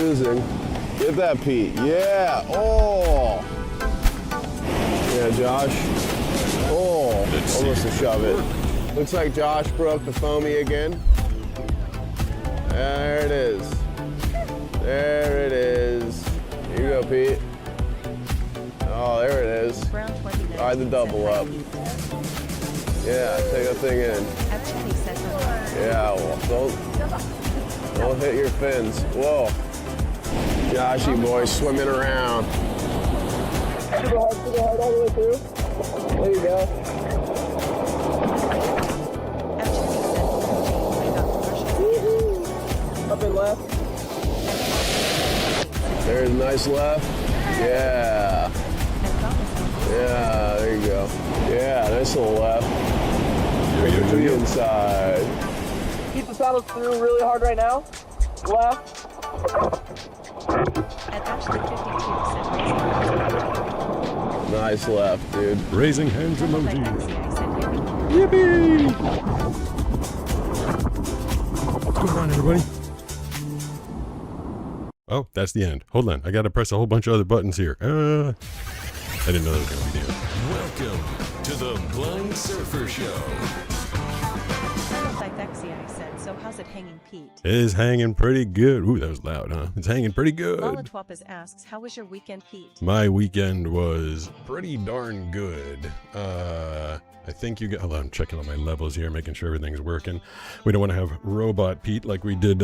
losing. Get that, Pete. Yeah. Oh. Yeah, Josh. Oh, almost a shove it. Looks like Josh broke the foamy again. There it is. There it is. Here you go, Pete. Oh, there it is. Ride the double up. Yeah, take that thing in. Yeah, well, don't hit your fins. Whoa. Joshy boy swimming around. Super hard all the way through. There you go. Up and left. There's a nice left. Yeah. Yeah, there you go. Yeah, nice little left. To the inside. Keep the saddles through really hard right now. Left. Nice left, dude. Raising hands emoji. Yippee! What's going on, everybody? Oh, that's the end. Hold on. I got to press a whole bunch of other buttons here. I didn't know that was going to be the end. Welcome to the Blind Surfer Show. I said, so how's it hanging, Pete? It is hanging pretty good. Ooh, that was loud, huh? It's hanging pretty good. Molotwapas asks, how was your weekend, Pete? My weekend was pretty darn good. I think you got, hold on, I'm checking on my levels here, making sure everything's working. We don't want to have Robot Pete like we did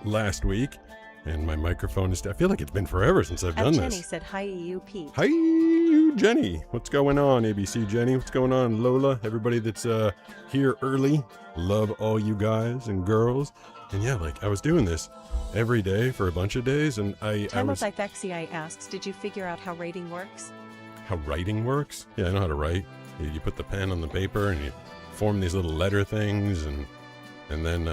last week. And my microphone is, I feel like it's been forever since I've done Jenny this. said, hi, you, Pete. Hi, you, Jenny. What's going on, ABC Jenny? What's going on, Lola? Everybody that's here early. Love all you guys and girls. And yeah, like, I was doing this every day for a bunch of days, and I was... Timothythexii asks, did you figure out how rating works? How writing works? Yeah, I know how to write. You put the pen on the paper, and you form these little letter things, and then,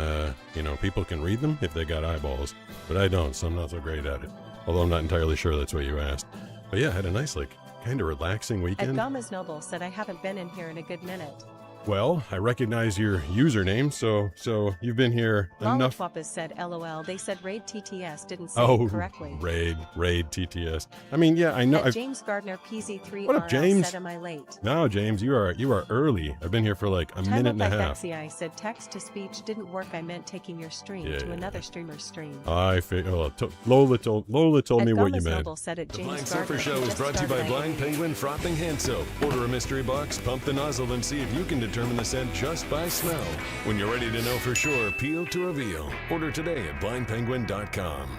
you know, people can read them if they got eyeballs. But I don't, so I'm not so great at it. Although I'm not entirely sure that's what you asked. But yeah, I had a nice, like, kind of relaxing weekend. Gama's Noble said, I haven't been in here in a good minute. Well, I recognize your username, so you've been here enough. Molotwapas said, LOL. They said Raid TTS didn't say it correctly. Raid TTS. I mean, yeah, I know. James Gardner PZ3 What up, James? said, am I late? No, James, you are early. I've been here for like a minute and a half. I said text to speech didn't work. I meant taking your stream to another streamer's stream. I Lola told me what you meant. Said it, The James Blind Gardner Surfer Show is brought to you by Blind Penguin Frothing Hand Soap. Order a mystery box, pump the nozzle, and see if you can determine the scent just by smell. When you're ready to know for sure, peel to reveal. Order today at blindpenguin.com.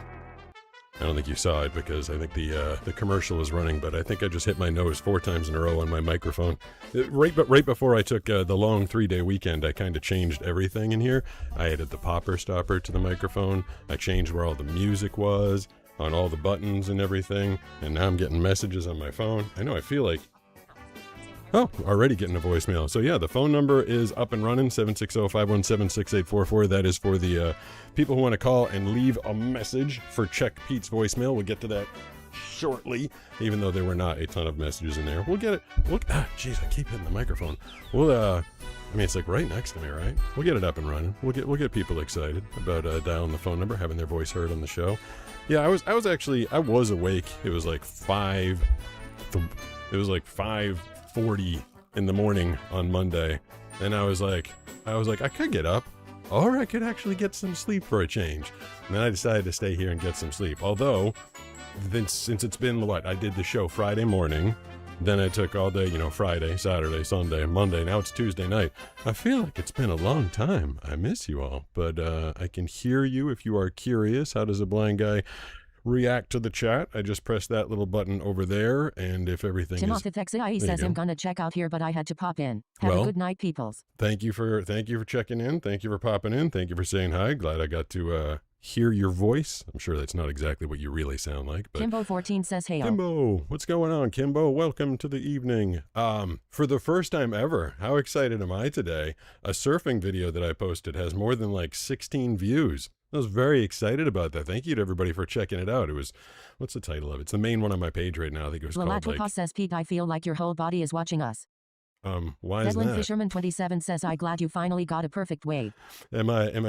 I don't think you saw it because I think the commercial was running, but I think I just hit my nose 4 times in a row on my microphone. Right before I took the long 3-day weekend, I kind of changed everything in here. I added the popper stopper to the microphone. I changed where all the music was, on all the buttons and everything, and now I'm getting messages on my phone. I know, I feel like... Oh, already getting a voicemail. So yeah, the phone number is up and running, 760-517-6844. That is for the people who want to call and leave a message for Check Pete's voicemail. We'll get to that shortly, even though there were not a ton of messages in there. We'll get it. Jeez, I keep hitting the microphone. We'll, I mean, it's like right next to me, right? We'll get it up and running. We'll get people excited about dialing the phone number, having their voice heard on the show. Yeah, I was awake. It was like 5:40 in the morning on Monday, and I was like, I could get up, or I could actually get some sleep for a change. And then I decided to stay here and get some sleep. Although, since it's been I did the show Friday morning, then I took all day, Friday, Saturday, Sunday, Monday. Now it's Tuesday night. I feel like it's been a long time. I miss you all, but I can hear you if you are curious. How does a blind guy react to the chat? I just pressed that little button over there, and if everything Timothythexii says I'm gonna check out here, but I had to pop in. Have a good night, peoples. Thank you for checking in. Thank you for popping in. Thank you for saying hi. Glad I got to hear your voice. I'm sure that's not exactly what you really sound like, but Kimbo14 says hey. Kimbo, what's going on, Kimbo? Welcome to the evening. For the first time ever, how excited am I today? A surfing video that I posted has more than 16 views. I was very excited about that. Thank you to everybody for checking it out. It was, what's the title of it? It's the main one on my page right now. I think it was called says, Pete, I feel like your whole body is watching us. Why is Edwin that? Fisherman 27 says, I glad you finally got a perfect wave. Thank Matt you,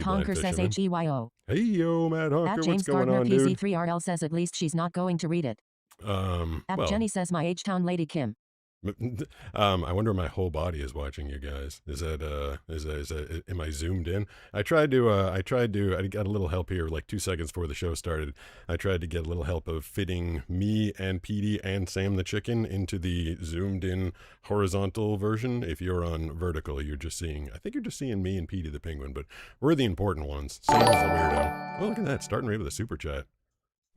Honker says Fisherman. HEYO. Hey, yo, Matt Honker, At what's James going Gardner on, dude? PZ3RL says at least she's not going to read it. At Jenny says my H-Town lady Kim. I wonder if my whole body is watching you guys. Am I zoomed in? I got a little help here like 2 seconds before the show started. I tried to get a little help of fitting me and Petey and Sam the chicken into the zoomed in horizontal version. If you're on vertical, I think you're just seeing me and Petey the penguin, but we're the important ones. Sam's the weirdo. Oh, look at that. Starting right with a super chat.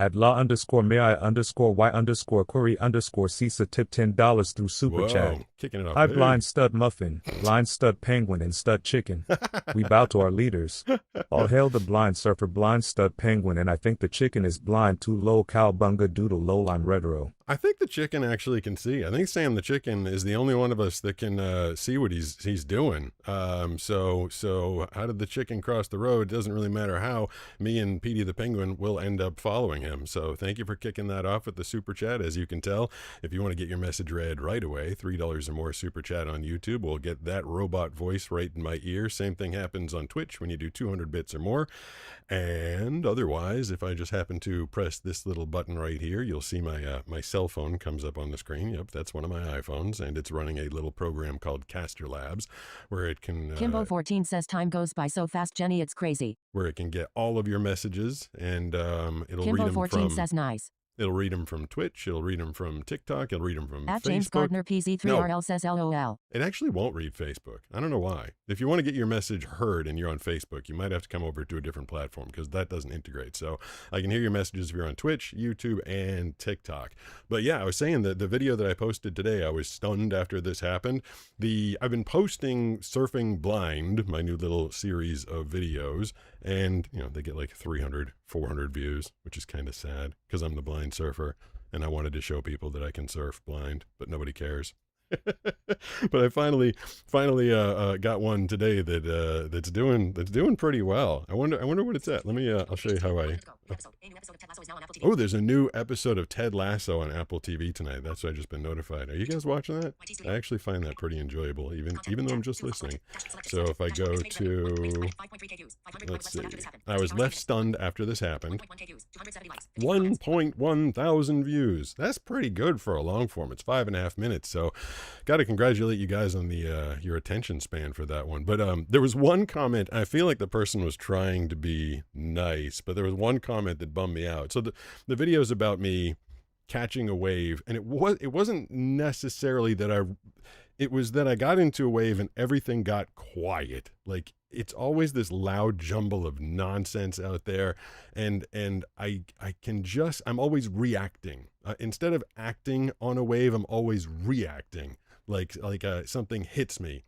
At law_may_y_query_CISA tip $10 through Super Chat. Kicking it off. Hi, big. Blind Stud Muffin, Blind Stud Penguin, and Stud Chicken. We bow to our leaders. All hail the Blind Surfer, Blind Stud Penguin, and I think the chicken is blind too low cowbunga doodle low I'm retro. I think the chicken actually can see. I think Sam the chicken is the only one of us that can see what he's doing. So how did the chicken cross the road? It doesn't really matter how. Me and Petey the penguin will end up following him. So thank you for kicking that off with the super chat. As you can tell, if you want to get your message read right away, $3 or more super chat on YouTube. We'll get that robot voice right in my ear. Same thing happens on Twitch when you do 200 bits or more. And otherwise, if I just happen to press this little button right here, you'll see my cell phone comes up on the screen. Yep, that's one of my iPhones, and it's running a little program called Caster Labs, where it can... Kimbo14 says time goes by so fast, Jenny, it's crazy. Where it can get all of your messages, and it'll read them from... Kimbo14 says nice. It'll read them from Twitch. It'll read them from TikTok. It'll read them from At Facebook. James Gardner PZ3RL says LOL. It actually won't read Facebook. I don't know why. If you want to get your message heard and you're on Facebook, you might have to come over to a different platform because that doesn't integrate. So I can hear your messages if you're on Twitch, YouTube, and TikTok. But yeah, I was saying that the video that I posted today, I was stunned after this happened. I've been posting Surfing Blind, my new little series of videos, and they get like 300, 400 views, which is kind of sad because I'm the blind surfer and I wanted to show people that I can surf blind, but nobody cares. But I finally got one today that's doing pretty well. I wonder what it's at. Let me I'll show you how I. Oh, there's a new episode of Ted Lasso on Apple TV tonight. That's what I've just been notified. Are you guys watching that? I actually find that pretty enjoyable, even though I'm just listening. So if I go to, let's see, I was left stunned after this happened. 1.1 thousand views. That's pretty good for a long form. It's 5.5 minutes. So got to congratulate you guys on the your attention span for that one. But there was one comment. I feel like the person was trying to be nice, but there was one comment that bummed me out. So the video is about me catching a wave, and it wasn't necessarily that it was that I got into a wave and everything got quiet. Like, it's always this loud jumble of nonsense out there, and I'm always reacting. Instead of acting on a wave, I'm always reacting. Like something hits me,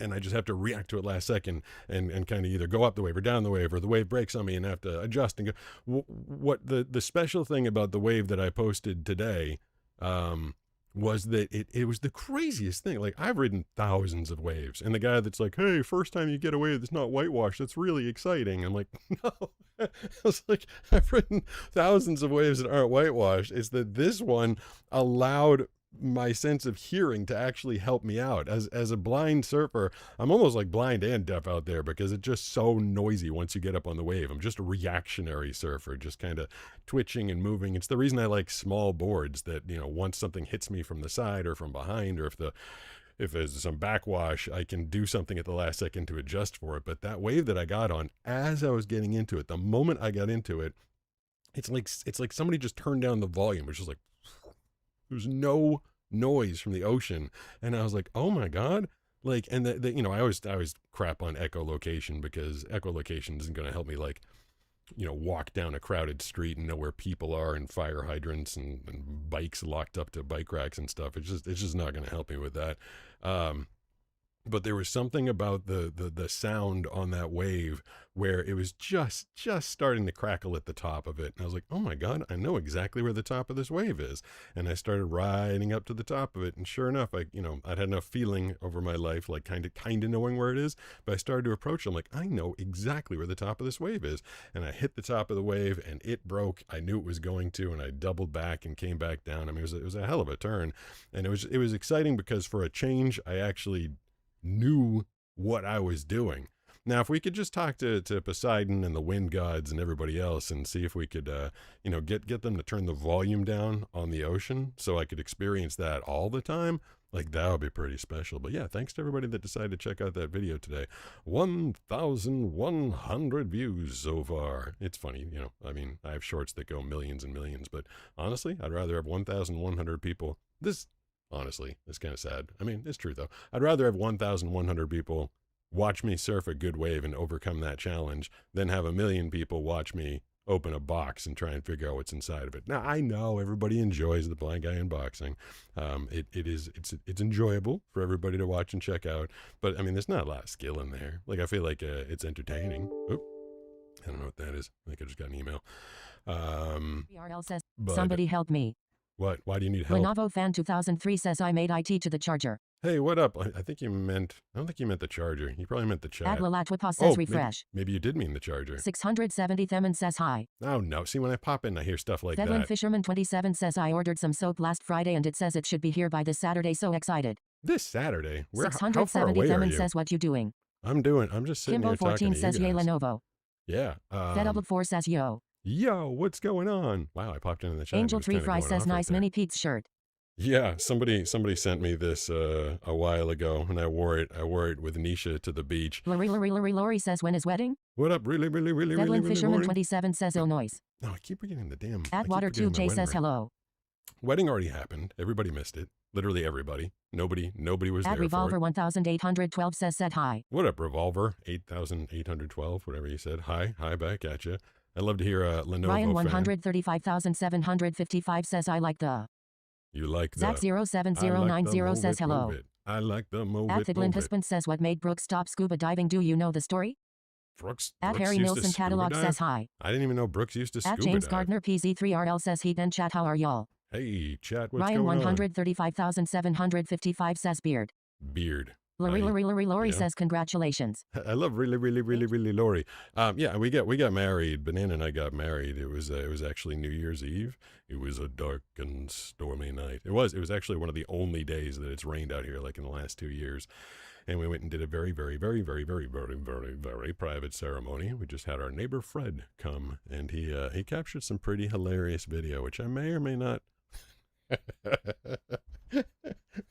and I just have to react to it last second and kind of either go up the wave or down the wave, or the wave breaks on me and I have to adjust and go. What the special thing about the wave that I posted today was that it was the craziest thing. Like, I've ridden thousands of waves, and the guy that's like, hey, first time you get a wave that's not whitewashed, that's really exciting. I'm like, no. I was like, I've ridden thousands of waves that aren't whitewashed. It's that this one allowed my sense of hearing to actually help me out. As a blind surfer, I'm almost like blind and deaf out there because it's just so noisy once you get up on the wave. I'm just a reactionary surfer, just kind of twitching and moving. It's the reason I like small boards that, once something hits me from the side or from behind, or if there's some backwash, I can do something at the last second to adjust for it. But that wave that I got on, as I was getting into it, the moment I got into it, it's like somebody just turned down the volume. It's just like, there's no noise from the ocean, and I was like, oh my god. Like, and I always crap on echolocation, because echolocation isn't going to help me, like, walk down a crowded street and know where people are, and fire hydrants and bikes locked up to bike racks and stuff. It's just not going to help me with that. but there was something about the sound on that wave where it was just starting to crackle at the top of it. And I was like, oh my God, I know exactly where the top of this wave is. And I started riding up to the top of it. And sure enough, I'd had enough feeling over my life, like kind of knowing where it is. But I started to approach it. I'm like, I know exactly where the top of this wave is. And I hit the top of the wave and it broke. I knew it was going to, and I doubled back and came back down. I mean, it was a hell of a turn. And it was exciting because for a change, I actually knew what I was doing. Now, if we could just talk to Poseidon and the wind gods and everybody else and see if we could, get them to turn the volume down on the ocean so I could experience that all the time, like that would be pretty special. But yeah, thanks to everybody that decided to check out that video today. 1,100 views so far. It's funny, I mean, I have shorts that go millions and millions, but honestly, I'd rather have 1,100 people. Honestly, it's kind of sad. I mean, it's true though. I'd rather have 1,100 people watch me surf a good wave and overcome that challenge than have 1 million people watch me open a box and try and figure out what's inside of it. Now, I know everybody enjoys the blind guy unboxing. It's enjoyable for everybody to watch and check out, but I mean, there's not a lot of skill in there. Like, I feel like it's entertaining. Oop, I don't know what that is. I think I just got an email. BRL says, somebody help me. What? Why do you need help? Lenovo fan 2003 says I made IT to the charger. Hey, what up? I don't think you meant the charger. You probably meant the chat. Adlalatwapa says refresh. Maybe you did mean the charger. 670 Themen says hi. Oh, no. See, when I pop in, I hear stuff like Devlin that. Fisherman 27 says I ordered some soap last Friday and it says it should be here by this Saturday. So excited. This Saturday? How far 670 away are Themen you? says what you doing? I'm just sitting Kimbo here talking 14 to says you yay guys. Lenovo. Yeah. Fedouble4 says yo. Yo, what's going on? Wow, I popped into the chat. Angel 3 Fry says nice mini Pete's shirt. Yeah, somebody sent me this a while ago, and I wore it with Nisha to the beach. Lori says when is wedding? What up, really? Devlin Fisherman 27 says oh noise. No, I keep forgetting the damn. Atwater2J says hello. Wedding already happened. Everybody missed it. Literally everybody. Nobody was there Revolver for it. 1812 says said hi. What up, Revolver 8812, whatever you said. Hi back at you. I'd love to hear a Lenovo Ryan fan. 135,755 says I like the. You like the. Zach 07090 says hello. I like the move At it, Thiglin move it. husband says what made Brooks stop scuba diving. Do you know the story? Brooks At Harry used to Nilsson scuba catalog dive? says hi. I didn't even know Brooks used to scuba At James dive. Gardner PZ3RL says heat and chat how are y'all? Hey, chat, what's Ryan going on? 135,755 says beard. Beard. Lori yeah. says congratulations. I love really Lori. Yeah, we got married. Banana and I got married. It was actually New Year's Eve. It was a dark and stormy night. It was actually one of the only days that it's rained out here, like in the last 2 years. And we went and did a very private ceremony. We just had our neighbor Fred come, and he captured some pretty hilarious video, which I may or may not.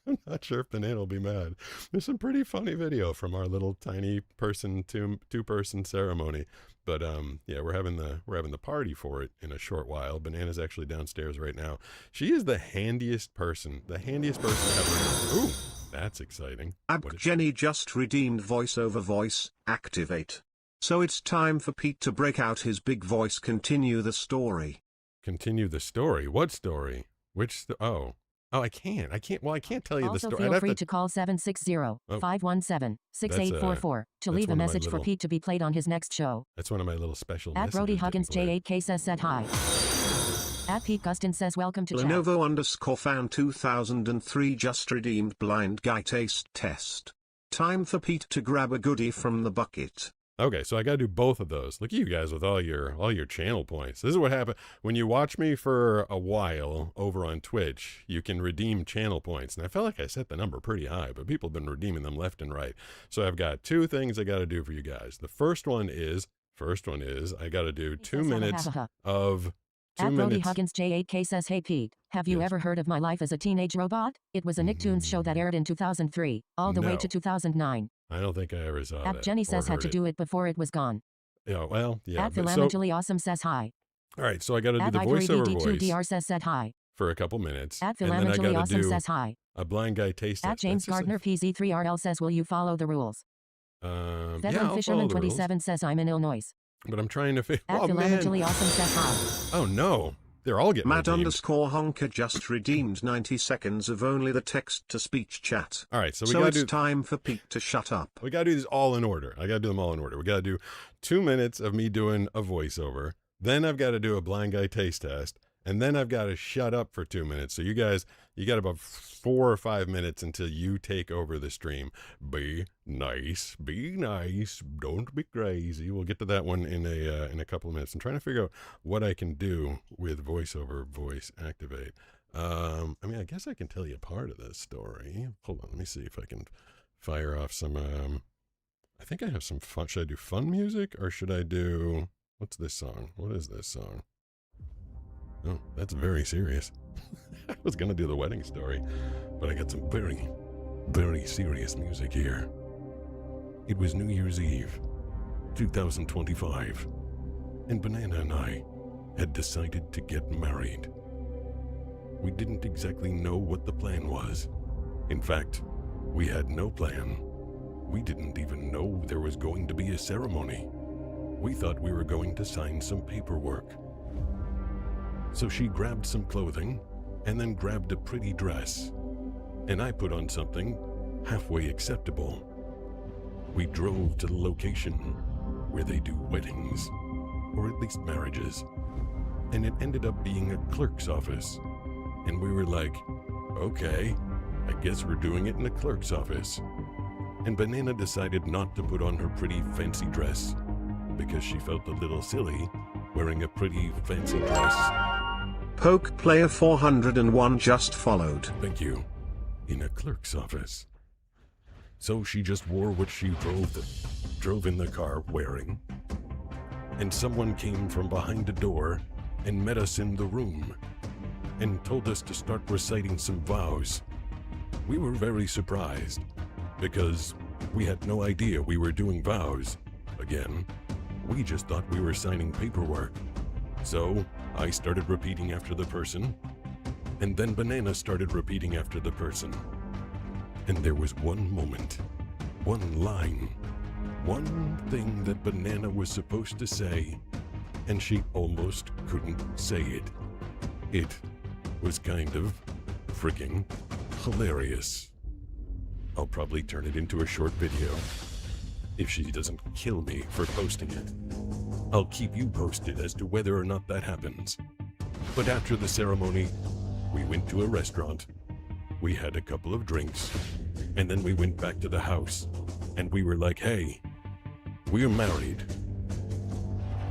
I'm not sure if Banana will be mad. There's some pretty funny video from our little tiny two-person ceremony. But yeah, we're having the party for it in a short while. Banana's actually downstairs right now. She is the handiest person ever. Ooh, that's exciting. Jenny just redeemed voiceover voice, activate. So it's time for Pete to break out his big voice. Continue the story. Continue the story? What story? Oh, I can't. Well, I can't tell you the story. Also, feel free to call 760-517-6844 to leave a message for Pete to be played on his next show. That's one of my little special At Brody messages Huggins getting played. J8K says said hi. At Pete Gustin says welcome to chat. Lenovo_fan 2003 just redeemed blind guy taste test. Time for Pete to grab a goodie from the bucket. Okay, so I got to do both of those. Look at you guys with all your channel points. This is what happened when you watch me for a while over on Twitch. You can redeem channel points, and I felt like I set the number pretty high, but people have been redeeming them left and right. So I've got two things I got to do for you guys. The first one is I got to do 2 minutes of. At Brody Huggins J8K says, hey Pete, have you ever heard of My Life as a Teenage Robot? It was a Nicktoons show that aired in 2003, all the way to 2009. I don't think I ever saw that. At Jenny says had to do it before it was gone. Yeah, well, yeah. At Philamentally Awesome says hi. All right, so I got to do the At voiceover voice DR says said hi. for a couple minutes. At and then I Philamentally got to Awesome do says hi. a blind guy taste At test. James Gardner PZ3RL says, will you follow the rules? Yeah, Fisherman 27 says I'm in Illinois. But I'm trying to At Philamentally Awesome says hi. Oh no. They're all getting Mad redeemed. underscore honker just redeemed 90 seconds of only the text-to-speech chat. All right, so we gotta it's do. time for Pete to shut up. We gotta do these all in order. I gotta do them all in order. We gotta do 2 minutes of me doing a voiceover. Then I've got to do a blind guy taste test, and then I've got to shut up for 2 minutes. So you guys, you got about 4 or 5 minutes until you take over the stream. Be nice, don't be crazy. We'll get to that one in a couple of minutes. I'm trying to figure out what I can do with voiceover voice activate. I mean, I guess I can tell you part of this story. Hold on, let me see if I can fire off some. I think I have some fun. Should I do fun music or should I do? What's this song? What is this song? Oh, that's very serious. I was going to do the wedding story, but I got some very, very serious music here. It was New Year's Eve, 2025, and Banana and I had decided to get married. We didn't exactly know what the plan was. In fact, we had no plan. We didn't even know there was going to be a ceremony. We thought we were going to sign some paperwork. So she grabbed some clothing and then grabbed a pretty dress. And I put on something halfway acceptable. We drove to the location where they do weddings, or at least marriages. And it ended up being a clerk's office. And we were like, okay, I guess we're doing it in a clerk's office. And Banana decided not to put on her pretty fancy dress because she felt a little silly wearing a pretty fancy dress. Poke player 401 just followed. Thank you. In a clerk's office. So she just wore what she drove in the car wearing. And someone came from behind a door and met us in the room and told us to start reciting some vows. We were very surprised because we had no idea we were doing vows. Again, we just thought we were signing paperwork. So I started repeating after the person, and then Banana started repeating after the person. And there was one moment, one line, one thing that Banana was supposed to say, and she almost couldn't say it. It was kind of freaking hilarious. I'll probably turn it into a short video if she doesn't kill me for posting it. I'll keep you posted as to whether or not that happens. But after the ceremony, we went to a restaurant, we had a couple of drinks, and then we went back to the house, and we were like, hey, we're married.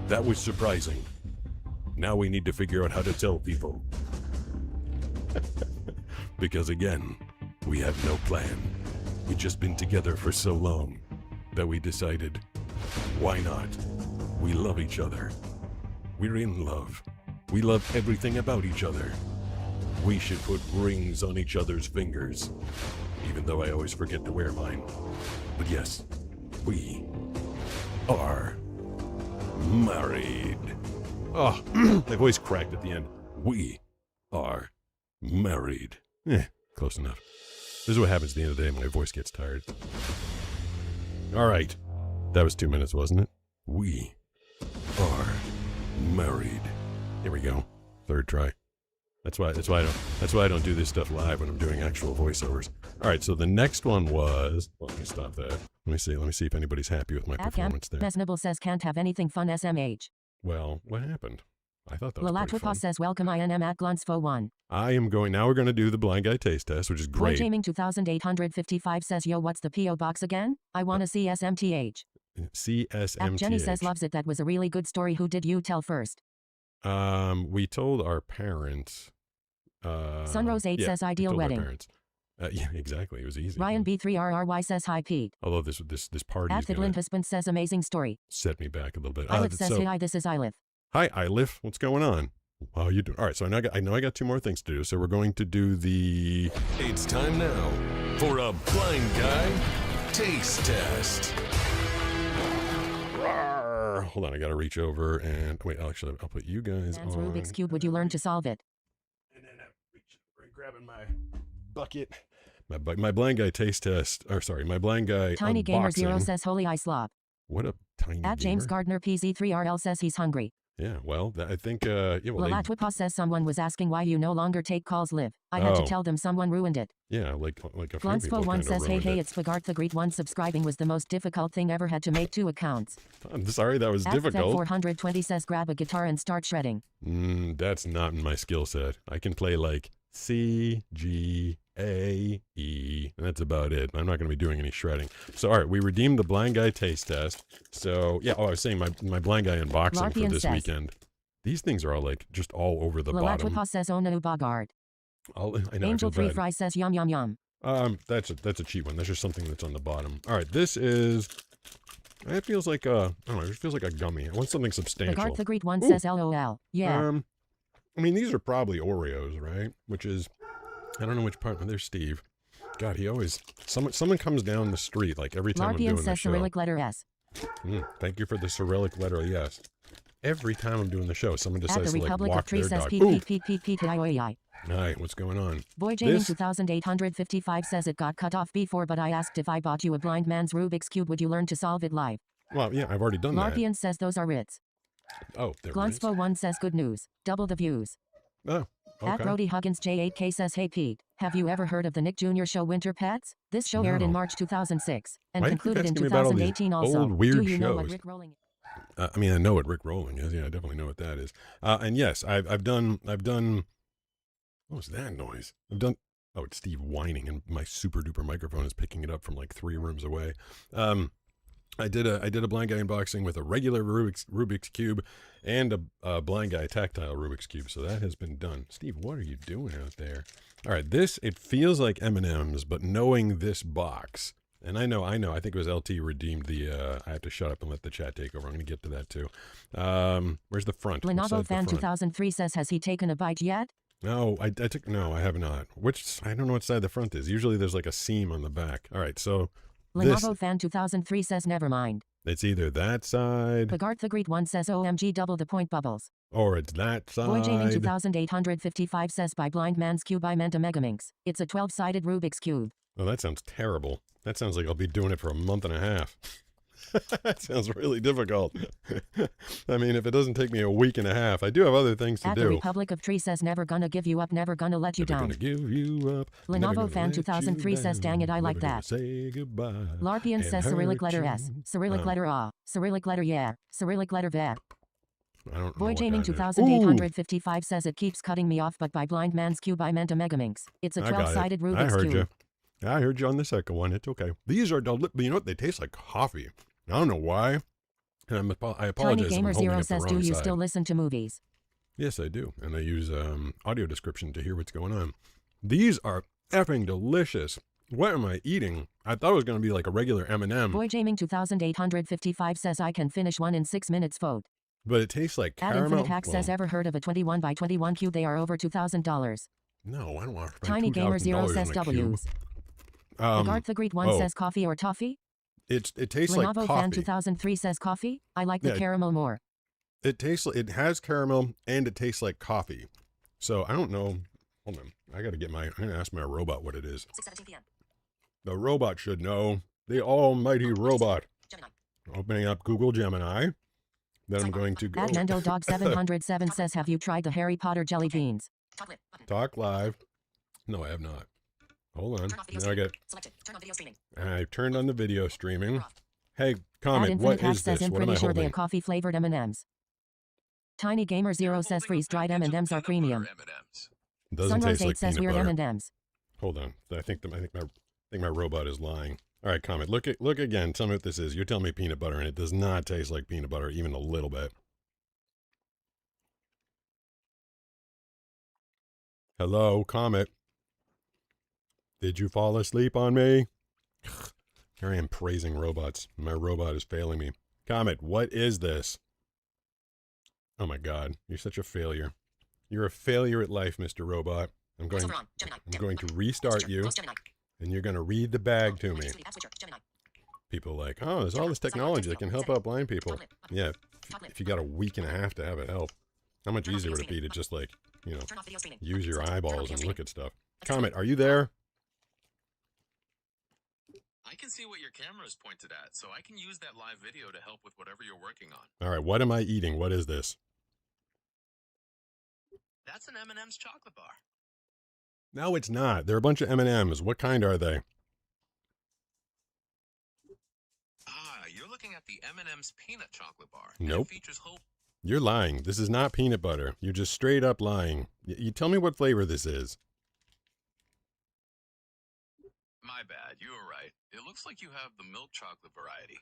That was surprising. Now we need to figure out how to tell people. Because again, we have no plan. We've just been together for so long that we decided, why not? We love each other. We're in love. We love everything about each other. We should put rings on each other's fingers, even though I always forget to wear mine. But yes, we are married. Oh, my voice cracked at the end. We are married. Close enough. This is what happens at the end of the day when my voice gets tired. All right. That was 2 minutes, wasn't it? We are married. Here we go. Third try. That's why I don't do this stuff live when I'm doing actual voiceovers. All right, so the next one was, well, let me stop that. Let me see if anybody's happy with my performance there. Mesnable says can't have anything fun SMH. Well, what happened? I thought that was pretty Lalatwipa fun. says welcome INM at Glunsfo1. Now we're going to do the blind guy taste test, which is great. Boy 2855 says yo what's the P.O. box again? I wanna see SMTH. CSMTH. Jenny says loves it. That was a really good story. Who did you tell first? We told our parents. Sunrose 8 says ideal we told our wedding. parents. Yeah, exactly. It was easy. Ryan B3RRY says hi Pete. Although this party is Athid going to Husband says amazing story. set me back a little bit. Ilif says hey, hi, this is Ilif. Hi, Ilif. What's going on? How you doing? All right, so I know I got 2 more things to do. So we're going to do the. It's time now for a blind guy taste test. Rawr. Hold on, I got to reach over and wait. Actually, I'll put you guys Sans on. Rubik's Cube, would you learn to solve it? And then I reach over and grabbing my bucket. My blind guy taste test. Or sorry, my blind guy. Tiny Gamer unboxing. 0 says holy I slop. What a tiny. At James gamer. Gardner PZ3RL says he's hungry. Yeah, well, I think, yeah, well, Lalatwipa says someone was asking why you no longer take calls live. I had to tell them someone ruined it. yeah, like a few people Glonspo1 kind of says, hey, ruined it. it's Bogart the Great. One subscribing was the most difficult thing ever. Had to make 2 accounts. I'm sorry that was difficult. 420 says, grab a guitar and start shredding. That's not in my skill set. I can play like C, G, A, E, and that's about it. I'm not going to be doing any shredding. So, all right, we redeemed the blind guy taste test. So, yeah, I was saying my blind guy unboxing for this weekend. These things are all like just all over the bottom. Lalatwipa says, oh no, Bogart. I know, Angel Free Fry says, yum, yum, yum. That's a cheap one. That's just something that's on the bottom. All right, this is. It feels like I don't know. It feels like a gummy. I want something substantial. Bogart the Great one says, LOL. Yeah. I mean, these are probably Oreos, right? Which is, I don't know which part. There's Steve. God, he always someone comes down the street like every time I'm doing the show. Cyrillic letter S. Thank you for the Cyrillic letter yes. Every time I'm doing the show, someone decides the to like Republic walk of Tree their says dog. All right, what's going on? Boy Jaming 2855 says it got cut off before, but I asked if I bought you a blind man's Rubik's Cube, would you learn to solve it live? Well, yeah, I've already done that. Larpian says those are Ritz. Oh, there Glonspo 1 says good news. Double the views. Oh, okay. At Brody Huggins J8K says, hey Pete, have you ever heard of the Nick Jr. show Winter Pets? This show aired in March 2006 and concluded in 2018 also. Old weird Do you know what shows. Rick Rolling is? I mean, I know what Rick Rolling is. Yeah, I definitely know what that is. And yes, I've done. What was that noise? Oh, it's Steve whining, and my super duper microphone is picking it up from like 3 rooms away. I did a blind guy unboxing with a regular Rubik's Cube and a blind guy tactile Rubik's Cube. So that has been done. Steve, what are you doing out there? All right, it feels like M&M's, but knowing this box, and I know, I think it was LT redeemed the, I have to shut up and let the chat take over. I'm going to get to that too. Where's the front? Lenovo Fan 2003 says, has he taken a bite yet? No, I have not. I don't know what side the front is. Usually there's like a seam on the back. All right, so Lenovo Fan 2003 says, never mind. It's either that side. Bogart the Great 1 says, OMG, double the point bubbles. Or it's that side. Boy Jaming 2855 says, by Blind Man's Cube I meant a Megaminx. It's a 12-sided Rubik's Cube. Oh, that sounds terrible. That sounds like I'll be doing it for a month and a half. That sounds really difficult. I mean, if it doesn't take me a week and a half, I do have other things to do. The Republic of Tree says, never gonna give you up, never gonna let you down. Never gonna give you up. Lenovo Fan 2003 says, dang it, I like that. Say goodbye. Larpian says, Cyrillic letter S, Cyrillic letter A, Cyrillic letter yeah, Cyrillic letter V. I don't know. Boy Jaming 2855 says, it keeps cutting me off, but by Blind Man's Cube I meant a Megaminx. It's a 12-sided Rubik's Cube. I heard you on the second one. It's okay. These are you know what? They taste like coffee. I don't know why. And I apologize. Tiny Gamer Zero says, do you still listen to movies? Yes, I do. And I use audio description to hear what's going on. These are effing delicious. What am I eating? I thought it was going to be like a regular M&M. Boy Jaming 2855 says, I can finish one in 6 minutes. Vote. But it tastes like caramel. Infinite Hack says, ever heard of a 21 by 21 cube? They are over $2,000. No, I don't want to spend Tiny Gamer Zero says, W's. Bogart the Great 1 says, coffee or toffee? It tastes like coffee. Lenovo Fan 2003 says, coffee? I like the caramel more. It has caramel and it tastes like coffee. So I don't know. Hold on. I'm going to ask my robot what it is. 6:17 p.m. The robot should know. The almighty robot. Gemini. Opening up Google Gemini. Then I'm going to go. Admendo Dog 707 says, have you tried the Harry Potter jelly beans? Talk live. No, I have not. Hold on. Now I get. Turn on video streaming. I turned on the video streaming. Hey, comment. Infinite What Hack is says, this? I'm What am I pretty sure they holding? are coffee flavored M&Ms. Tiny Gamer Zero says, freeze-dried M&Ms are premium. Doesn't Sunrise taste 8 like says, peanut weird butter. M&Ms. Hold on. I think my robot is lying. All right, comment. Look again. Tell me what this is. You're telling me peanut butter, and it does not taste like peanut butter, even a little bit. Hello, Comet. Did you fall asleep on me? Here I am praising robots. My robot is failing me. Comet, what is this? Oh my God, you're such a failure. You're a failure at life, Mr. Robot. I'm going to restart you, and you're going to read the bag to me. People are like, oh, there's all this technology that can help out blind people. Yeah, if you got a week and a half to have it help. How much easier would it be to just like, you know, use your eyeballs and look at stuff? Comet, are you there? I can see what your camera is pointed at, so I can use that live video to help with whatever you're working on. All right, what am I eating? What is this? That's an M&M's chocolate bar. No, it's not. They're a bunch of M&Ms. What kind are they? Ah, you're looking at the M&M's peanut chocolate bar. Nope. It features whole... You're lying. This is not peanut butter. You're just straight up lying. You tell me what flavor this is. My bad, you were right. It looks like you have the milk chocolate variety.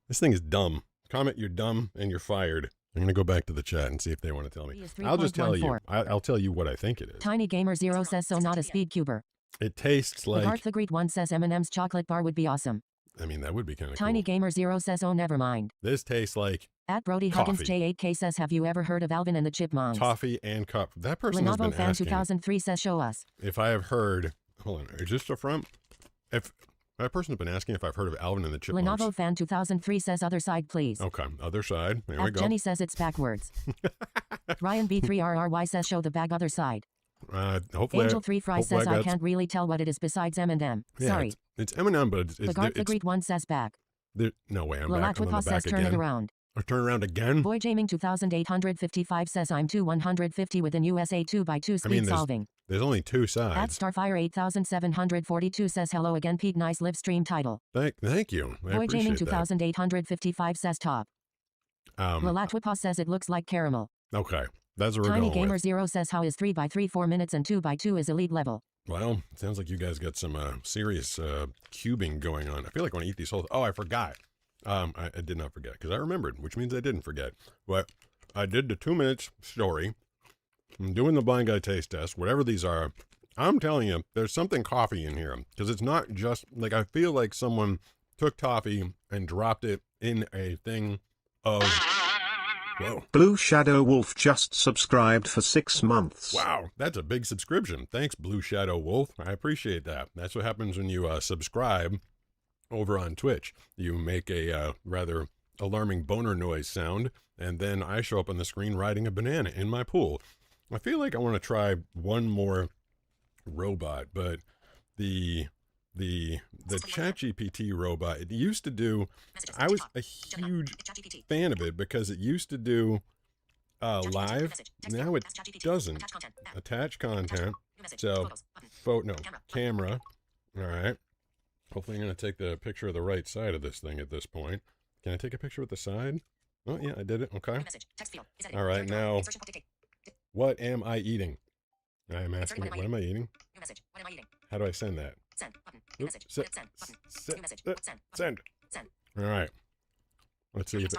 This thing is dumb. Comment you're dumb and you're fired. I'm going to go back to the chat and see if they want to tell me. I'll just tell you. I'll tell you what I think it is. Tiny Gamer 0 says so, not a speed cuber. It tastes like... Darth the Great 1 says M&M's chocolate bar would be awesome. I mean, that would be kind of Tiny cool. Gamer 0 says oh, never mind. This tastes like At Brody Huggins J8K says, have you ever heard of Alvin and the Chipmunks? toffee and cup. That person has been Lenovo Fan asking 2003 says show us. if I have heard... Hold on. Is this the front? If that person's been asking if I've heard of Alvin and the Chipmunks. Lenovo Fan 2003 says other side please. Okay, other side. There we go. Jenny says it's backwards. Ryan B3RRY says show the bag other side. Hopefully, Angel 3 Fry says I can't really tell what it is besides M&M. Yeah, Sorry. it's M&M, but it's The Garth the Great 1 says back. No way, I'm back. I'm on the Lalatwapa back says turn it again. around. Or turn around again? Boy Jaming 2855 says I'm 150 within USA 2x2 speed solving. There's only two At sides. Starfire 8742 says hello again Pete, nice live stream title. Thank you. I Boy Jaming appreciate that. 2855 says top. Lalatwapa says it looks like caramel. Okay, that's what we're Tiny going Gamer with. 0 says how is 3x3 4 minutes and 2x2 is elite level. Well, it sounds like you guys got some serious cubing going on. I feel like I want to eat these whole... Oh, I forgot. I did not forget, because I remembered, which means I didn't forget. But I did the 2 minutes story. I'm doing the blind guy taste test, whatever these are. I'm telling you, there's something coffee in here, because it's not just... Like, I feel like someone took toffee and dropped it in a thing of... Whoa. Blue Shadow Wolf just subscribed for 6 months. Wow, that's a big subscription. Thanks, Blue Shadow Wolf. I appreciate that. That's what happens when you subscribe over on Twitch. You make a rather alarming boner noise sound, and then I show up on the screen riding a banana in my pool. I feel like I want to try one more robot, but the ChatGPT robot, it used to do... I was a huge fan of it because it used to do live. Now it doesn't. Attach content. So, camera. All right. Hopefully I'm going to take the picture of the right side of this thing at this point. Can I take a picture with the side? Oh, yeah, I did it. Okay. All right, now, what am I eating? I am asking, what am I eating? How do I send that? Oops, send. All right. Let's see if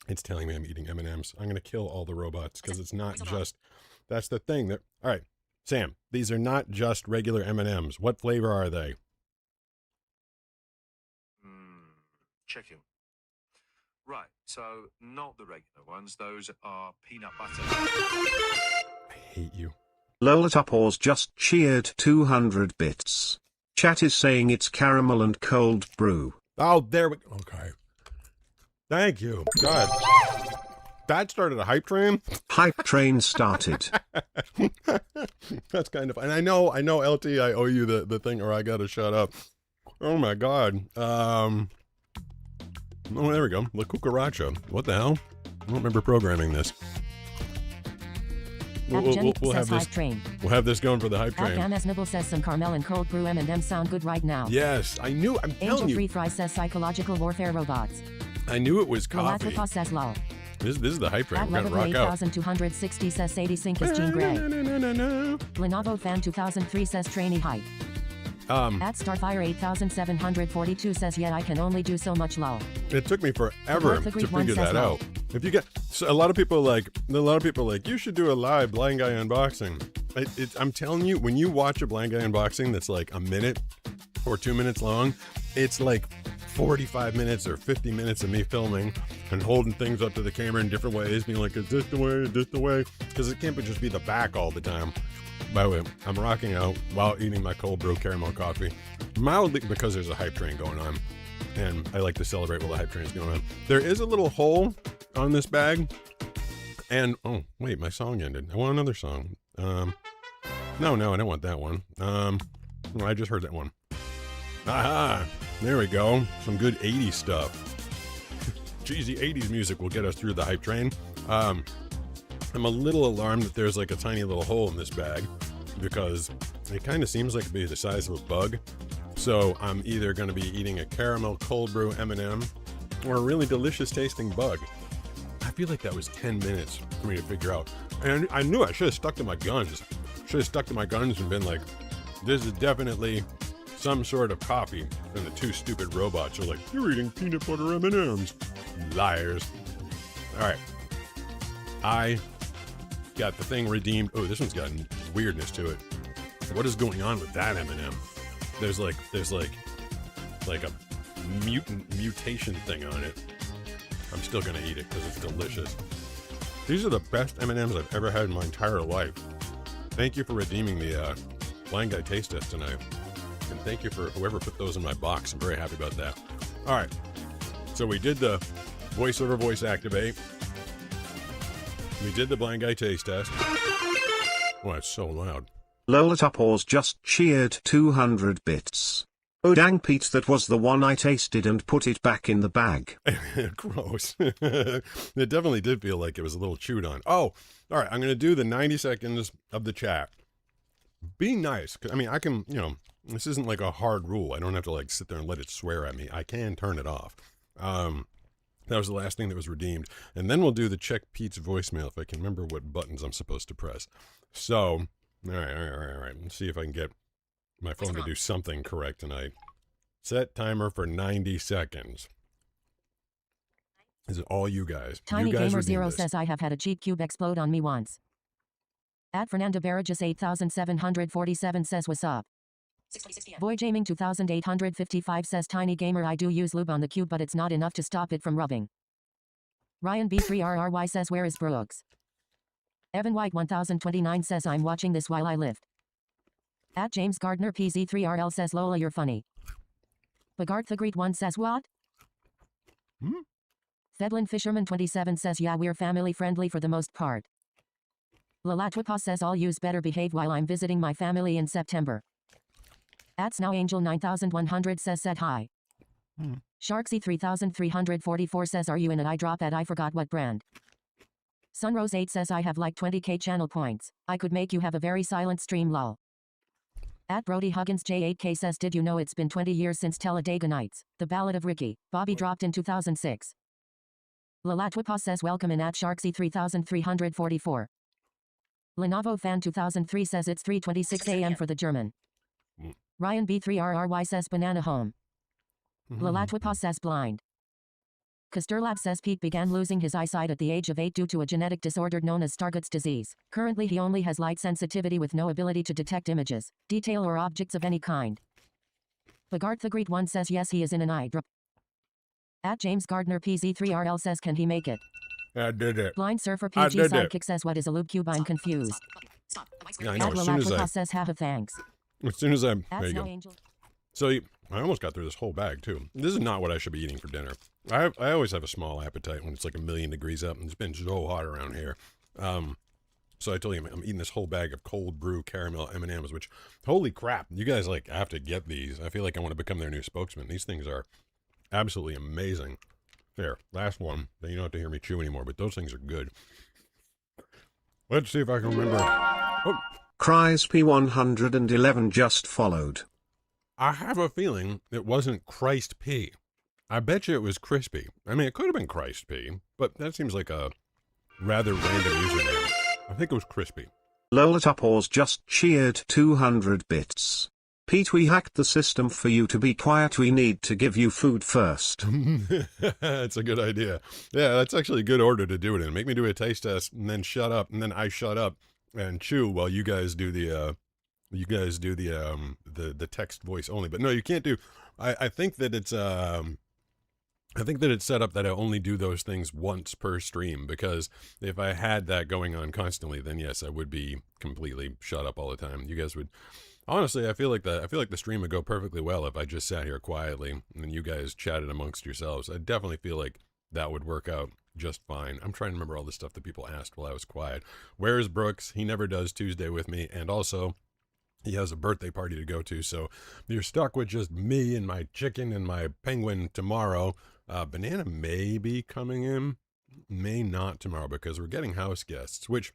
it's telling me I'm eating M&Ms. I'm going to kill all the robots because it's not just... That's the thing. All right, Sam, these are not just regular M&Ms. What flavor are they? Chicken. Right, so not the regular ones. Those are peanut butter. I hate you. Lolatupors just cheered 200 bits. Chat is saying it's caramel and cold brew. Oh, there we go. Okay. Thank you. God. That started a hype train? Hype train started. That's kind of... And I know, LT, I owe you the thing, or I gotta shut up. Oh, my God. Oh, there we go. La Cucaracha. What the hell? I don't remember programming this. We'll have this. Train. We'll have this going for the hype train. Afghan Nibble says some caramel and cold brew M&M sound good right now. Yes, I knew. I'm telling Angel you. Free Fry says psychological warfare robots. I knew it was coffee. Lalatwapa says lol. This is the hype train. At We're gonna rock out. 8260 says Sadie Sink is Jean Grey. Lenovo Fan 2003 says trainee hype. At Starfire 8742 says yet I can only do so much lol. It took me forever to figure that out. If you get a lot of people like you should do a live blind guy unboxing. I'm telling you, when you watch a blind guy unboxing that's like a minute or 2 minutes long, it's like 45 minutes or 50 minutes of me filming and holding things up to the camera in different ways, being like, is this the way? Is this the way? Because it can't just be the back all the time. By the way, I'm rocking out while eating my cold brew caramel coffee, mildly because there's a hype train going on, and I like to celebrate while the hype train is going on. There is a little hole on this bag, and oh wait, my song ended. I want another song. No, I don't want that one. I just heard that one. Aha! There we go. Some good 80s stuff. cheesy 80s music will get us through the hype train. I'm a little alarmed that there's like a tiny little hole in this bag because it kind of seems like it'd be the size of a bug. So I'm either going to be eating a caramel cold brew M&M or a really delicious tasting bug. I feel like that was 10 minutes for me to figure out. And I knew I should have stuck to my guns. And been like, this is definitely some sort of coffee. And the two stupid robots are like, you're eating peanut butter M&Ms. Liars. All right. I got the thing redeemed. Oh, this one's got weirdness to it. What is going on with that M&M? There's like a mutation thing on it. I'm still gonna eat it because it's delicious. These are the best M&Ms I've ever had in my entire life. Thank you for redeeming the Blind Guy Taste Test tonight. And thank you for whoever put those in my box. I'm very happy about that. All right. So we did the voiceover voice activate. We did the Blind Guy Taste Test. Oh, it's so loud. Lola Tupors just cheered 200 bits. Oh dang Pete, that was the one I tasted and put it back in the bag. Gross. It definitely did feel like it was a little chewed on. Oh, all right. I'm going to do the 90 seconds of the chat. Be nice. I mean, I can, this isn't like a hard rule. I don't have to like sit there and let it swear at me. I can turn it off. That was the last thing that was redeemed. And then we'll do the check Pete's voicemail if I can remember what buttons I'm supposed to press. So, all right. Let's see if I can get my phone to do something correct tonight. Set timer for 90 seconds. Is it all you guys? Tiny you guys Gamer Zero this. says I have had a cheat cube explode on me once. At Fernando Barrages 8747 says what's up. 6:26 p.m. Boy Jaming 2855 says Tiny Gamer I do use lube on the cube but it's not enough to stop it from rubbing. Ryan B3RRY says where is Brooks? Evan White 1029 says I'm watching this while I lift. At James Gardner PZ3RL says Lola you're funny. Bagart the Great 1 says what? Fedlin Fisherman 27 says yeah we're family friendly for the most part. Lalatwipa says I'll use better behave while I'm visiting my family in September. At Snowangel 9100 said hi. Sharksy 3344 says are you in an eye drop at I forgot what brand. Sunrose 8 says I have like 20k channel points. I could make you have a very silent stream lol. At Brody Huggins J8K says did you know it's been 20 years since Talladega Nights, the Ballad of Ricky, Bobby dropped in 2006. Lalatwipa says welcome in at Sharksy 3344. Lenovo Fan 2003 says it's 3:26 a.m. for the German. Ryan B3RRY says banana home. Lalatwipa says blind. Kasturlab says Pete began losing his eyesight at the age of 8 due to a genetic disorder known as Stargardt's disease. Currently he only has light sensitivity with no ability to detect images, detail or objects of any kind. Bagart the Great 1 says yes he is in an eye drop. At James Gardner PZ3RL says can he make it? I did it. Blind Surfer PG Sidekick says what is a lube cube I'm confused. Yeah, I know. At Lalatwipa says haha thanks. As soon as there you go. Angel. So I almost got through this whole bag too. This is not what I should be eating for dinner. I always have a small appetite when it's like 1,000,000 degrees up and it's been so hot around here. So I told you I'm eating this whole bag of cold brew caramel M&Ms, which holy crap, you guys like have to get these. I feel like I want to become their new spokesman. These things are absolutely amazing. There, last one. Then you don't have to hear me chew anymore, but those things are good. Let's see if I can remember. Oh. Cries P111 just followed. I have a feeling it wasn't Christ P. I bet you it was Crispy. I mean, it could have been Christ P, but that seems like a rather random username. I think it was Crispy. Lola Tupors just cheered 200 bits. Pete, we hacked the system for you to be quiet. We need to give you food first. That's a good idea. Yeah, that's actually a good order to do it in. Make me do a taste test and then shut up, and then I shut up and chew while you guys do the text voice only. But no, you can't do. I think that it's set up that I only do those things once per stream, because if I had that going on constantly, then yes, I would be completely shut up all the time. You guys would. Honestly, I feel like the stream would go perfectly well if I just sat here quietly and you guys chatted amongst yourselves. I definitely feel like that would work out just fine. I'm trying to remember all the stuff that people asked while I was quiet. Where is Brooks? He never does Tuesday with me, and also he has a birthday party to go to, so you're stuck with just me and my chicken and my penguin tomorrow. Banana may be coming in, may not tomorrow because we're getting house guests, which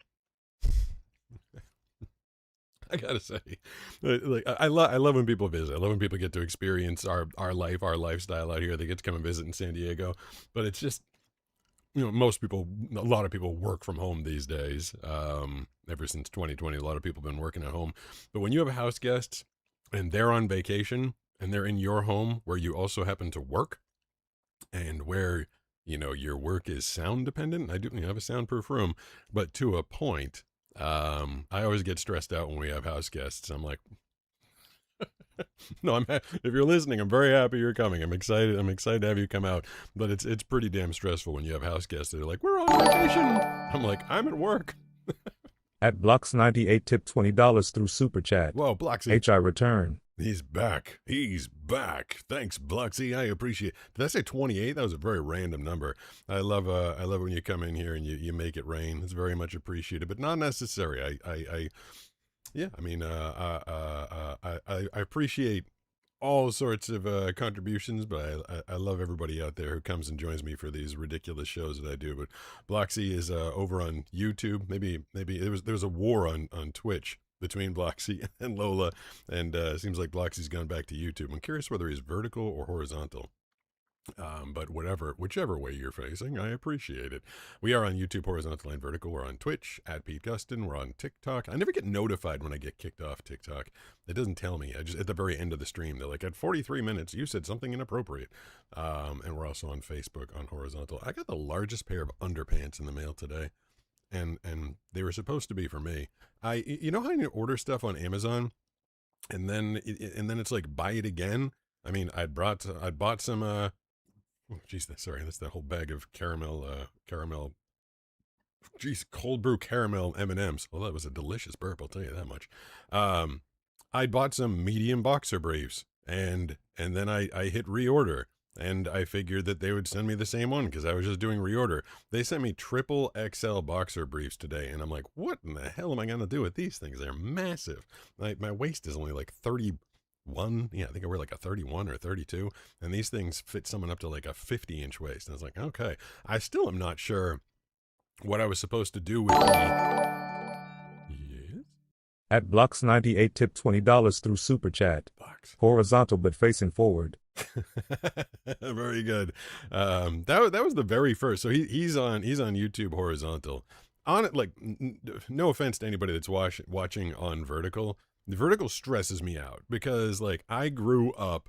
I gotta say, like I love when people visit. I love when people get to experience our life, our lifestyle out here. They get to come and visit in San Diego, but it's just, you know, most people, a lot of people work from home these days. Ever since 2020, a lot of people have been working at home. But when you have house guests and they're on vacation and they're in your home where you also happen to work and where, you know, your work is sound dependent. I do have a soundproof room, but to a point. I always get stressed out when we have house guests. I'm like, no, if you're listening, I'm very happy you're coming. I'm excited. I'm excited to have you come out. But it's pretty damn stressful when you have house guests that are like, we're on vacation. I'm like, I'm at work. At Blocks98 tip $20 through Super Chat. Whoa, Bloxy. HI return. He's back. He's back. Thanks, Bloxy. I appreciate it. Did I say 28? That was a very random number. I love when you come in here and you make it rain. It's very much appreciated, but not necessary. I appreciate all sorts of contributions, but I love everybody out there who comes and joins me for these ridiculous shows that I do. But Bloxy is over on YouTube. Maybe there was a war on Twitch between Bloxy and Lola, and it seems like Bloxy's gone back to YouTube. I'm curious whether he's vertical or horizontal. But whichever way you're facing, I appreciate it. We are on YouTube, horizontal and vertical. We're on Twitch, at Pete Gustin. We're on TikTok. I never get notified when I get kicked off TikTok. It doesn't tell me. I just, at the very end of the stream, they're like, at 43 minutes, you said something inappropriate. And we're also on Facebook, on horizontal. I got the largest pair of underpants in the mail today. And they were supposed to be for me. You know how you order stuff on Amazon, and then it's like buy it again. I mean, I'd bought some. Oh, geez, sorry, that's that whole bag of caramel. Geez, cold brew caramel M&Ms. Well, that was a delicious burp. I'll tell you that much. I bought some medium boxer briefs, and then I hit reorder. And I figured that they would send me the same one because I was just doing reorder. They sent me triple XL boxer briefs today. And I'm like, what in the hell am I going to do with these things? They're massive. My waist is only like 31. Yeah, I think I wear like a 31 or 32. And these things fit someone up to like a 50-inch waist. And I was like, okay. I still am not sure what I was supposed to do with the... Yes? At Blocks98 tip $20 through Super Chat. Box. Horizontal but facing forward. Very good. That was the very first. So he's on YouTube horizontal. On it, like, no offense to anybody that's watching on vertical. The vertical stresses me out because, like, I grew up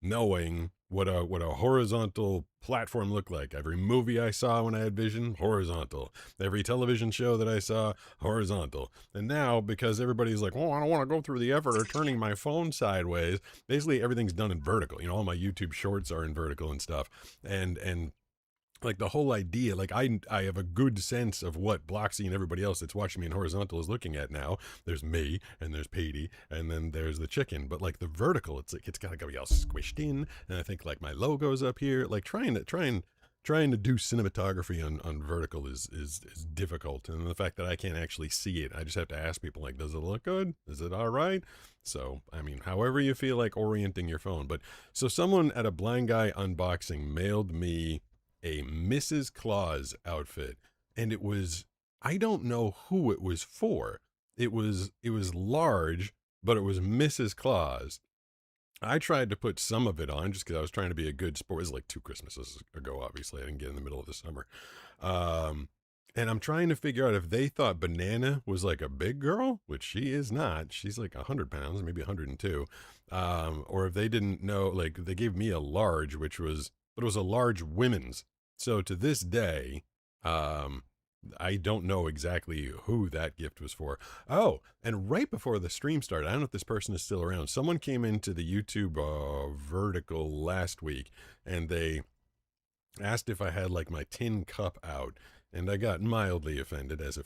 knowing what a horizontal platform looked like. Every movie I saw when I had vision, horizontal. Every television show that I saw, horizontal. And now, because everybody's like, oh, I don't want to go through the effort of turning my phone sideways, basically everything's done in vertical. You know, all my YouTube shorts are in vertical and stuff. And like the whole idea, like I have a good sense of what Bloxy and everybody else that's watching me in horizontal is looking at now. There's me and there's Petey and then there's the chicken. But like the vertical, it's like it's gotta be all squished in. And I think like my logo's up here. Like trying to do cinematography on vertical is difficult. And the fact that I can't actually see it, I just have to ask people like, does it look good? Is it all right? So, I mean, however you feel like orienting your phone. But so someone at a Blind Guy Unboxing mailed me a Mrs. Claus outfit, and it was, I don't know who it was for. It was large, but it was Mrs. Claus. I tried to put some of it on just because I was trying to be a good sport. It was like 2 Christmases ago, obviously. I didn't get in the middle of the summer. And I'm trying to figure out if they thought Banana was like a big girl, which she is not. She's like 100 pounds, maybe 102. Or if they didn't know, like they gave me a large, but it was a large women's. So to this day, I don't know exactly who that gift was for. Oh, and right before the stream started, I don't know if this person is still around. Someone came into the YouTube vertical last week, and they asked if I had like my tin cup out, and I got mildly offended as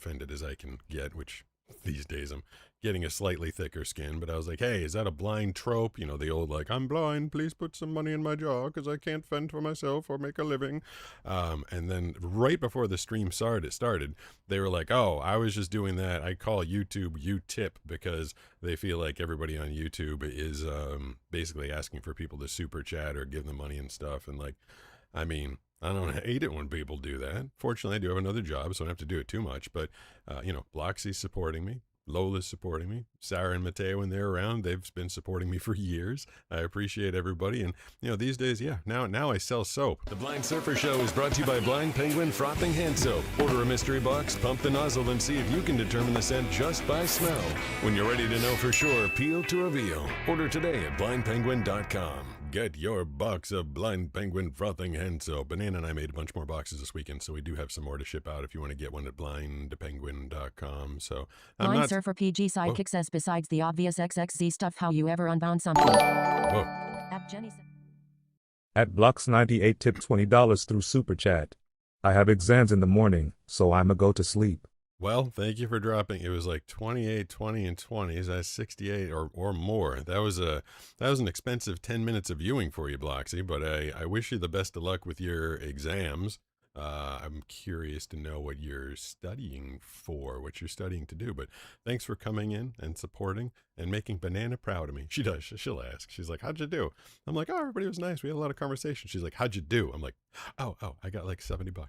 I can get, which these days I'm getting a slightly thicker skin, but I was like, hey, is that a blind trope? You know, the old, like, I'm blind, please put some money in my jar because I can't fend for myself or make a living. And then right before the stream started, they were like, oh, I was just doing that. I call YouTube U-tip because they feel like everybody on YouTube is basically asking for people to super chat or give them money and stuff. And like, I mean, I don't hate it when people do that. Fortunately, I do have another job, so I don't have to do it too much. But, Bloxy's supporting me. Lola's supporting me. Sarah and Mateo, when they're around, they've been supporting me for years. I appreciate everybody. And, these days, now I sell soap. The Blind Surfer Show is brought to you by Blind Penguin Frothing Hand Soap. Order a mystery box, pump the nozzle, and see if you can determine the scent just by smell. When you're ready to know for sure, peel to reveal. Order today at blindpenguin.com. Get your box of Blind Penguin Frothing Hand Soap. Banana and I made a bunch more boxes this weekend, so we do have some more to ship out if you want to get one at blindpenguin.com. So Blind Surfer PG Sidekick says, besides the obvious XXZ stuff, how you ever unbound something? Whoa. At Jenny At Blocks98 tip $20 through Super Chat. I have exams in the morning, so I'ma go to sleep. Well, thank you for dropping. It was like 28, 20, and 20s. That's 68 or more. That was an expensive 10 minutes of viewing for you, Bloxy, but I wish you the best of luck with your exams. I'm curious to know what you're studying for, what you're studying to do, but thanks for coming in and supporting and making Banana proud of me. She does. She'll ask. She's like, how'd you do? I'm like, oh, everybody was nice. We had a lot of conversation. She's like, how'd you do? I'm like, oh, I got like $70.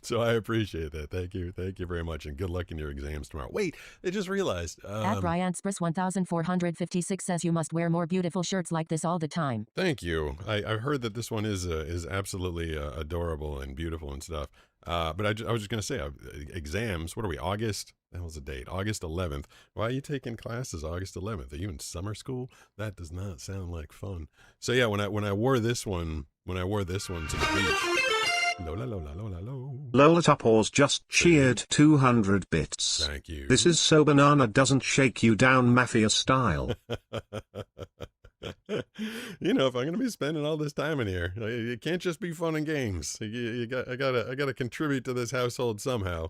So I appreciate that. Thank you very much, and good luck in your exams tomorrow. Wait, I just realized. At Brian Spris 1456 says you must wear more beautiful shirts like this all the time. Thank you. I've heard that this one is absolutely adorable and beautiful and stuff. But I was just gonna say, exams. What are we? August? That was the date. August 11th. Why are you taking classes August 11th? Are you in summer school? That does not sound like fun. So yeah, when I wore this one to the beach. Lola Tupors just cheered 200 bits. Thank you. This is so banana doesn't shake you down mafia style. If I'm gonna be spending all this time in here, it can't just be fun and games. I gotta contribute to this household somehow.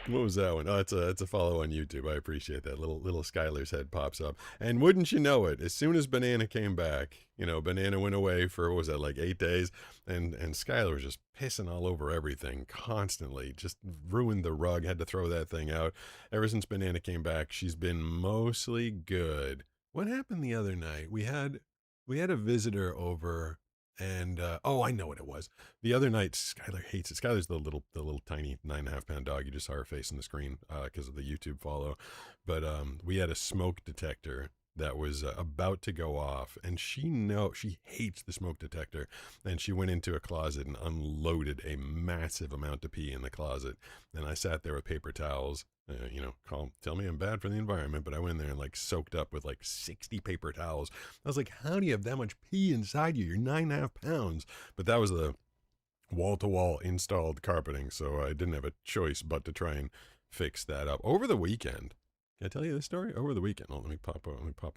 What was that one? Oh, it's a follow on YouTube. I appreciate that. Little Skylar's head pops up, and wouldn't you know it, as soon as Banana came back, Banana went away for, what was that, like 8 days, and Skylar was just pissing all over everything constantly, just ruined the rug, had to throw that thing out. Ever since Banana came back, she's been mostly good. What happened the other night? We had a visitor over. And I know what it was. The other night, Skylar hates it. Skylar's the little tiny 9.5-pound dog. You just saw her face on the screen because of the YouTube follow. But we had a smoke detector that was about to go off, and she hates the smoke detector, and she went into a closet and unloaded a massive amount of pee in the closet. And I sat there with paper towels. Tell me I'm bad for the environment, but I went there and soaked up with 60 paper towels. I was like, how do you have that much pee inside you? You're 9.5 pounds. But that was the wall-to-wall installed carpeting, so I didn't have a choice but to try and fix that up. Over the weekend, can I tell you this story? Over the weekend, let me pop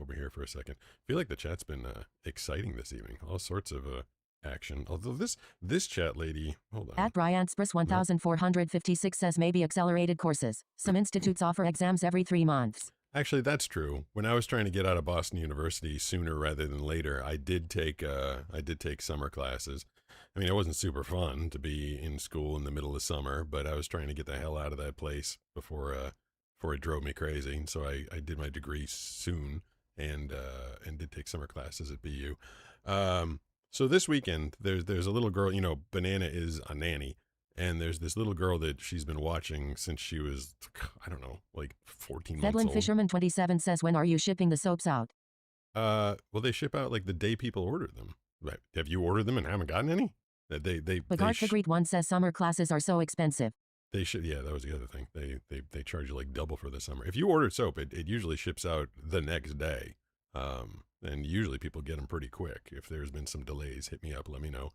over here for a second. I feel like the chat's been exciting this evening. All sorts of action. Although this chat lady, hold on. At Brian Spris 1456 says maybe accelerated courses. Some institutes offer exams every 3 months. Actually, that's true. When I was trying to get out of Boston University sooner rather than later, I did take summer classes. I mean, it wasn't super fun to be in school in the middle of summer, but I was trying to get the hell out of that place before it drove me crazy. And so I did my degree soon and did take summer classes at BU. So this weekend, there's a little girl, Banana is a nanny, and there's this little girl that she's been watching since she was, I don't know, 14 months Edwin old. Fisherman 27 says, when are you shipping the soaps out? Well, they ship out the day people order them. Right. Have you ordered them and haven't gotten any? Bogart Agreed One says summer classes are so expensive. They should, yeah, that was the other thing. They charge you double for the summer. If you order soap, it usually ships out the next day. And usually people get them pretty quick. If there's been some delays, hit me up, let me know.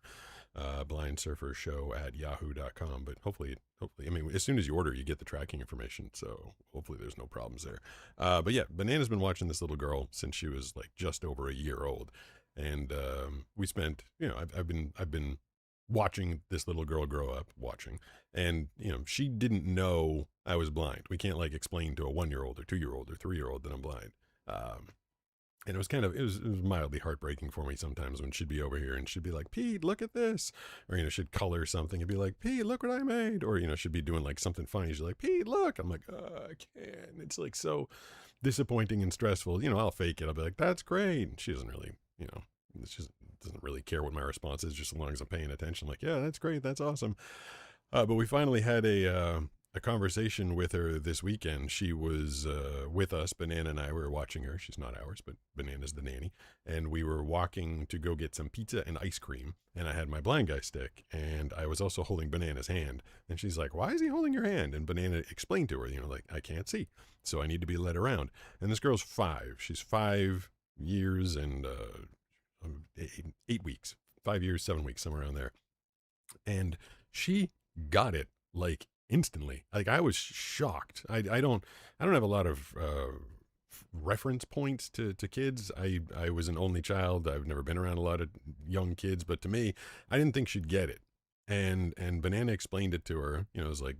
blindsurfershow@yahoo.com. But hopefully, I mean, as soon as you order, you get the tracking information. So hopefully there's no problems there. But yeah, Banana's been watching this little girl since she was just over a year old. And we spent, I've been watching this little girl grow up, and she didn't know I was blind. We can't explain to a 1-year-old or 2-year-old or 3-year-old that I'm blind. And it was mildly heartbreaking for me sometimes when she'd be over here and she'd be like, Pete, look at this. Or, she'd color something and be like, Pete, look what I made. Or, she'd be doing something funny. She's like, Pete, look. I'm like, oh, I can't. It's so disappointing and stressful. I'll fake it. I'll be like, that's great. And she doesn't really, you know, it's just doesn't really care what my response is, just as long as I'm paying attention. Like, yeah, that's great, that's awesome. But we finally had a conversation with her this weekend. She was with us. Banana and I were watching her. She's not ours, but Banana's the nanny. And we were walking to go get some pizza and ice cream. And I had my blind guy stick. And I was also holding Banana's hand. And she's like, why is he holding your hand? And Banana explained to her, you know, like, I can't see, so I need to be led around. And this girl's 5. She's 5 years and 8 weeks. 5 years, 7 weeks, somewhere around there. And she got it like instantly. Like, I was shocked. I don't have a lot of reference points to kids. I was an only child. I've never been around a lot of young kids, but to me, I didn't think she'd get it. And Banana explained it to her. You know, it was like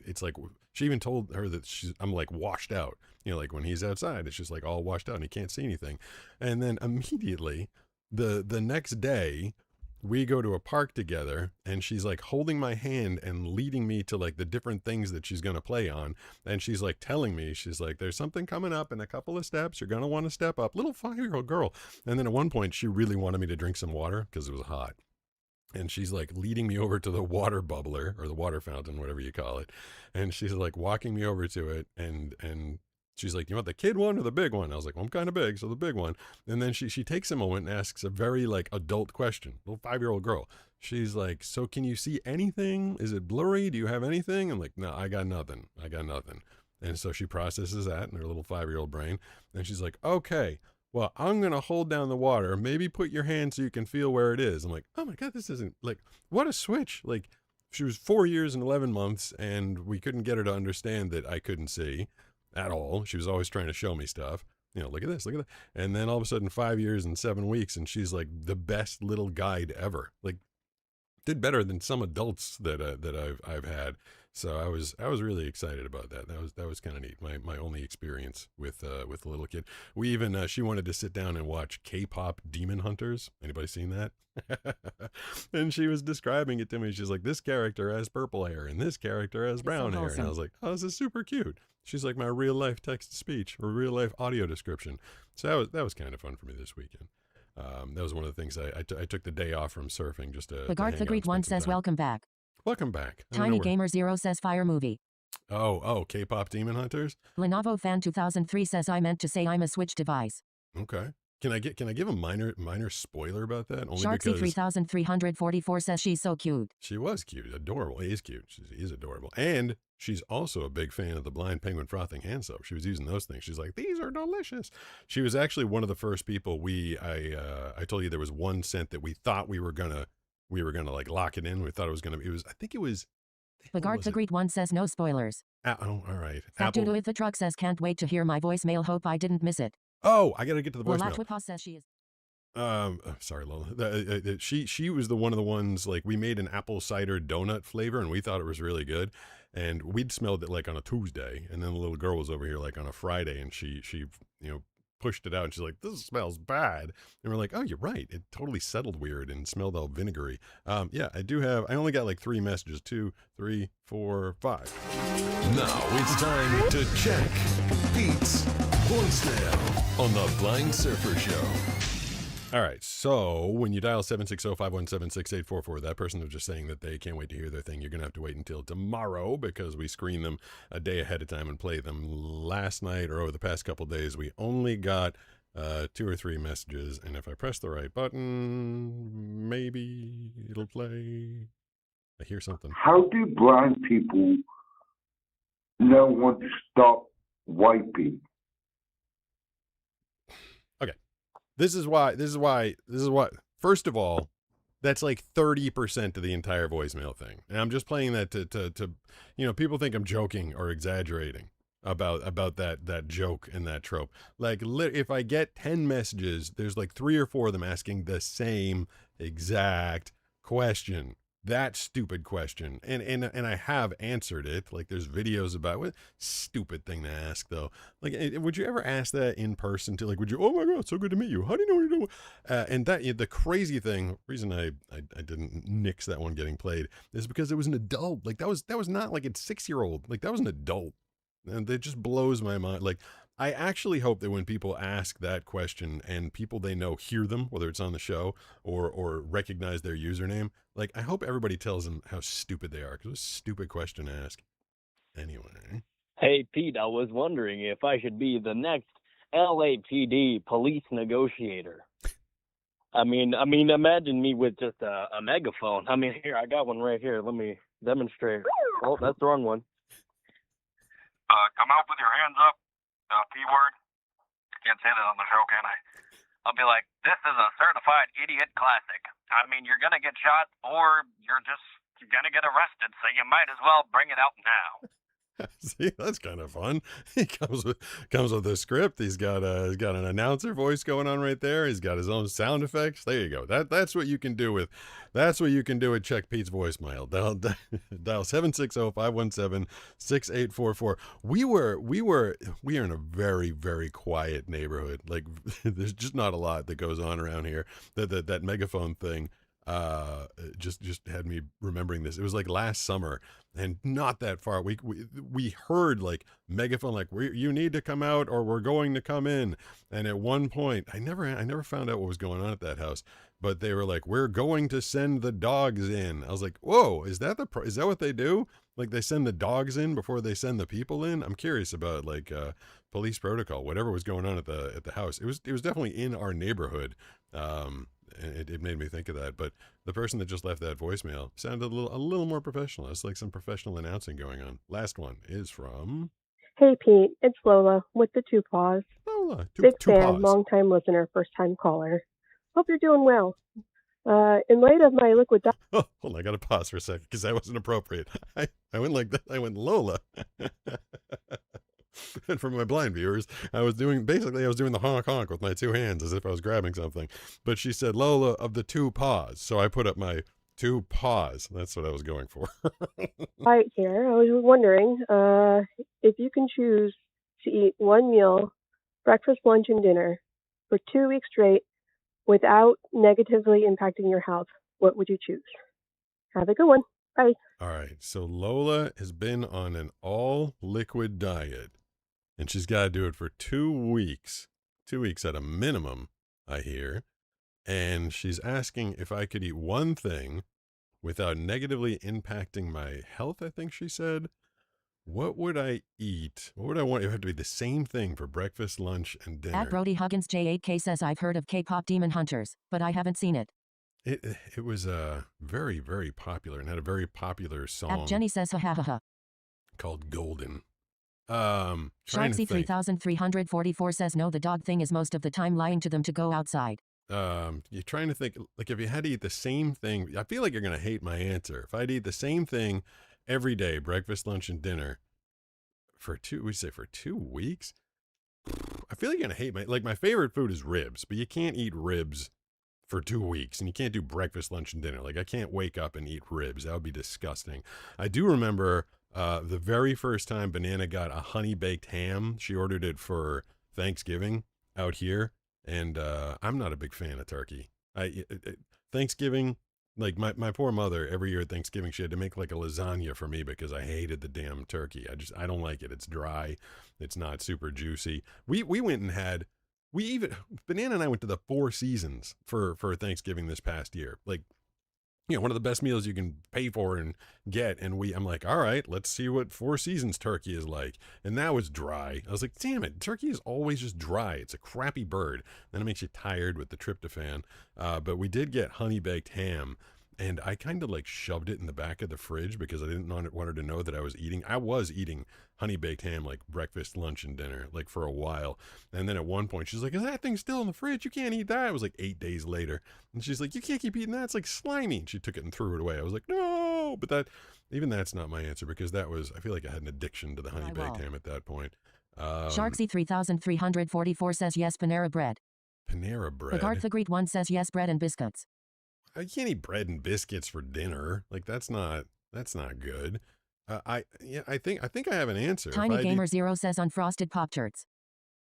it's like she even told her that I'm like washed out. You know, like when he's outside, it's just like all washed out and he can't see anything. And then immediately the next day, we go to a park together and she's like holding my hand and leading me to like the different things that she's going to play on. And she's like telling me, she's like, there's something coming up in a couple of steps. You're going to want to step up. Little 5-year-old girl. And then at one point she really wanted me to drink some water because it was hot. And she's like leading me over to the water bubbler or the water fountain, whatever you call it. And she's like walking me over to it. And she's like, you want the kid one or the big one? I was like, well, I'm kind of big, so the big one. And then she takes a moment and asks a very like adult question, little 5-year-old girl. She's like, so can you see anything? Is it blurry? Do you have anything? I'm like, no, I got nothing. And so she processes that in her little 5-year-old brain. And she's like, okay, well, I'm going to hold down the water. Maybe put your hand so you can feel where it is. I'm like, oh my God, this isn't like, what a switch. Like, she was 4 years and 11 months and we couldn't get her to understand that I couldn't see at all. She was always trying to show me stuff. You know, look at this, look at that. And then all of a sudden 5 years and 7 weeks and she's like the best little guide ever. Like, did better than some adults that I've had. So I was really excited about that. That was kind of neat. My only experience with a little kid. We even she wanted to sit down and watch K-pop Demon Hunters. Anybody seen that? And she was describing it to me. She's like, this character has purple hair and this character has brown hair. And I was like, oh, this is super cute. She's like my real life text to speech or real life audio description. So that was kind of fun for me this weekend. That was one of the things I took the day off from surfing just to. Lagarde the Greek one says, welcome back. Welcome back. Tiny Gamer Zero says, fire movie. Oh, K-pop Demon Hunters. Lenovo Fan 2003 says, I meant to say I'm a Switch device. Okay. Can I give a minor spoiler about that? Only Sharksy because 3344 says she's so cute. She was cute, adorable. He is cute. She is adorable, and she's also a big fan of the Blind Penguin frothing hand soap. She was using those things. She's like, these are delicious. She was actually one of the first people I told you there was one scent that we thought we were gonna like lock it in. We thought it was gonna. I think it was. Lagarde the Greek one says no spoilers. Oh, all right. Apple with the truck says can't wait to hear my voicemail. Hope I didn't miss it. Oh, I gotta get to the voicemail. Latwipa says she is. Sorry, Lola. She was one of the ones, like, we made an apple cider donut flavor and we thought it was really good. And we'd smelled it like on a Tuesday. And then the little girl was over here like on a Friday and she pushed it out and she's like, this smells bad. And we're like, oh, you're right. It totally settled weird and smelled all vinegary. Yeah, I only got like 3 messages, 2, 3, 4, 5. Now it's time to check Pete's voicemail on the Blind Surfer Show. All right, so when you dial 760-517-6844, that person was just saying that they can't wait to hear their thing. You're going to have to wait until tomorrow because we screen them a day ahead of time and play them. Last night or over the past couple of days, we only got 2 or 3 messages, and if I press the right button, maybe it'll play. I hear something. How do blind people know when to stop wiping? This is why, first of all, that's like 30% of the entire voicemail thing. And I'm just playing that to people think I'm joking or exaggerating about that joke and that trope. Like, if I get 10 messages, there's like 3 or 4 of them asking the same exact question. That stupid question. And I have answered it. Like, there's videos about it. Stupid thing to ask, though. Like, would you ever ask that in person to, like, oh my God, so good to meet you. How do you know what you're doing? And that, the crazy thing, reason I didn't nix that one getting played is because it was an adult. Like, that was not like a 6-year-old. Like, that was an adult. And it just blows my mind. Like, I actually hope that when people ask that question and people they know hear them, whether it's on the show or recognize their username, like I hope everybody tells them how stupid they are, because it's a stupid question to ask. Anyway. Hey, Pete, I was wondering if I should be the next LAPD police negotiator. I mean, imagine me with just a megaphone. I mean, here, I got one right here. Let me demonstrate. Oh, that's the wrong one. Come out with your hands up. P-word. Can't say that on the show, can I? I'll be like, this is a certified idiot classic. I mean, you're going to get shot or you're going to get arrested, so you might as well bring it out now. See, that's kind of fun. He comes with a script. He's got an announcer voice going on right there. He's got his own sound effects. There you go. That's what you can do with Check Pete's voicemail. Dial 760-517-6844. We are in a very, very quiet neighborhood. Like there's just not a lot that goes on around here. That megaphone thing just had me remembering this. It was like last summer and not that far. We heard like megaphone, like you need to come out or we're going to come in. And at one point, I never found out what was going on at that house, but they were like, we're going to send the dogs in. I was like, whoa, is that what they do? Like they send the dogs in before they send the people in? I'm curious about like police protocol, whatever was going on at the house. It was definitely in our neighborhood. It made me think of that, but the person that just left that voicemail sounded a little more professional. It's like some professional announcing going on. Last one is from... Hey, Pete, it's Lola with the Two Paws. Lola, Big two fan, paws. long-time listener, first-time caller. Hope you're doing well. In light of my liquid... Oh, hold on, I got to pause for a second because that wasn't appropriate. I went like that. I went Lola. And for my blind viewers, I was doing the honk honk with my two hands as if I was grabbing something. But she said Lola of the Two Paws. So I put up my two paws. That's what I was going for. Right here, I was wondering if you can choose to eat one meal, breakfast, lunch, and dinner, for 2 weeks straight without negatively impacting your health, what would you choose? Have a good one. Bye. All right. So Lola has been on an all liquid diet. And she's got to do it for 2 weeks. 2 weeks at a minimum, I hear. And she's asking if I could eat one thing without negatively impacting my health, I think she said. What would I eat? What would I want? It would have to be the same thing for breakfast, lunch, and dinner. At Brody Huggins J8K says I've heard of K-pop Demon Hunters, but I haven't seen it. It was very, very popular and had a very popular song. At Jenny says ha ha ha ha. Called Golden. Sharksy 3344 says no, the dog thing is most of the time lying to them to go outside. You're trying to think, like if you had to eat the same thing, I feel like you're going to hate my answer. If I'd eat the same thing every day, breakfast, lunch, and dinner for 2 weeks, I feel like you're going to hate my favorite food is ribs, but you can't eat ribs for 2 weeks and you can't do breakfast, lunch, and dinner. Like I can't wake up and eat ribs. That would be disgusting. I do remember the very first time Banana got a honey baked ham. She ordered it for Thanksgiving out here. And I'm not a big fan of turkey. Thanksgiving, like my poor mother, every year at Thanksgiving, she had to make like a lasagna for me because I hated the damn turkey. I don't like it. It's dry. It's not super juicy. We went and had, Banana and I went to the Four Seasons for Thanksgiving this past year. Like, you know, one of the best meals you can pay for and get. And I'm like, all right, let's see what Four Seasons turkey is like. And that was dry. I was like, damn it, turkey is always just dry. It's a crappy bird. Then it makes you tired with the tryptophan. But we did get honey baked ham. And I kind of like shoved it in the back of the fridge because I didn't want her to know that I was eating honey baked ham, like breakfast, lunch, and dinner, like for a while. And then at one point she's like, is that thing still in the fridge? You can't eat that. It was like 8 days later. And she's like, you can't keep eating that. It's like slimy. And she took it and threw it away. I was like, no, but even that's not my answer because I feel like I had an addiction to the honey baked ham at that point. Sharksy 3344 says yes, Panera Bread. Panera Bread. Pagard the Great One says yes, bread and biscuits. I can't eat bread and biscuits for dinner. Like that's not good. I think I have an answer. Tiny Gamer Zero says unfrosted Pop-Tarts.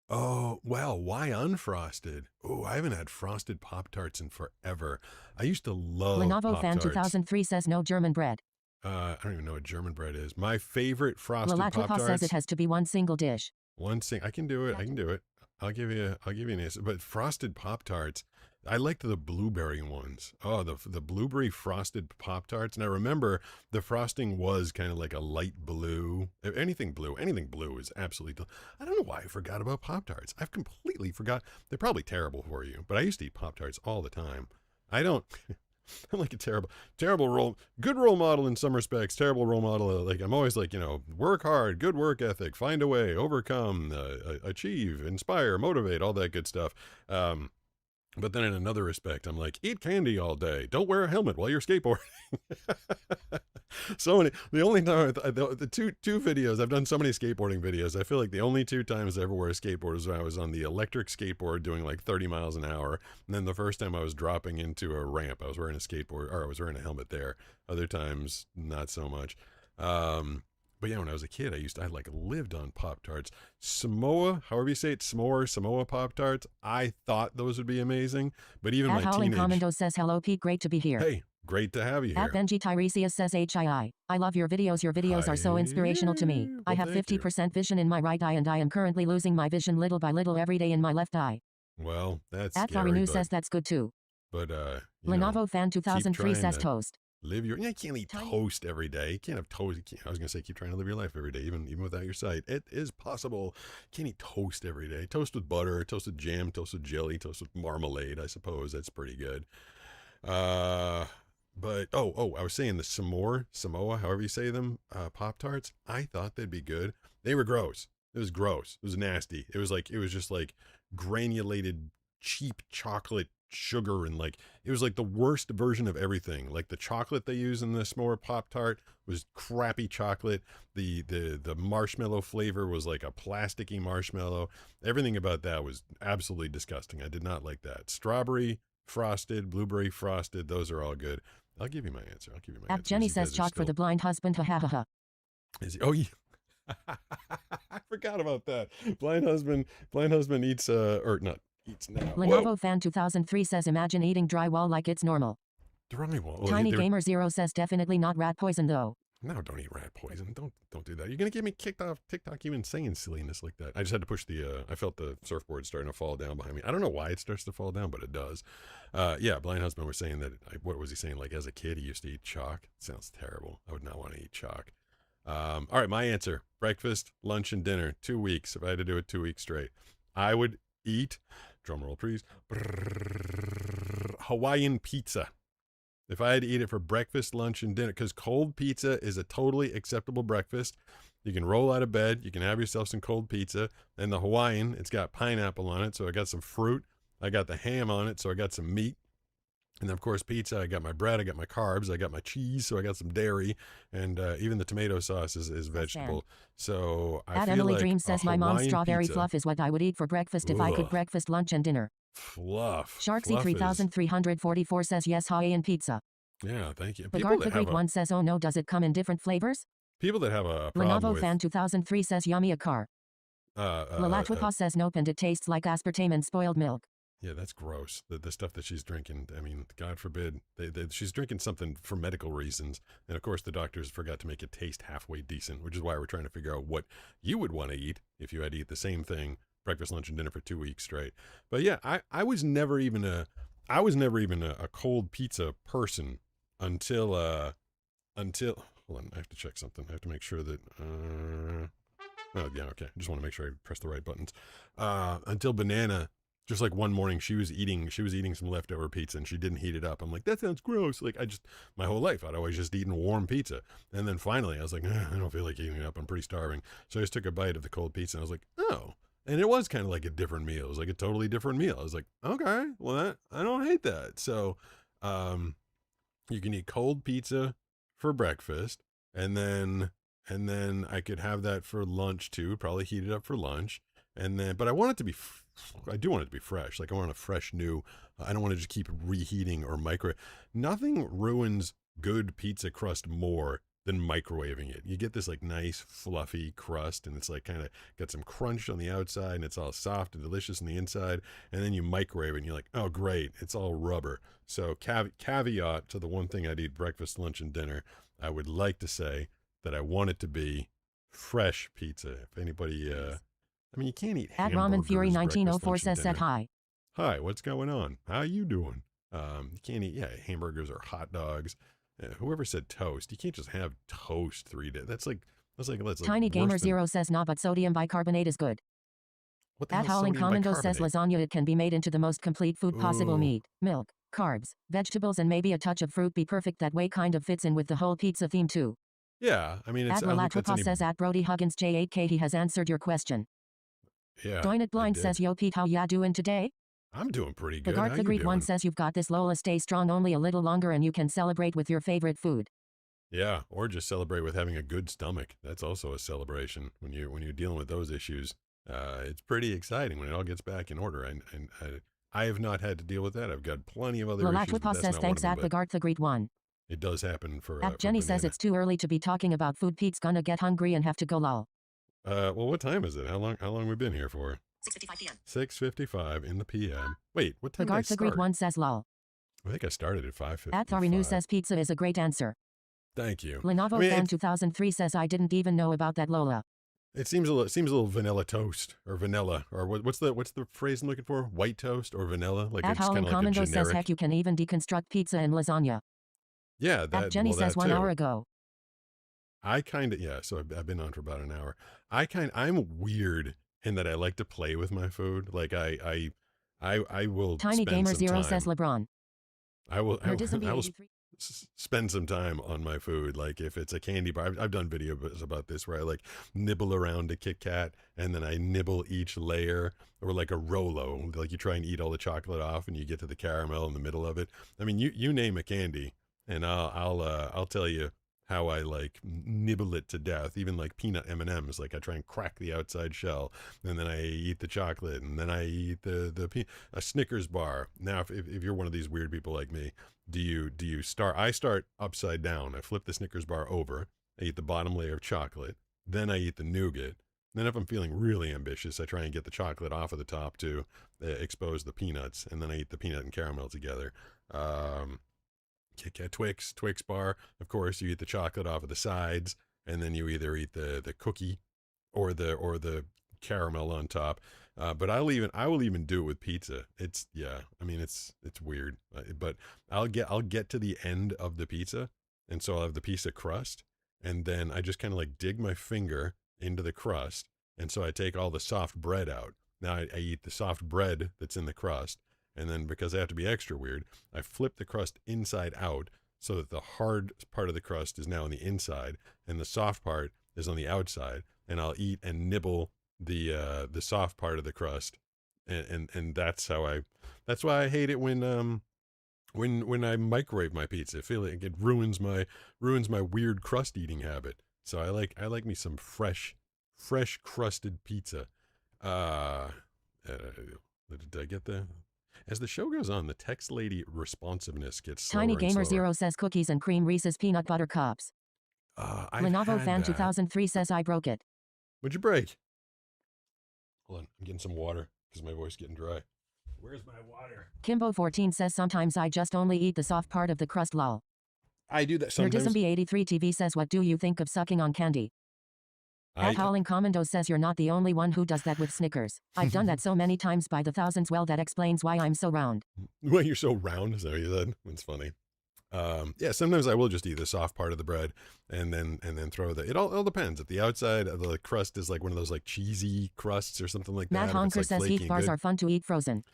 Oh, well, why unfrosted? Oh, I haven't had frosted Pop-Tarts in forever. I used to love Lenovo Pop-Tarts. Fan 2003 says no German bread. I don't even know what German bread is. My favorite frosted Pop-Tarts. says it has to be one single dish. I can do it. I can do it. I'll give you an answer. But frosted Pop-Tarts, I liked the blueberry ones. Oh, the blueberry frosted Pop-Tarts. And I remember the frosting was kind of like a light blue. Anything blue is absolutely. I don't know why I forgot about Pop-Tarts. I've completely forgot. They're probably terrible for you, but I used to eat Pop-Tarts all the time. I don't. I'm like a good role model in some respects, terrible role model. Like I'm always like, work hard, good work ethic, find a way, overcome, achieve, inspire, motivate, all that good stuff. But then in another respect, I'm like, eat candy all day. Don't wear a helmet while you're skateboarding. The only time, the two videos, I've done so many skateboarding videos. I feel like the only 2 times I ever wore a skateboard was when I was on the electric skateboard doing like 30 miles an hour. And then the first time I was dropping into a ramp, I was wearing a skateboard, or I was wearing a helmet there. Other times, not so much. But yeah, when I was a kid, I lived on Pop-Tarts. Samoa, however you say it, Samoa Pop-Tarts. I thought those would be amazing. But even my Howling teenage... Commando says, hello, Pete. Great to be here. Hey, great to have you here. Benji Tiresias says, HII. I love your videos. Your videos are so inspirational to me. I have 50% vision in my right eye, and I am currently losing my vision little by little every day in my left eye. Well, that's scary, News says that's good too. But, Lenovo Fan 2003 says toast. You can't eat toast every day. You can't have toast. I was going to say, keep trying to live your life every day, even without your sight. It is possible. You can't eat toast every day. Toast with butter, toast with jam, toast with jelly, toast with marmalade, I suppose. That's pretty good. But, I was saying the Samoa, however you say them, Pop-Tarts, I thought they'd be good. They were gross. It was gross. It was nasty. It was just like granulated, cheap chocolate sugar, and it was like the worst version of everything. Like the chocolate they use in the s'more Pop-Tart was crappy chocolate. The marshmallow flavor was like a plasticky marshmallow. Everything about that was absolutely disgusting. I did not like that. Strawberry frosted, blueberry frosted, those are all good. I'll give you my answer. Jenny says chalk for the blind husband. Ha ha ha ha. Is he? Oh yeah. I forgot about that. Blind husband eats or not eats now. Lenovo Fan 2003 says, imagine eating drywall like it's normal. Drywall. Tiny Gamer Zero says, definitely not rat poison though. No, don't eat rat poison. Don't do that. You're gonna get me kicked off TikTok even saying silliness like that. I just had to push I felt the surfboard starting to fall down behind me. I don't know why it starts to fall down, but it does. Yeah, blind husband was saying that. What was he saying? Like as a kid, he used to eat chalk. Sounds terrible. I would not want to eat chalk. All right, my answer: breakfast, lunch, and dinner. 2 weeks. If I had to do it 2 weeks straight, I would eat. Drum roll, please. Hawaiian pizza. If I had to eat it for breakfast, lunch, and dinner, because cold pizza is a totally acceptable breakfast. You can roll out of bed, you can have yourself some cold pizza, and the Hawaiian, it's got pineapple on it, so I got some fruit. I got the ham on it, so I got some meat. And then, of course, pizza, I got my bread, I got my carbs, I got my cheese, so I got some dairy, and even the tomato sauce is vegetable. So I feel Emily like Dream says, my mom's strawberry fluff is what I would eat for breakfast if I could breakfast, lunch, and dinner. Fluff. Sharksy 3344 says, yes, Hawaiian pizza. Yeah, thank you. Bagard the Greek one says, oh no, does it come in different flavors? People that have a problem Lenovo with... Fan 2003 says, yummy a car. Lalatwipa says, nope, and it tastes like aspartame and spoiled milk. Yeah, that's gross. The stuff that she's drinking, I mean, God forbid, she's drinking something for medical reasons. And of course, the doctors forgot to make it taste halfway decent, which is why we're trying to figure out what you would want to eat if you had to eat the same thing, breakfast, lunch, and dinner for 2 weeks straight. But yeah, I was never even a cold pizza person until, hold on, I have to check something. I have to make sure that, oh yeah, okay. I just want to make sure I press the right buttons. Until Banana, just like one morning, she was eating some leftover pizza and she didn't heat it up. I'm like, that sounds gross. Like my whole life, I'd always just eaten warm pizza. And then finally I was like, I don't feel like eating it up. I'm pretty starving. So I just took a bite of the cold pizza and I was like, oh. And it was kind of like a different meal. It was like a totally different meal. I was like, okay, well, I don't hate that. So, you can eat cold pizza for breakfast, and then I could have that for lunch too. Probably heat it up for lunch, but I want it to be. I do want it to be fresh. Like I want a fresh new. I don't want to just keep reheating or micro. Nothing ruins good pizza crust more than microwaving it. You get this like nice fluffy crust, and it's like kind of got some crunch on the outside, and it's all soft and delicious on the inside. And then you microwave it, and you're like, oh great, it's all rubber. So caveat to the one thing I'd eat breakfast, lunch, and dinner, I would like to say that I want it to be fresh pizza. If anybody I mean, you can't eat At hamburgers. Ramen Fury breakfast, 1904 lunch, and says said dinner. hi. Hi, what's going on? How you doing? You can't eat hamburgers or hot dogs. Whoever said toast? You can't just have toast 3 days. That's Tiny like Gamer worse than, Zero says nah, but sodium bicarbonate is good. what the At hell Howling sodium Commando says bicarbonate? lasagna. It can be made into the most complete food possible. Ooh. Meat, milk, carbs, vegetables, and maybe a touch of fruit. Be perfect. That way kind of fits in with the whole pizza theme too. Yeah, I mean, it's At I don't think that's Lalatwapa any, says at Brody Huggins J8K. He has answered your question. yeah. Doin' It I Blind did. says yo Pete, how ya doing today? I'm doing pretty The good. How Garth the you Great One doing? says you've got this. Lola, stay strong only a little longer and you can celebrate with your favorite food. Yeah, or just celebrate with having a good stomach. That's also a celebration when you're dealing with those issues. It's pretty exciting when it all gets back in order. And I have not had to deal with that. I've got plenty of other issues. But Lalatwapa that's says not one thanks of them, at the but Garth the Great One. it does happen for. At Jenny for says Banana. it's too early to be talking about food. Pete's gonna get hungry and have to go lol. Well, what time is it? How long we been here for? 6:55 p.m. 6:55 in the p.m. Wait, what The time did I Garth the Great start? One says lol. I think I started at 5:55. At Tharinu says pizza is a great answer. Thank you. Lenovo I mean, Fan 2003 says I didn't even know about that Lola. It seems a little vanilla toast or vanilla or what's the phrase I'm looking for? White toast or vanilla? Like At it's kind Howling of like a Commando generic. says heck you can even deconstruct pizza and lasagna. Yeah, that. At Jenny well, says that 1 too. hour ago. I kind of So I've been on for about an hour. I'm weird in that I like to play with my food. Like I will Tiny spend Gamer some Zero time. says LeBron. I will Nerdism I will 83. spend some time on my food. Like if it's a candy bar, I've done videos about this where I like nibble around a Kit Kat and then I nibble each layer, or like a Rolo. Like you try and eat all the chocolate off and you get to the caramel in the middle of it. I mean, you name a candy and I'll tell you how I like nibble it to death. Even like peanut M&Ms, like I try and crack the outside shell, and then I eat the chocolate, and then I eat a Snickers bar. Now, if you're one of these weird people like me, do you start? I start upside down. I flip the Snickers bar over. I eat the bottom layer of chocolate. Then I eat the nougat. Then if I'm feeling really ambitious, I try and get the chocolate off of the top to expose the peanuts, and then I eat the peanut and caramel together. Kit Kat Twix bar. Of course, you eat the chocolate off of the sides, and then you either eat the cookie or the caramel on top. But I will even do it with pizza. It's weird, but I'll get to the end of the pizza, and so I'll have the pizza crust, and then I just kind of like dig my finger into the crust, and so I take all the soft bread out. Now I eat the soft bread that's in the crust. And then because I have to be extra weird, I flip the crust inside out so that the hard part of the crust is now on the inside and the soft part is on the outside. And I'll eat and nibble the soft part of the crust. And that's why I hate it when I microwave my pizza. I feel like it ruins my weird crust eating habit. So I like me some fresh crusted pizza. Did I get the? As the show goes on, the text lady responsiveness gets slower Tiny and Gamer slower. Zero says cookies and cream Reese's peanut butter cups. Lenovo Fan 2003 says I broke it. What'd you break? Hold on, I'm getting some water because my voice is getting dry. Where's my water? Kimbo 14 says sometimes I just only eat the soft part of the crust lol. I do that sometimes. Nerdism 83 TV says what do you think of sucking on candy? At Howling Commando says you're not the only one who does that with Snickers. I've done that so many times by the thousands. Well, that explains why I'm so round. Well, you're so round, is that what you said? That's funny. Yeah, sometimes I will just eat the soft part of the bread and then throw it all depends. If the outside of the crust is like one of those like cheesy crusts or something like Matt that. Honker like says Heath bars are fun to eat frozen.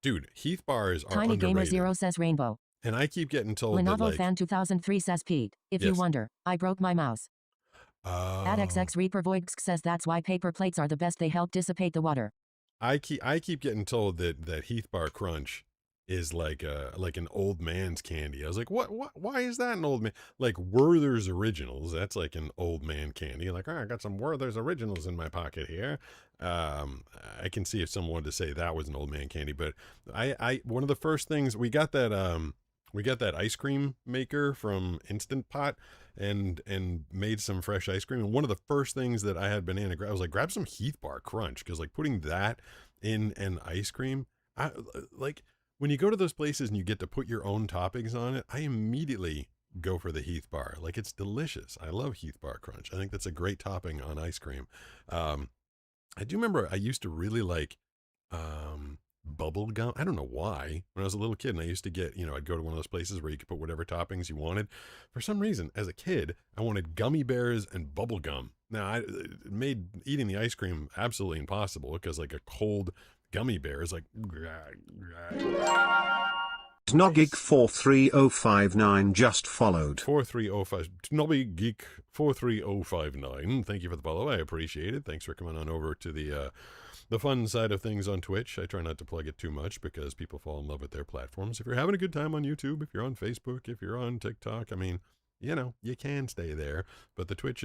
Dude, Heath bars are Tiny underrated. Gamer Zero says rainbow. And I keep getting told Lenovo that like, Fan 2003 says Pete, if you Yes. wonder, I broke my mouse. At XX Reaper Voigsk says that's why paper plates are the best. They help dissipate the water. I keep getting told that Heath Bar Crunch is like an old man's candy. I was like, what? Why is that an old man? Like Werther's Originals, that's like an old man candy. Like, I got some Werther's Originals in my pocket here. I can see if someone wanted to say that was an old man candy, but I one of the first things we got that ice cream maker from Instant Pot and made some fresh ice cream. And one of the first things that I had Banana I was like, grab some Heath Bar Crunch, because like putting that in an ice cream, I like when you go to those places and you get to put your own toppings on it, I immediately go for the Heath Bar. Like, it's delicious. I love Heath Bar Crunch. I think that's a great topping on ice cream. I do remember I used to really like bubble gum. I don't know why. When I was a little kid and I used to get, I'd go to one of those places where you could put whatever toppings you wanted. For some reason, as a kid, I wanted gummy bears and bubble gum. Now, it made eating the ice cream absolutely impossible because like a cold gummy bear is like... Snoggeek 43059 just followed. 4305 Snobbygeek 43059. Thank you for the follow. I appreciate it. Thanks for coming on over to the fun side of things on Twitch. I try not to plug it too much because people fall in love with their platforms. If you're having a good time on YouTube, if you're on Facebook, if you're on TikTok, I mean, you can stay there. But the Twitch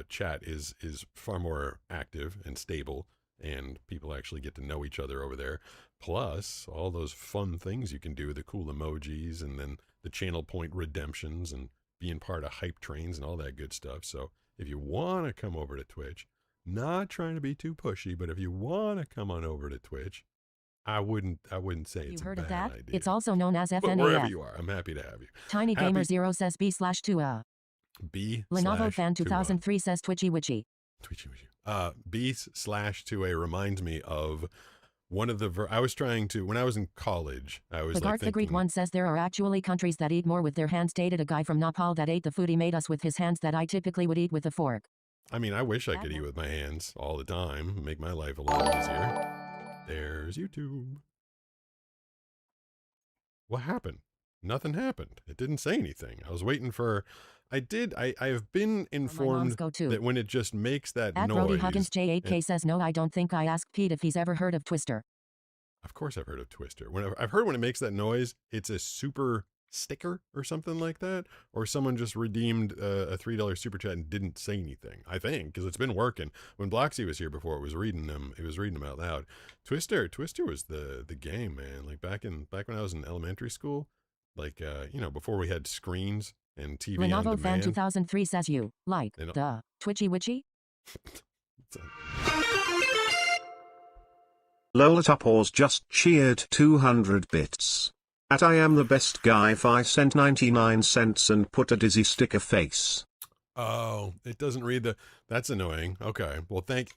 chat is far more active and stable, and people actually get to know each other over there. Plus, all those fun things you can do, the cool emojis, and then the channel point redemptions, and being part of hype trains and all that good stuff. So if you want to come over to Twitch, not trying to be too pushy, but if you want to come on over to Twitch, I wouldn't say it's You heard a of bad that? idea. It's also known as But FNAF. wherever you are, I'm happy to have you. Tiny Gamer 0 says B/2A. B Lenovo slash fan 2A. 2003 says Twitchy Witchy. B/2A reminds me of one of the I was trying to, when I was in college, I was The like Garth thinking, Agreed one says there are actually countries that eat more with their hands. Dated a guy from Nepal that ate the food he made us with his hands that I typically would eat with a fork. I mean, I wish I could eat with my hands all the time, make my life a lot easier. There's YouTube. What happened? Nothing happened. It didn't say anything. I was waiting for... I have been informed that when it just makes that At noise... Brody Huggins J8K says no, I don't think I asked Pete if he's ever heard of Twister. Of course I've heard of Twister. I've heard when it makes that noise, it's a super sticker or something like that, or someone just redeemed a $3 super chat and didn't say anything. I think because it's been working. When Bloxy was here before, it was reading them out loud. Twister was the game, man. Like back when I was in elementary school, like before we had screens and TV on Lenovo demand. fan 2003 says you like the Twitchy Witchy. Lola Topors just cheered 200 bits. At I am the best guy if I sent 99 cents and put a dizzy sticker face. Oh, it doesn't read the... That's annoying. Okay. Well, thank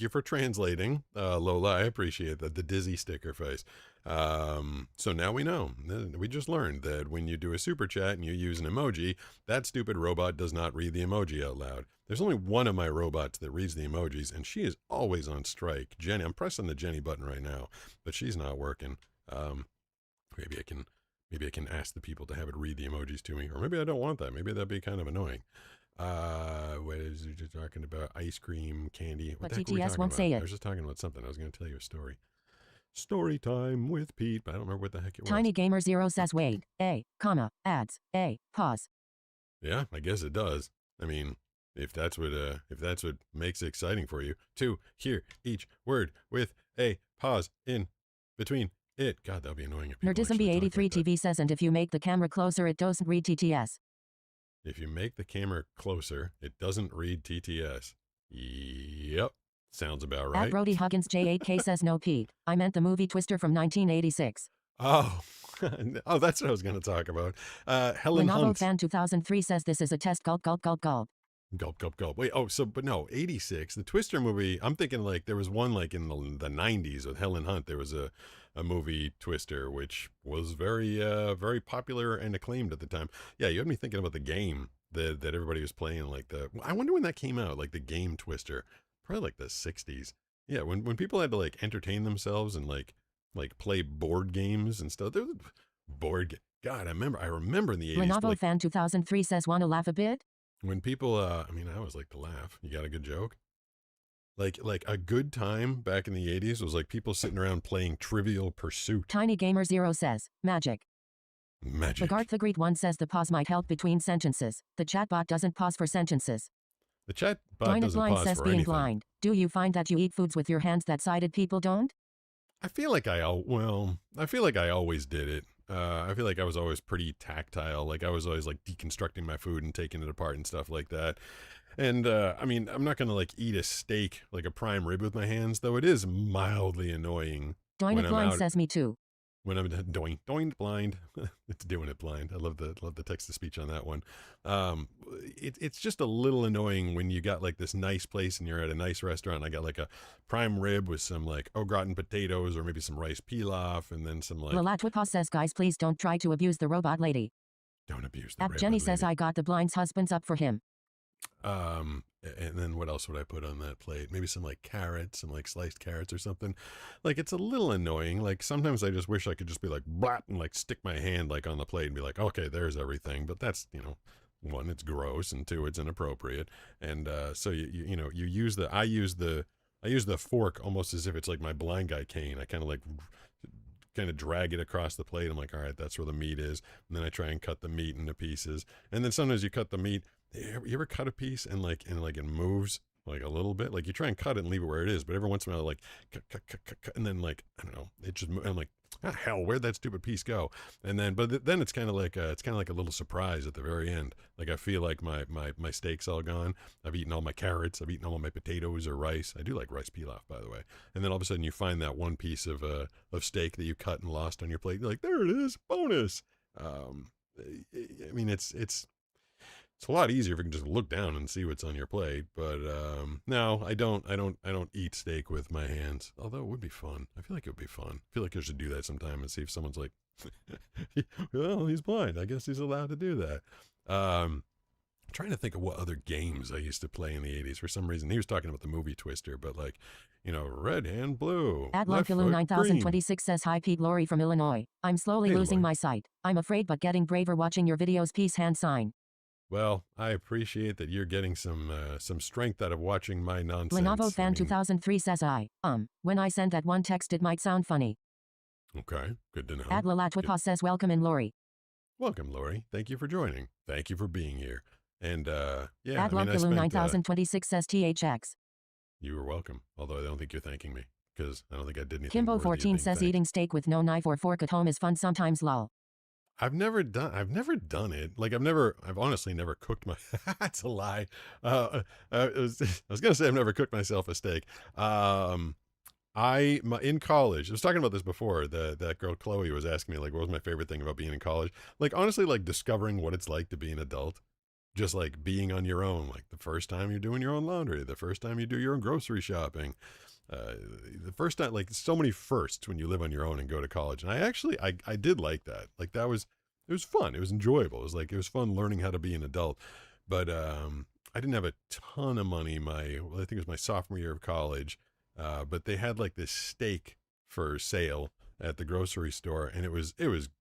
you for translating, Lola. I appreciate that. The dizzy sticker face. So now we know. We just learned that when you do a super chat and you use an emoji, that stupid robot does not read the emoji out loud. There's only one of my robots that reads the emojis, and she is always on strike. Jenny, I'm pressing the Jenny button right now, but she's not working. Maybe I can ask the people to have it read the emojis to me, or maybe I don't want that. Maybe that'd be kind of annoying. What is he just talking about? Ice cream, candy. What the heck were we TTS talking won't about? say it. I was just talking about something. I was going to tell you a story. Story time with Pete, but I don't remember what the heck it was. Tiny Gamer 0 says wait, ads, pause. Yeah, I guess it does. I mean, if that's what makes it exciting for you to hear each word with a pause in between it. God, that'd be annoying. Nerdismb83 TV says, and if you make the camera closer, it doesn't read TTS. If you make the camera closer, it doesn't read TTS. Yep. Sounds about right. At Brody Huggins J8K says no, Pete. I meant the movie Twister from 1986. Oh, oh, that's what I was going to talk about. Helen Lenovo Hunt. fan 2003 says this is a test. Gulp, gulp, gulp, gulp. Gulp, gulp, gulp. Wait, but no, 86. The Twister movie, I'm thinking like there was one like in the 90s with Helen Hunt. There was a movie Twister, which was very, very popular and acclaimed at the time. Yeah, you had me thinking about the game that everybody was playing. I wonder when that came out, like the game Twister. Probably like the 60s. Yeah, when people had to like entertain themselves and like play board games and stuff. There was God, I remember in the 80s. Lenovo fan 2003 says, want to laugh a bit? When people, I always like to laugh. You got a good joke? Like a good time back in the 80s was like people sitting around playing Trivial Pursuit. Tiny Gamer 0 says, magic. Magic. The Garth Agreed 1 says the pause might help between sentences. The chatbot doesn't pause for sentences. The chatbot Blind doesn't Blind pause says for being anything. blind. Do you find that you eat foods with your hands that sighted people don't? I feel like I always did it. I feel like I was always pretty tactile. Like I was always like deconstructing my food and taking it apart and stuff like that. And I'm not going to like eat a steak, like a prime rib with my hands, though it is mildly annoying. Blind says me too. when I'm doing blind. It's doing it blind. I love the text to speech on that one. It's just a little annoying when you got like this nice place and you're at a nice restaurant. And I got like a prime rib with some like au gratin potatoes or maybe some rice pilaf and then some like. Lalatwipa says, guys, please don't try to abuse the robot lady. Don't abuse the App robot Jenny lady. says, I got the blind's husbands up for him. And then what else would I put on that plate? Maybe some like carrots, some like sliced carrots or something. Like it's a little annoying. Like sometimes I just wish I could just be like blat and like stick my hand like on the plate and be like, okay, there's everything. But that's, you know, one, it's gross, and two, it's inappropriate. And so you use the I use the fork almost as if it's like my blind guy cane. I kind of drag it across the plate. I'm like, all right, that's where the meat is. And then I try and cut the meat into pieces. And then sometimes you cut the meat. You ever cut a piece and it moves like a little bit? Like you try and cut it and leave it where it is, but every once in a while, like cut, and then like I don't know, it just. I'm like, hell, where'd that stupid piece go? And then, but then it's kind of like a little surprise at the very end. Like I feel like my steak's all gone. I've eaten all my carrots. I've eaten all my potatoes or rice. I do like rice pilaf, by the way. And then all of a sudden you find that one piece of steak that you cut and lost on your plate. You're like, there it is, bonus. I mean, it's a lot easier if you can just look down and see what's on your plate. But no, I don't eat steak with my hands. Although it would be fun. I feel like it would be fun. I feel like I should do that sometime and see if someone's like, well, he's blind. I guess he's allowed to do that. I'm trying to think of what other games I used to play in the 80s. For some reason, he was talking about the movie Twister, but like, you know, red and blue. Adlonkaloo 9026 says, hi Pete, Lori from Illinois. I'm slowly losing my sight. I'm afraid but getting braver watching your videos. Peace hand sign. Well, I appreciate that you're getting some strength out of watching my nonsense. Lenovo Fan 2003 says, when I send that one text, it might sound funny. Okay, good to know. Adlalatwipa says, welcome in, Lori. Welcome, Lori. Thank you for joining. Thank you for being here. And, yeah. Adlonkaloo 9026 says, THX. You were welcome, although I don't think you're thanking me, because I don't think I did anything. Kimbo 14 says, eating steak with no knife or fork at home is fun sometimes, lol. I've never done it. Like I've honestly never cooked my, that's a lie. I was going to say I've never cooked myself a steak. In college, I was talking about this before, that girl Chloe was asking me, like, what was my favorite thing about being in college? Like, honestly, like discovering what it's like to be an adult. Just like being on your own, like the first time you're doing your own laundry, the first time you do your own grocery shopping, the first time, like so many firsts when you live on your own and go to college. And I did like that. Like it was fun. It was enjoyable. It was fun learning how to be an adult. But I didn't have a ton of money I think it was my sophomore year of college. But they had like this steak for sale at the grocery store, and it was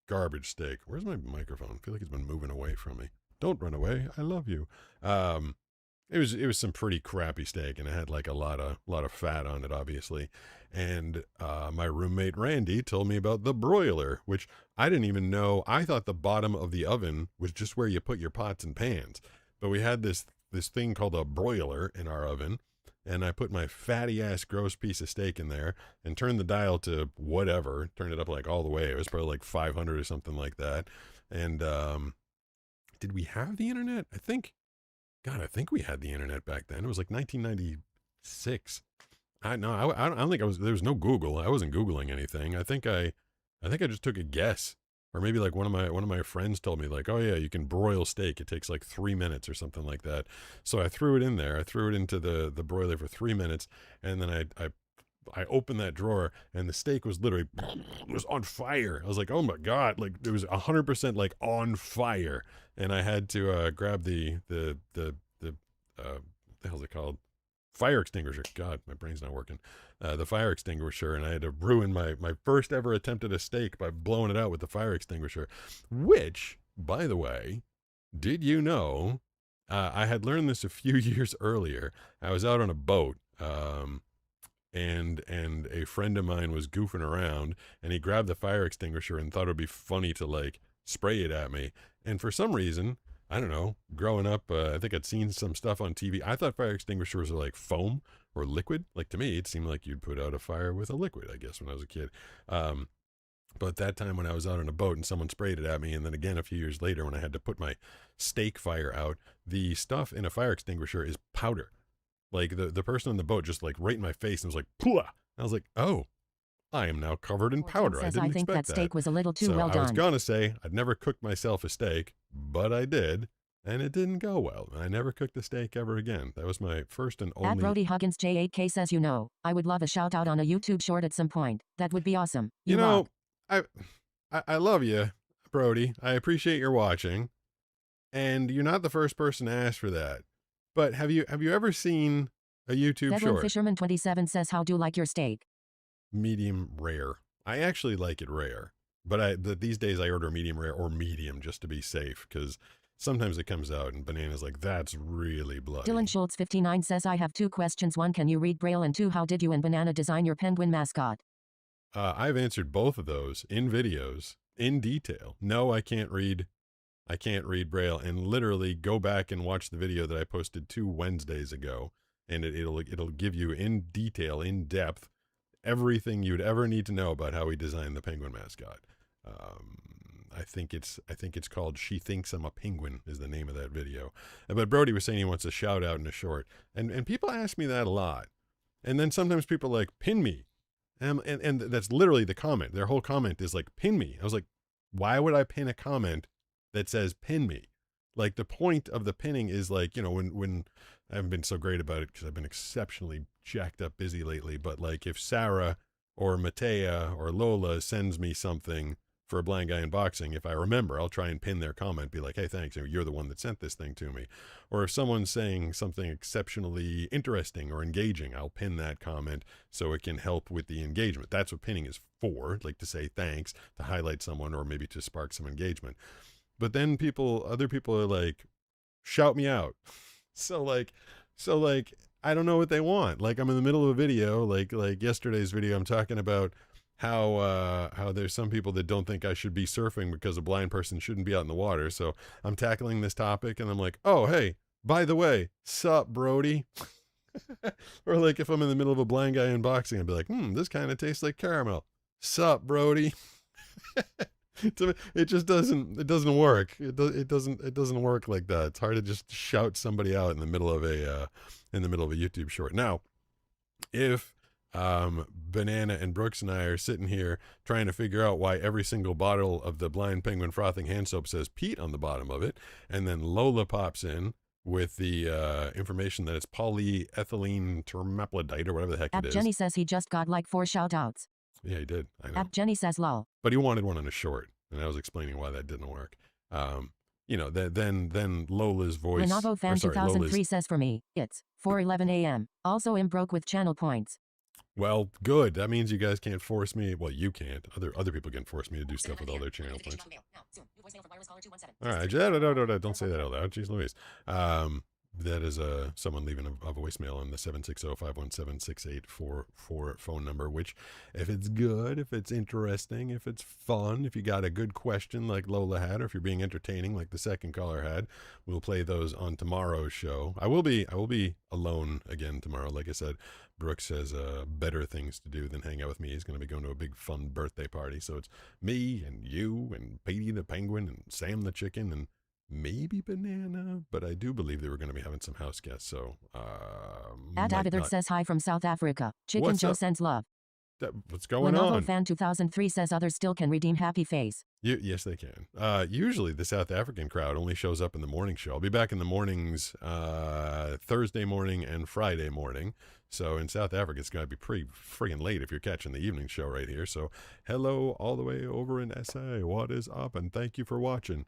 garbage steak. Where's my microphone? I feel like it's been moving away from me. Don't run away. I love you. It was some pretty crappy steak, and it had like a lot of fat on it, obviously. And my roommate Randy told me about the broiler, which I didn't even know. I thought the bottom of the oven was just where you put your pots and pans, but we had this thing called a broiler in our oven, and I put my fatty ass gross piece of steak in there and turned the dial to whatever, turned it up like all the way. It was probably like 500 or something like that. And did we have the internet? I think we had the internet back then. It was like 1996. I don't think there was no Google. I wasn't Googling anything. I think I just took a guess, or maybe like one of my friends told me like, oh yeah, you can broil steak. It takes like 3 minutes or something like that. So I threw it in there. I threw it into the broiler for 3 minutes, and then I opened that drawer, and the steak was literally on fire. I was like, oh my God, like it was 100% like on fire. And I had to grab the what the hell's it called? Fire extinguisher. God, my brain's not working. The fire extinguisher, and I had to ruin my first ever attempt at a steak by blowing it out with the fire extinguisher. Which, by the way, did you know? I had learned this a few years earlier. I was out on a boat. And a friend of mine was goofing around, and he grabbed the fire extinguisher and thought it would be funny to like spray it at me. And for some reason, I don't know, growing up, I think I'd seen some stuff on TV. I thought fire extinguishers were like foam or liquid. Like to me, it seemed like you'd put out a fire with a liquid, I guess, when I was a kid. But that time when I was out on a boat and someone sprayed it at me, and then again a few years later when I had to put my steak fire out, the stuff in a fire extinguisher is powder. Like the person on the boat just like right in my face and was like, Pooah! I was like, oh, I am now covered in powder. I Says didn't I think expect that steak was a little too so well I was done. going to say I'd never cooked myself a steak, but I did, and it didn't go well. I never cooked a steak ever again. That was my first and At only... Brody Huggins J8K says, I would love a shout out on a YouTube short at some point. That would be awesome. You know, rock. I love you, Brody. I appreciate your watching, and you're not the first person to ask for that. But have you ever seen a YouTube Devlin short? Fisherman 27 says, how do you like your steak? Medium rare. I actually like it rare, but these days I order medium rare or medium just to be safe, because sometimes it comes out and Banana's like, that's really bloody. Dylan Schultz 59 says, I have 2 questions. 1, can you read Braille? And 2, how did you and Banana design your penguin mascot? I've answered both of those in videos in detail. No, I can't read Braille, and literally go back and watch the video that I posted 2 Wednesdays ago, and it'll give you in detail, in depth, everything you'd ever need to know about how we designed the penguin mascot. I think it's called "She Thinks I'm a Penguin" is the name of that video. But Brody was saying he wants a shout out in a short, and people ask me that a lot, and then sometimes people are like, pin me, and that's literally the comment. Their whole comment is like, pin me. I was like, why would I pin a comment that says pin me? Like, the point of the pinning is like, when I haven't been so great about it because I've been exceptionally jacked up busy lately, but like if Sarah or Matea or Lola sends me something for a Blind Guy Unboxing, if I remember, I'll try and pin their comment, be like, hey, thanks, you're the one that sent this thing to me. Or if someone's saying something exceptionally interesting or engaging, I'll pin that comment so it can help with the engagement. That's what pinning is for, like to say thanks, to highlight someone, or maybe to spark some engagement. But then other people are like, shout me out. So like, I don't know what they want. Like, I'm in the middle of a video, like yesterday's video, I'm talking about how there's some people that don't think I should be surfing because a blind person shouldn't be out in the water. So I'm tackling this topic, and I'm like, oh, hey, by the way, sup, Brody? Or like if I'm in the middle of a Blind Guy Unboxing, I'd be like, this kind of tastes like caramel. Sup, Brody? It just doesn't work. It doesn't work like that. It's hard to just shout somebody out in the middle of a YouTube short. Now, if Banana and Brooks and I are sitting here trying to figure out why every single bottle of the Blind Penguin frothing hand soap says Pete on the bottom of it, and then Lola pops in with the information that it's polyethylene termaplodite or whatever the heck it is. Jenny says he just got like 4 shout outs. Yeah, he did. I know. Jenny says lol. But he wanted one on a short, and I was explaining why that didn't work. Then Lola's voice. Renavo Fan 2003 says, for me, it's 4:11 a.m. Also, am broke with channel points. Well, good. That means you guys can't force me. Well, you can't. Other people can force me to do stuff with all their channel points. All right, don't say that out loud. Jeez Louise. That is someone leaving a voicemail on the 760-517-6844 phone number, which, if it's good, if it's interesting, if it's fun, if you got a good question like Lola had, or if you're being entertaining like the second caller had, we'll play those on tomorrow's show. I will be alone again tomorrow. Like I said, Brooks has better things to do than hang out with me. He's going to be going to a big fun birthday party. So it's me and you and Petey the Penguin and Sam the Chicken and maybe Banana, but I do believe they were going to be having some house guests. So Avithard says hi from South Africa. Chicken What's Joe up? Sends love. What's going Lenovo on? Fan 2003 says others still can redeem happy face. Yes, they can. Usually the South African crowd only shows up in the morning show. I'll be back in the mornings Thursday morning and Friday morning. So in South Africa, it's going to be pretty friggin' late if you're catching the evening show right here. So hello all the way over in SA. What is up? And thank you for watching.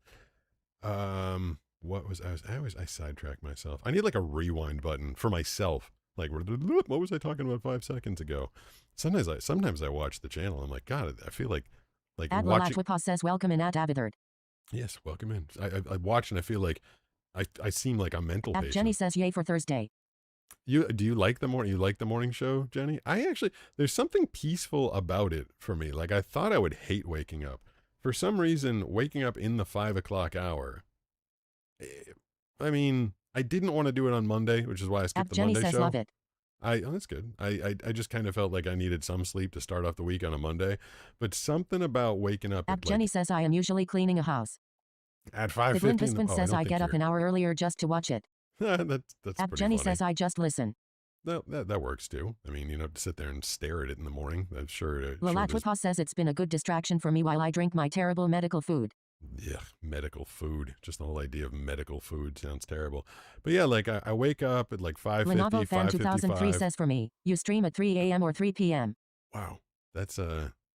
What was I sidetracked myself. I need like a rewind button for myself. Like, what was I talking about 5 seconds ago? Sometimes I watch the channel. I'm like, God, I feel like watching. Adlalachwipa says welcome in Avithard. Yes, welcome in. I watch and I feel like I seem like a mental patient. Jenny says yay for Thursday. Do you like the morning? You like the morning show, Jenny? There's something peaceful about it for me. Like, I thought I would hate waking up. For some reason, waking up in the 5 o'clock hour. I mean, I didn't want to do it on Monday, which is why I skipped the Jenny Monday says show. love it. That's good. I just kind of felt like I needed some sleep to start off the week on a Monday. But something about waking up. Jenny says I am usually cleaning a house. At 5:15. Edwin Bispin says I get up an hour earlier just to watch it. That's pretty Jenny funny. says I just listen. that works too. I mean, you don't have to sit there and stare at it in the morning. I'm sure. Lalatwipa says it's been a good distraction for me while I drink my terrible medical food. Yeah, medical food. Just the whole idea of medical food sounds terrible. But yeah, like I wake up at like 5:50, Lenovo Fan 2003 5:55. says for me, you stream at 3 a.m. or 3 p.m. Wow, that's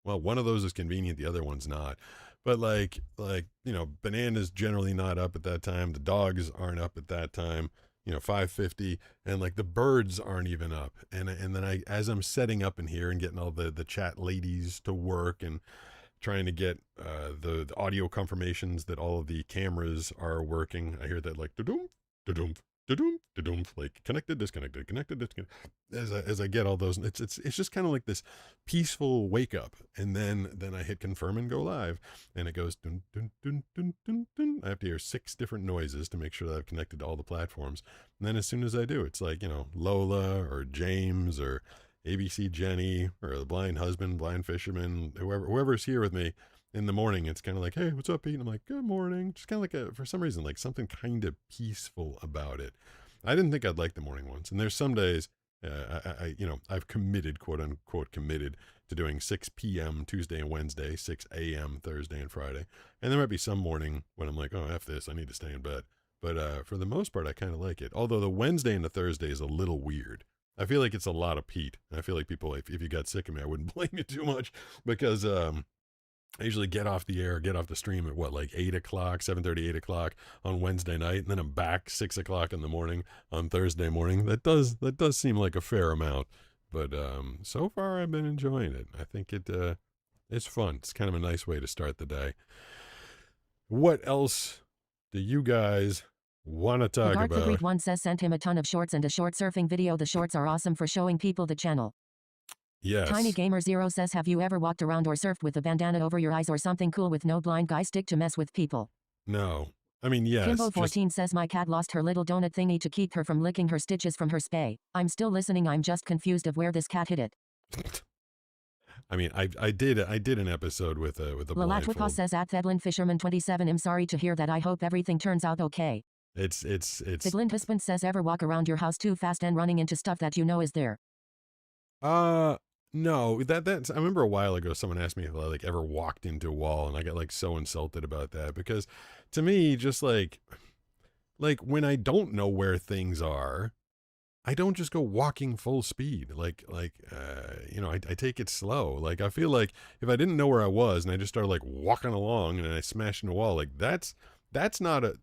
well, one of those is convenient, the other one's not. But like Banana's generally not up at that time. The dogs aren't up at that time. 5:50, and like the birds aren't even up. And then as I'm setting up in here and getting all the chat ladies to work and trying to get the audio confirmations that all of the cameras are working, I hear that like da-doom, da-doom, da-doom, da-doom, like connected, disconnected, connected, disconnected. As I get all those, it's just kind of like this peaceful wake up, and then I hit confirm and go live, and it goes dun dun dun dun dun dun. I have to hear 6 different noises to make sure that I've connected to all the platforms. And then as soon as I do, it's like Lola or James or ABC Jenny or the blind husband, blind fisherman, whoever's here with me in the morning. It's kind of like, hey, what's up, Pete? And I'm like, good morning. Just kind of like for some reason, like something kind of peaceful about it. I didn't think I'd like the morning ones. And there's some days, I've committed, quote unquote, committed to doing 6 p.m. Tuesday and Wednesday, 6 a.m. Thursday and Friday. And there might be some morning when I'm like, oh, F this, I need to stay in bed. But for the most part, I kind of like it. Although the Wednesday and the Thursday is a little weird. I feel like it's a lot of Pete. I feel like people, if you got sick of me, I wouldn't blame you too much, because I usually get off the stream at like 8 o'clock, 7:30, 8 o'clock on Wednesday night, and then I'm back 6 o'clock in the morning on Thursday morning. That does seem like a fair amount, but so far I've been enjoying it. I think it's fun. It's kind of a nice way to start the day. What else do you guys want to talk about? Regard one says sent him a ton of shorts and a short surfing video. The shorts are awesome for showing people the channel. Yes. Tiny Gamer 0 says, have you ever walked around or surfed with a bandana over your eyes or something cool with no blind guy stick to mess with people? No. I mean, yes. Kimbo 14 says, my cat lost her little donut thingy to keep her from licking her stitches from her spay. I'm still listening. I'm just confused of where this cat hid it. I mean, I did an episode with a blindfold. Lalatwipa says, at Thedlin Fisherman 27, I'm sorry to hear that. I hope everything turns out okay. It's Thedlin Husband says, ever walk around your house too fast and running into stuff that you know is there? No, that's, I remember a while ago someone asked me if I like ever walked into a wall, and I got like so insulted about that, because to me, just like when I don't know where things are, I don't just go walking full speed. I take it slow. Like, I feel like if I didn't know where I was and I just started like walking along and I smashed into a wall, like that's not a,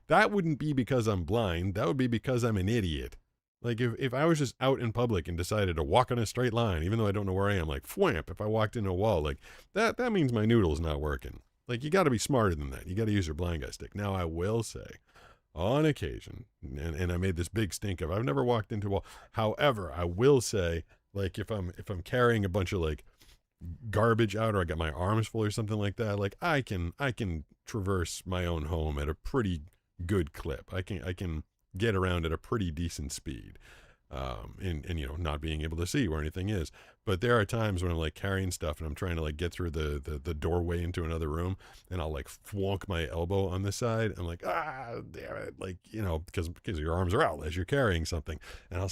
that wouldn't be because I'm blind. That would be because I'm an idiot. Like, if I was just out in public and decided to walk on a straight line, even though I don't know where I am, like, whamp, if I walked into a wall, like, that means my noodle's not working. Like, you got to be smarter than that. You got to use your blind guy stick. Now, I will say, on occasion, and I made this big stink of, I've never walked into a wall. However, I will say, like, if I'm carrying a bunch of, like, garbage out, or I got my arms full or something like that, like, I can traverse my own home at a pretty good clip. I can get around at a pretty decent speed, and not being able to see where anything is. But there are times when I'm like carrying stuff and I'm trying to like get through the doorway into another room, and I'll like flunk my elbow on the side. I'm like, damn it, like, because your arms are out as you're carrying something. And I'll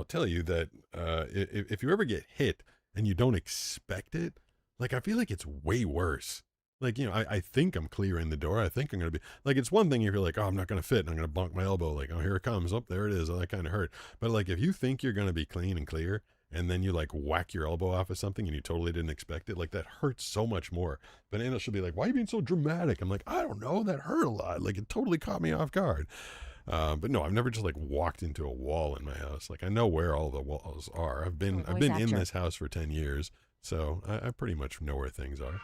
tell you that if you ever get hit and you don't expect it, like, I feel like it's way worse. Like, I think I'm clearing the door. I think I'm going to be, like, it's one thing if you're like, oh, I'm not going to fit, and I'm going to bonk my elbow. Like, oh, here it comes. Oh, there it is. Oh, that kind of hurt. But, like, if you think you're going to be clean and clear, and then you, like, whack your elbow off of something and you totally didn't expect it, like, that hurts so much more. Banana should be like, why are you being so dramatic? I'm like, I don't know. That hurt a lot. Like, it totally caught me off guard. But no, I've never just, like, walked into a wall in my house. Like, I know where all the walls are. I've been in this house for 10 years, so I pretty much know where things are.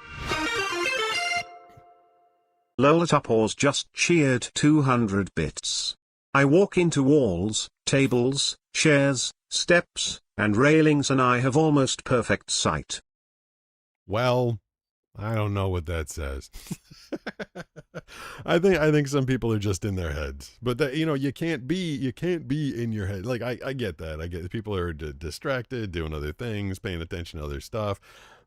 Lolatupause just cheered 200 bits. I walk into walls, tables, chairs, steps, and railings, and I have almost perfect sight. Well, I don't know what that says. I think some people are just in their heads, but that, you can't be in your head. Like, I get that. I get that people are distracted, doing other things, paying attention to other stuff.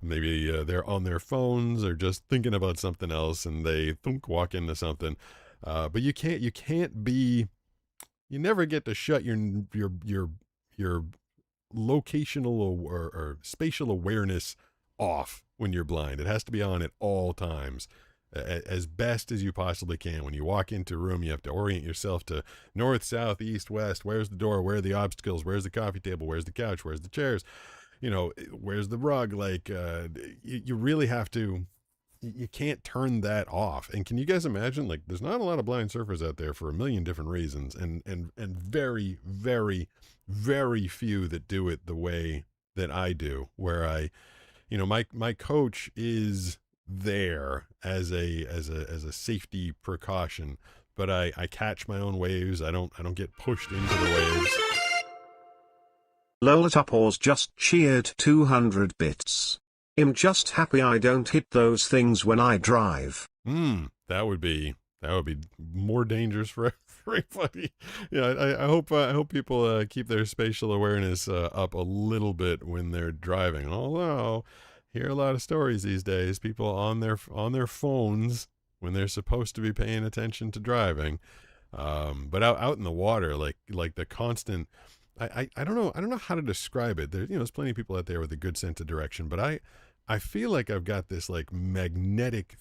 Maybe they're on their phones or just thinking about something else, and they walk into something. But you can't be you never get to shut your locational or spatial awareness off when you're blind. It has to be on at all times, as best as you possibly can. When you walk into a room, you have to orient yourself to north, south, east, west. Where's the door? Where are the obstacles? Where's the coffee table? Where's the couch? Where's the chairs? You know, where's the rug? Like, you really have to, you can't turn that off. And can you guys imagine, like, there's not a lot of blind surfers out there for a million different reasons, and very, very, very few that do it the way that I do, where I, you know, my coach is there as a safety precaution, but I catch my own waves. I don't get pushed into the waves. Lolatopause just cheered 200 bits. I'm just happy I don't hit those things when I drive. That would be more dangerous for everybody. Yeah, I hope people keep their spatial awareness up a little bit when they're driving. Although, I hear a lot of stories these days, people on their phones when they're supposed to be paying attention to driving. But out in the water, like the constant. I don't know how to describe it. There's plenty of people out there with a good sense of direction, but I feel like I've got this like magnetic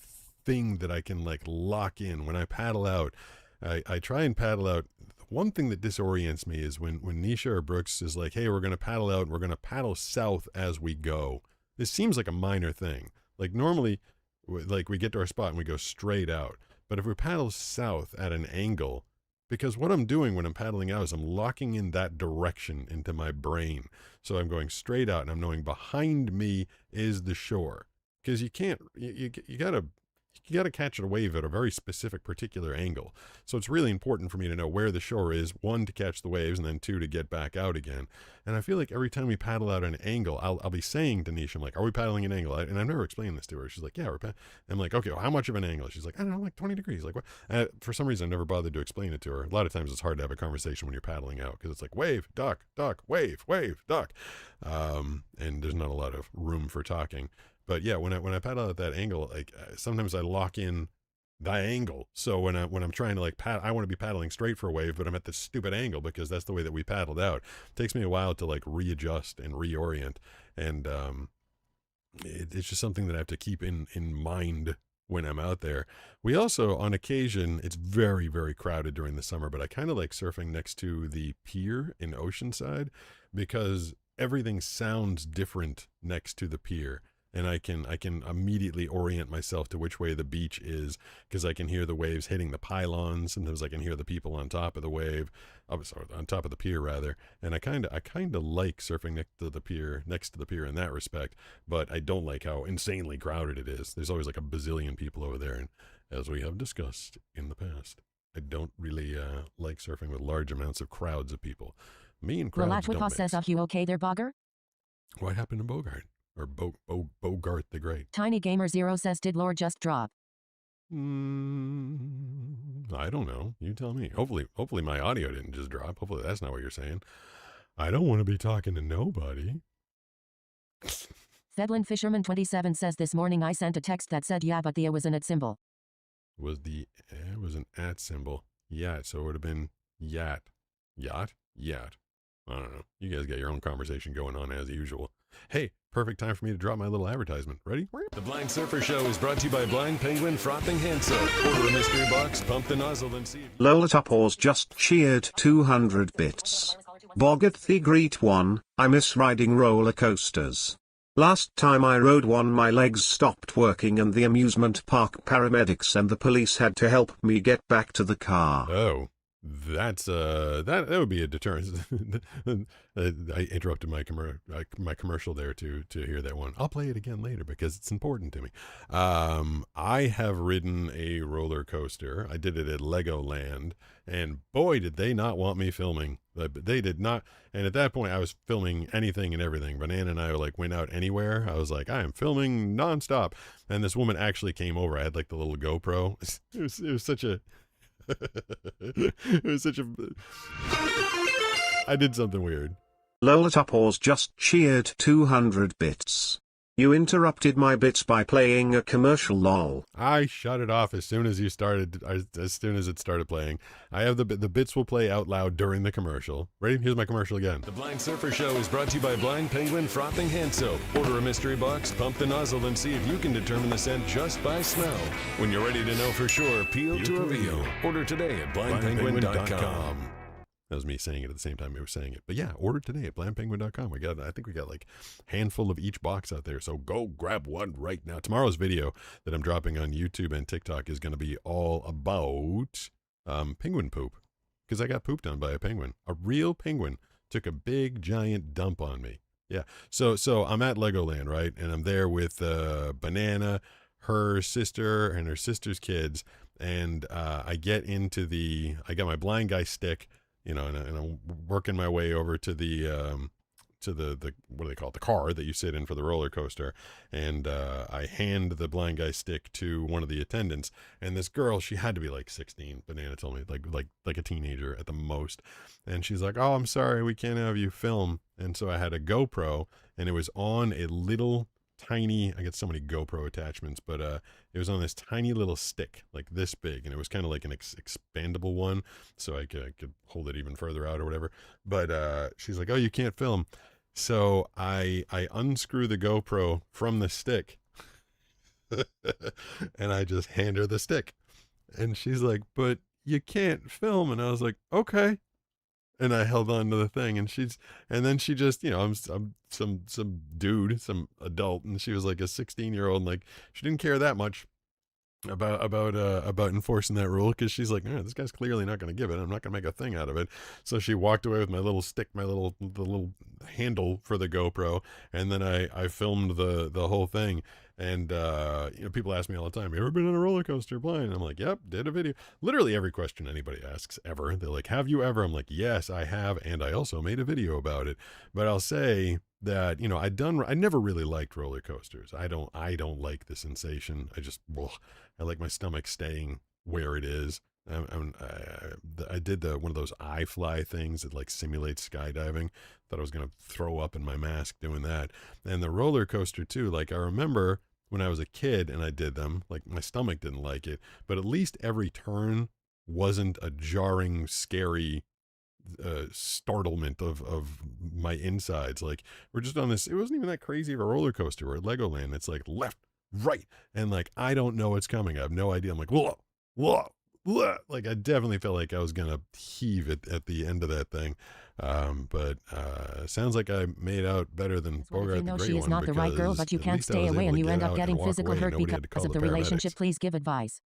thing that I can like lock in when I paddle out. I try and paddle out. One thing that disorients me is when Nisha or Brooks is like, hey, we're going to paddle out and we're going to paddle south as we go. This seems like a minor thing. Like normally, like we get to our spot and we go straight out. But if we paddle south at an angle, because what I'm doing when I'm paddling out is I'm locking in that direction into my brain. So I'm going straight out and I'm knowing behind me is the shore. Because you can't, you gotta catch a wave at a very specific particular angle. So it's really important for me to know where the shore is, one, to catch the waves, and then two, to get back out again. And I feel like every time we paddle out an angle, I'll be saying to Nisha, I'm like, are we paddling an angle? And I've never explained this to her. She's like, yeah, I'm like, okay, well, how much of an angle? She's like, I don't know, like 20 degrees. Like, what? For some reason, I never bothered to explain it to her. A lot of times it's hard to have a conversation when you're paddling out because it's like wave, duck, wave, duck. And there's not a lot of room for talking. But yeah, when I paddle at that angle, like sometimes I lock in the angle. So when I'm trying to like I want to be paddling straight for a wave, but I'm at this stupid angle because that's the way that we paddled out. It takes me a while to like readjust and reorient, and it's just something that I have to keep in mind when I'm out there. We also, on occasion, it's very, very crowded during the summer, but I kind of like surfing next to the pier in Oceanside because everything sounds different next to the pier. And I can immediately orient myself to which way the beach is because I can hear the waves hitting the pylons. Sometimes I can hear the people on top of the wave, on top of the pier rather. And I kind of like surfing next to the pier in that respect. But I don't like how insanely crowded it is. There's always like a bazillion people over there, and as we have discussed in the past, I don't really like surfing with large amounts of crowds of people. Me and crowds don't mix. Says, are you okay there, Bogger? What happened to Bogart? Or Bogart the Great. Tiny Gamer Zero says, did lore just drop? I don't know. You tell me. Hopefully my audio didn't just drop. Hopefully that's not what you're saying. I don't want to be talking to nobody. Fedlin Fisherman 27 says, this morning I sent a text that said yeah, but the was an at symbol. It was an at symbol. Yeah, so it would have been yat. Yacht? Yat. I don't know. You guys got your own conversation going on as usual. Hey, perfect time for me to drop my little advertisement. Ready? The Blind Surfer Show is brought to you by Blind Penguin Frothing Hand Soap. Order a mystery box, pump the nozzle, and see. Lolatopause just cheered 200 bits. Boggart the Great one, I miss riding roller coasters. Last time I rode one my legs stopped working and the amusement park paramedics and the police had to help me get back to the car. Oh. That's that would be a deterrent. I interrupted my commercial there to hear that one. I'll play it again later because it's important to me. I have ridden a roller coaster. I did it at Legoland, and boy, did they not want me filming. They did not. And at that point, I was filming anything and everything. Banana and I went out anywhere. I was like, I am filming nonstop. And this woman actually came over. I had like the little GoPro. It was such a. It was such a. I did something weird. Lolatopause just cheered 200 bits. You interrupted my bits by playing a commercial, lol. I shut it off as soon as you started, as soon as it started playing. I have the bits will play out loud during the commercial. Ready? Here's my commercial again. The Blind Surfer Show is brought to you by Blind Penguin Frothing Hand Soap. Order a mystery box, pump the nozzle, and see if you can determine the scent just by smell. When you're ready to know for sure, peel to reveal. Order today at blindpenguin.com. That was me saying it at the same time we were saying it. But yeah, order today at blindpenguin.com. I think we got like a handful of each box out there. So go grab one right now. Tomorrow's video that I'm dropping on YouTube and TikTok is going to be all about penguin poop. Because I got pooped on by a penguin. A real penguin took a big giant dump on me. Yeah. So I'm at Legoland, right? And I'm there with Banana, her sister, and her sister's kids. And I got my blind guy stick. You know, and I'm working my way over to the what do they call it? The car that you sit in for the roller coaster. And I hand the blind guy stick to one of the attendants. And this girl, she had to be like 16. Banana told me like a teenager at the most. And she's like, "Oh, I'm sorry, we can't have you film." And so I had a GoPro, and it was on a little tiny, I get so many GoPro attachments, but it was on this tiny little stick, like this big, and it was kind of like an expandable one, so I could hold it even further out or whatever. But she's like, "Oh, you can't film." So I unscrew the GoPro from the stick, and I just hand her the stick, and she's like, "But you can't film," and I was like, "Okay." And I held on to the thing, and then she just, you know, I'm some dude, some adult, and she was like a 16-year-old, and like she didn't care that much about enforcing that rule, because she's like, "Oh, this guy's clearly not going to give it. I'm not going to make a thing out of it." So she walked away with my little stick, the little handle for the GoPro, and then I filmed the whole thing. And you know, people ask me all the time, "You ever been on a roller coaster blind?" And I'm like, "Yep, did a video." Literally every question anybody asks ever, they're like, "Have you ever?" I'm like, "Yes, I have, and I also made a video about it." But I'll say that, you know, I never really liked roller coasters. I don't like the sensation. I like my stomach staying where it is. I did one of those iFly things that like simulates skydiving. Thought I was gonna throw up in my mask doing that. And the roller coaster too. Like I remember when I was a kid and I did them, like my stomach didn't like it, but at least every turn wasn't a jarring, scary startlement of my insides. Like we're just on this, it wasn't even that crazy of a roller coaster. We're at Legoland. It's like left, right, and like I don't know what's coming. I have no idea. I'm like, whoa, whoa. Like I definitely felt like I was gonna heave at the end of that thing, but sounds like I made out better than Bogart the Great she is One, not the right girl, but you can't stay away and you end up getting physical hurt because of the relationship. Please give advice.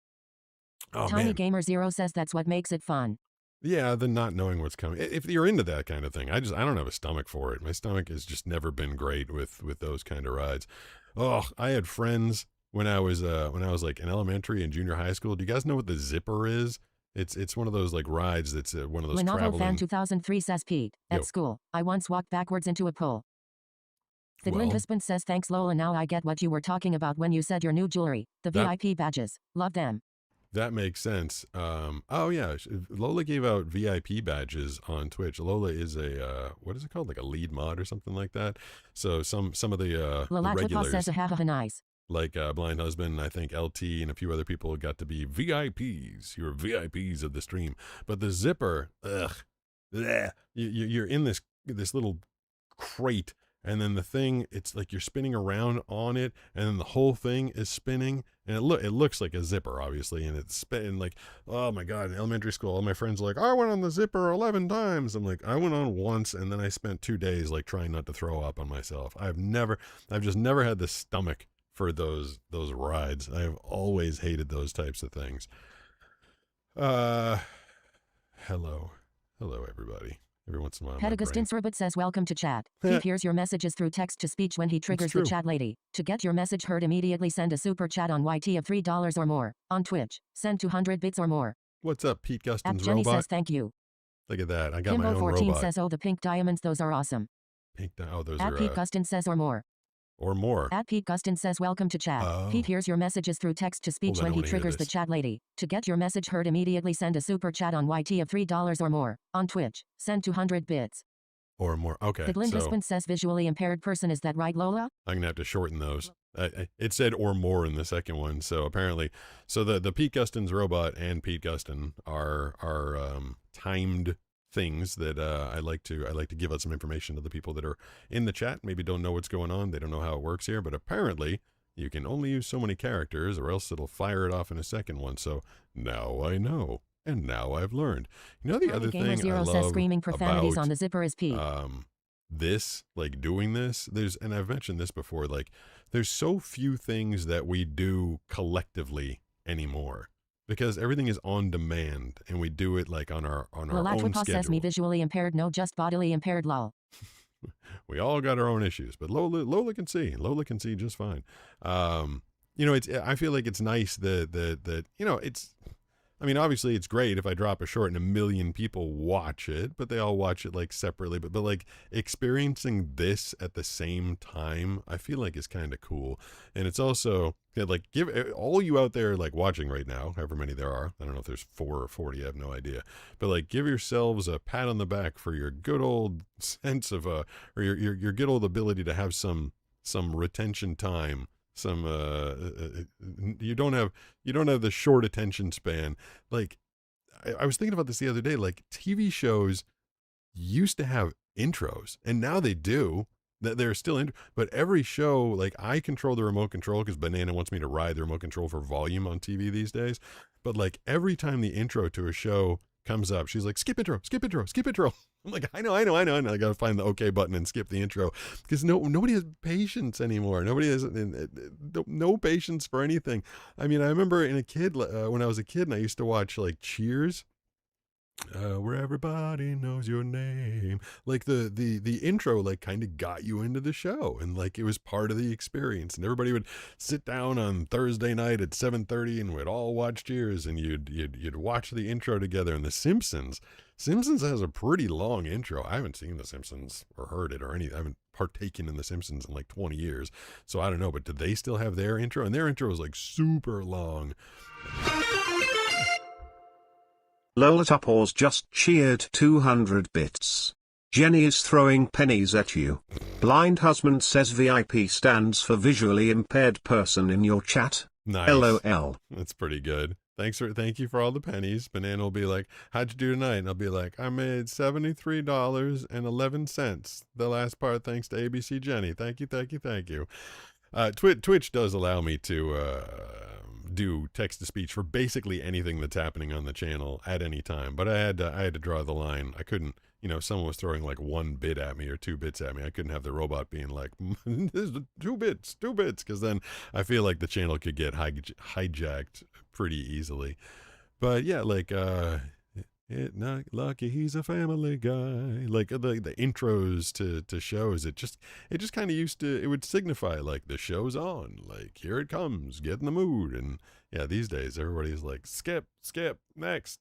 Oh, Tiny man. Gamer Zero says that's what makes it fun. Yeah, the not knowing what's coming. If you're into that kind of thing, I don't have a stomach for it. My stomach has just never been great with those kind of rides. Oh, I had friends when I was like in elementary and junior high school. Do you guys know what the zipper is? It's one of those like rides that's one of those Lenovo traveling. Fan 2003 says Pete. At Yo. school, I once walked backwards into a pole. Fiddlin' husband says thanks Lola. Now I get what you were talking about when you said your new jewelry. The VIP badges. Love them. That makes sense. Oh yeah, Lola gave out VIP badges on Twitch. Lola is a what is it called? Like a lead mod or something like that. So some of the regulars says nice. like Blind Husband, I think LT and a few other people got to be VIPs. You're VIPs of the stream. But the zipper, you're in this little crate, and then the thing, it's like you're spinning around on it, and then the whole thing is spinning, and it looks like a zipper, obviously, and it's spinning like, oh my God, in elementary school, all my friends are like, I went on the zipper 11 times. I'm like, I went on once, and then I spent 2 days like trying not to throw up on myself. I've just never had the stomach for those rides. I have always hated those types of things. Hello everybody. Every once in a while. Hedagustin Surbut says welcome to chat. He hears your messages through text to speech when he triggers the chat lady. To get your message heard immediately, send a super chat on YT of $3 or more. On Twitch, send 200 bits or more. What's up, Pete Gustin's Jenny robot? says thank you. Look at that. I got my own Kimbo14 robot. says, oh, the pink diamonds, those are awesome. Those At are Pete Gustin says or more. Or more. At Pete Gustin says welcome to chat. Pete hears your messages through text to speech when he triggers the chat lady. To get your message heard immediately, send a super chat on YT of $3 or more. On Twitch, send 200 bits. Or more. Okay. The So Glindisman says visually impaired person. Is that right, Lola? I'm going to have to shorten those. It said or more in the second one. So apparently, so the Pete Guston's robot and Pete Guston are timed things that I like to give out some information to the people that are in the chat. Maybe don't know what's going on. They don't know how it works here, but apparently you can only use so many characters or else it'll fire it off in a second one. So now I know. And now I've learned. You know, the other Gamer thing Zero I says love screaming profanities about, on the zipper is Pete. this, like doing this, and I've mentioned this before, like there's so few things that we do collectively anymore because everything is on demand and we do it like on our own schedule. Says me visually impaired, no, just bodily impaired, lol. We all got our own issues, but Lola can see. Lola can see just fine. You know, I feel like it's nice that you know, I mean, obviously it's great if I drop a short and 1 million people watch it, but they all watch it like separately. But like experiencing this at the same time, I feel like is kind of cool. And it's also like give all you out there like watching right now, however many there are. I don't know if there's 4 or 40. I have no idea. But like give yourselves a pat on the back for your good old sense of or your good old ability to have some retention time. Some you don't have the short attention span. Like I was thinking about this the other day, like TV shows used to have intros and now they do, that they're still in, but every show, like I control the remote control because Banana wants me to ride the remote control for volume on TV these days. But like every time the intro to a show comes up, she's like, skip intro, skip intro, skip intro. I'm like, I know. And I got to find the OK button and skip the intro because nobody has patience anymore. Nobody has no patience for anything. I mean, I remember when I was a kid and I used to watch like Cheers, where everybody knows your name. Like the intro like kind of got you into the show and like it was part of the experience. And everybody would sit down on Thursday night at 7:30 and we'd all watch Cheers and you'd watch the intro together. And The Simpsons has a pretty long intro. I haven't seen The Simpsons or heard it or anything. I haven't partaken in The Simpsons in like 20 years. So I don't know, but do they still have their intro? And their intro is like super long. Lola Tupors just cheered 200 bits. Jenny is throwing pennies at you. Blind husband says VIP stands for visually impaired person in your chat. Nice. LOL. That's pretty good. Thank you for all the pennies. Banana will be like, how'd you do tonight? And I'll be like, I made $73.11. The last part thanks to ABC Jenny. Thank you. Twitch does allow me to do text to speech for basically anything that's happening on the channel at any time, but I had to draw the line. I couldn't, you know, if someone was throwing like 1 bit at me or 2 bits at me, I couldn't have the robot being like, this is 2 bits, because then I feel like the channel could get hijacked pretty easily. But yeah, like not lucky he's a family guy. Like the intros to shows, it just kind of it would signify like the show's on, like here it comes, get in the mood. And yeah, these days everybody's like skip, next,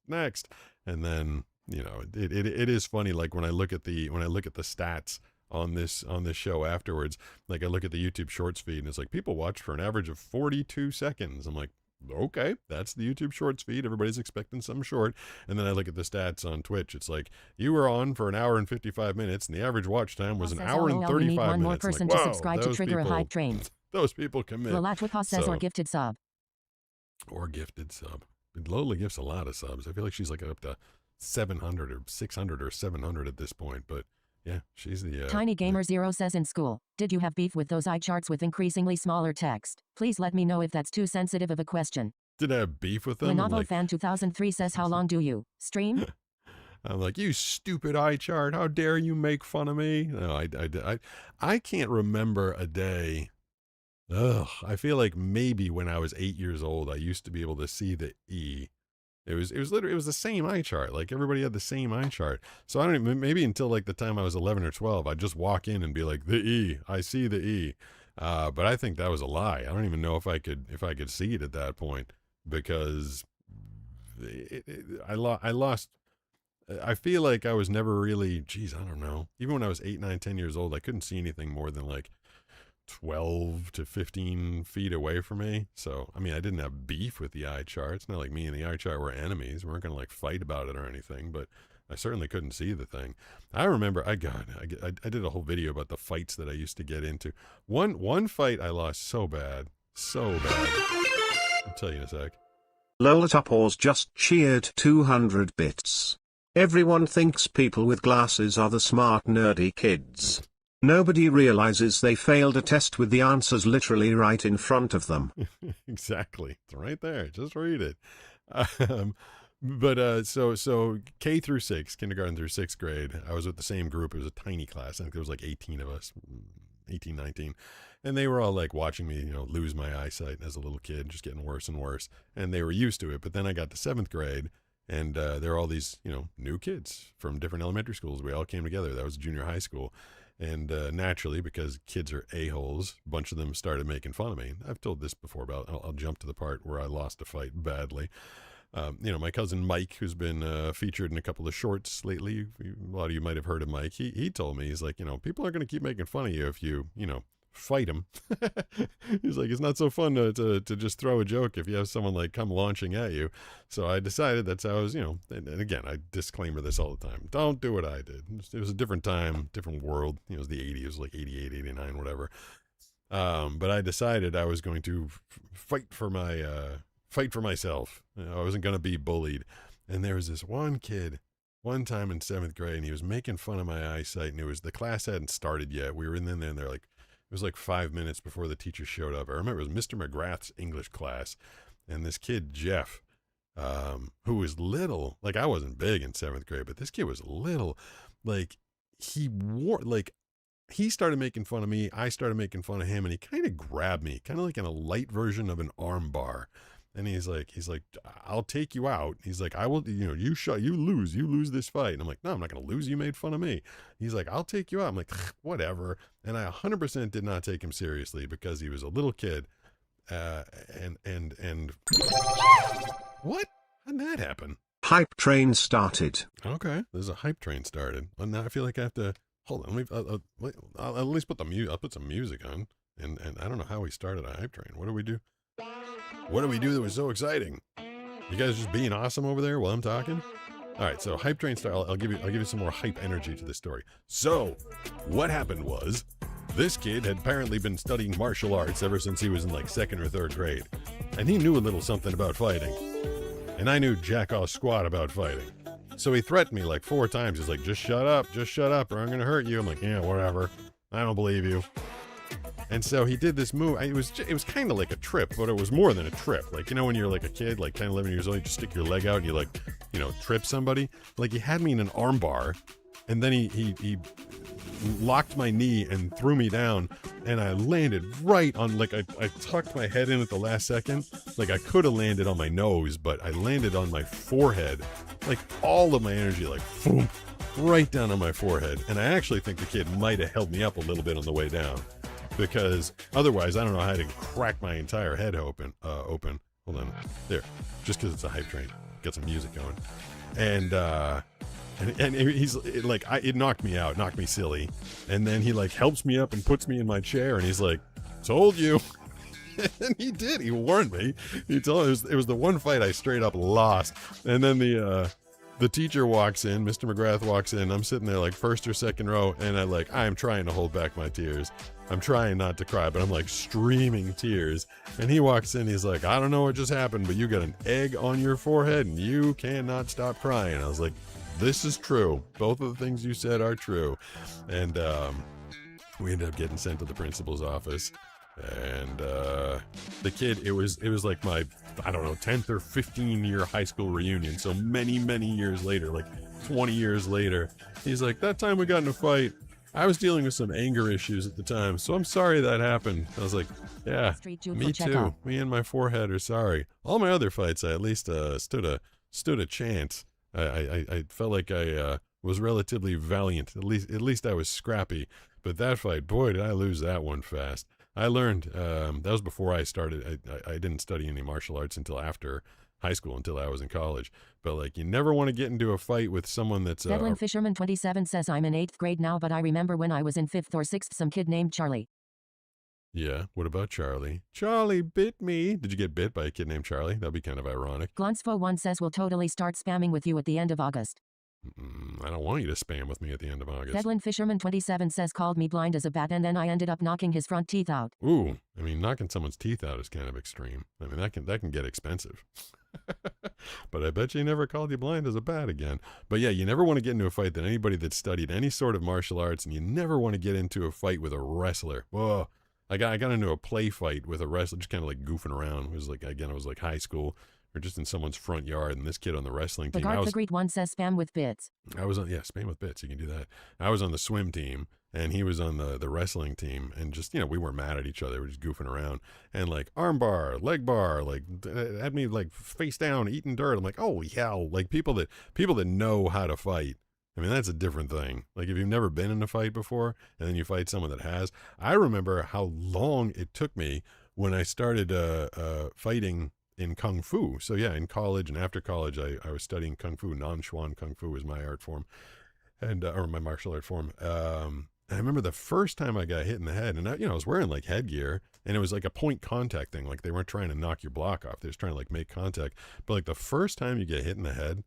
and then you know it is funny. Like when I look at the stats on this show afterwards, like I look at the YouTube Shorts feed and it's like people watch for an average of 42 seconds. I'm like, okay, that's the YouTube Shorts feed. Everybody's expecting some short. And then I look at the stats on Twitch. It's like you were on for an hour and 55 minutes, and the average watch time was an hour and 35 minutes. One more person like, to subscribe to trigger a hype train. Those people commit. Lalatwipa says or gifted sub. Or gifted sub. Lola gifts a lot of subs. I feel like she's like up to 700 or 600 or 700 at this point, but yeah, she's the... Tiny Gamer Zero says in school, did you have beef with those eye charts with increasingly smaller text? Please let me know if that's too sensitive of a question. Did I have beef with them? Lenovo Fan 2003 says, how long do you stream? I'm like, you stupid eye chart. How dare you make fun of me? No, I can't remember a day. Ugh, I feel like maybe when I was 8 years old, I used to be able to see the E. It was the same eye chart. Like everybody had the same eye chart. So I don't even, maybe until like the time I was 11 or 12, I'd just walk in and be like, the E, I see the E. But I think that was a lie. I don't even know if I could see it at that point because I lost. I feel like I was never really, I don't know. Even when I was 8, 9, 10 years old, I couldn't see anything more than like 12 to 15 feet away from me. So, I mean, I didn't have beef with the eye chart. It's not like me and the eye chart were enemies. We weren't going to like fight about it or anything, but I certainly couldn't see the thing. I remember, I did a whole video about the fights that I used to get into. One fight I lost so bad. I'll tell you in a sec. Lolotopause just cheered 200 bits. Everyone thinks people with glasses are the smart nerdy kids. Nobody realizes they failed a test with the answers literally right in front of them. Exactly. It's right there. Just read it. So K through 6, kindergarten through 6th grade, I was with the same group. It was a tiny class. I think there was like 18 of us, 18, 19. And they were all like watching me, lose my eyesight as a little kid, just getting worse and worse. And they were used to it. But then I got to 7th grade, and there are all these, new kids from different elementary schools. We all came together. That was junior high school. And naturally, because kids are a-holes, a bunch of them started making fun of me. I've told this before about, I'll jump to the part where I lost a fight badly. My cousin Mike, who's been featured in a couple of shorts lately, a lot of you might have heard of Mike. He told me, he's like, people are going to keep making fun of you if you, fight them. He's like, it's not so fun to just throw a joke if you have someone like come launching at you. So I decided that's how I was, and again, I disclaimer this all the time. Don't do what I did. It was a different time, different world. It was the 80s, it was like 88, 89, whatever. But I decided I was going to fight for myself. I wasn't going to be bullied. And there was this one kid one time in 7th grade, and he was making fun of my eyesight, and the class hadn't started yet. We were in there, and they're like, it was like 5 minutes before the teacher showed up. I remember it was Mr. McGrath's English class, and this kid, Jeff, who was little, like I wasn't big in 7th grade, but this kid was little, like he started making fun of me. I started making fun of him, and he kind of grabbed me, kind of like in a light version of an arm bar. And he's like, I'll take you out. He's like, I will, you lose this fight. And I'm like, no, I'm not going to lose. You made fun of me. He's like, I'll take you out. I'm like, whatever. And I 100% did not take him seriously because he was a little kid. And what? How'd that happen? Hype train started. Okay. There's a hype train started. And now I feel like I have to, hold on. I'll at least I'll put some music on. And I don't know how we started a hype train. What do we do? What do we do that was so exciting? You guys just being awesome over there while I'm talking? All right, so hype train style. I'll give you some more hype energy to this story. So, what happened was, this kid had apparently been studying martial arts ever since he was in like 2nd or 3rd grade, and he knew a little something about fighting. And I knew jack-off squat about fighting. So he threatened me like 4 times. He's like, just shut up, or I'm gonna hurt you. I'm like, yeah, whatever. I don't believe you. And so he did this move. It was kind of like a trip, but it was more than a trip. Like, when you're like a kid, like 10, 11 years old, you just stick your leg out and you like, trip somebody. Like he had me in an arm bar, and then he locked my knee and threw me down, and I landed right on, like I tucked my head in at the last second. Like I could have landed on my nose, but I landed on my forehead. Like all of my energy, like boom, right down on my forehead. And I actually think the kid might have held me up a little bit on the way down. Because otherwise, I don't know how to crack my entire head open. Hold on, there. Just because it's a hype train, get some music going, and he's like, it knocked me out, knocked me silly, and then he like helps me up and puts me in my chair, and he's like, "Told you," and he did. He warned me. He told me it was the one fight I straight up lost, and then the teacher walks in, Mr. McGrath walks in. I'm sitting there like 1st or 2nd row, and I'm trying to hold back my tears. I'm trying not to cry, but I'm like streaming tears. And he walks in, he's like, I don't know what just happened, but you got an egg on your forehead and you cannot stop crying. I was like, this is true. Both of the things you said are true. And we ended up getting sent to the principal's office. And the kid, it was like my, I don't know, 10th or 15-year high school reunion. So many, many years later, like 20 years later, he's like, that time we got in a fight, I was dealing with some anger issues at the time, so I'm sorry that happened. I was like, yeah, me too. Me and my forehead are sorry. All my other fights, I at least stood a chance. I felt like I was relatively valiant. At least I was scrappy. But that fight, boy, did I lose that one fast. I learned, that was before I started. I didn't study any martial arts until after high school, until I was in college. But like, you never want to get into a fight with someone that's Devlin Fisherman 27 says, I'm in 8th grade now, but I remember when I was in 5th or 6th, some kid named Charlie. Yeah, what about Charlie? Charlie bit me. Did you get bit by a kid named Charlie? That'd be kind of ironic. Glonsfo1 says, we'll totally start spamming with you at the end of August. I don't want you to spam with me at the end of August. Bedlin Fisherman 27 says called me blind as a bat and then I ended up knocking his front teeth out. Ooh, I mean, knocking someone's teeth out is kind of extreme. I mean, that can get expensive. But I bet you never called you blind as a bat again. But yeah, you never want to get into a fight that anybody that studied any sort of martial arts, and you never want to get into a fight with a wrestler. Whoa. I got into a play fight with a wrestler, just kind of like goofing around. It was like, again, it was like high school or just in someone's front yard, and this kid on the wrestling team. The Great one says spam with bits. I was on, yeah, spam with bits. You can do that. I was on the swim team, and he was on the wrestling team, and just, we weren't mad at each other. We were just goofing around, and like arm bar, leg bar, like had me like face down, eating dirt. I'm like, oh hell, like people that know how to fight. I mean, that's a different thing. Like if you've never been in a fight before, and then you fight someone that has. I remember how long it took me when I started fighting in Kung Fu. So yeah, in college and after college, I was studying Kung Fu. Nanchuan Kung Fu was my art form, and or my martial art form. I remember the first time I got hit in the head, and I was wearing like headgear, and it was like a point contact thing. Like they weren't trying to knock your block off; they was trying to like make contact. But like the first time you get hit in the head,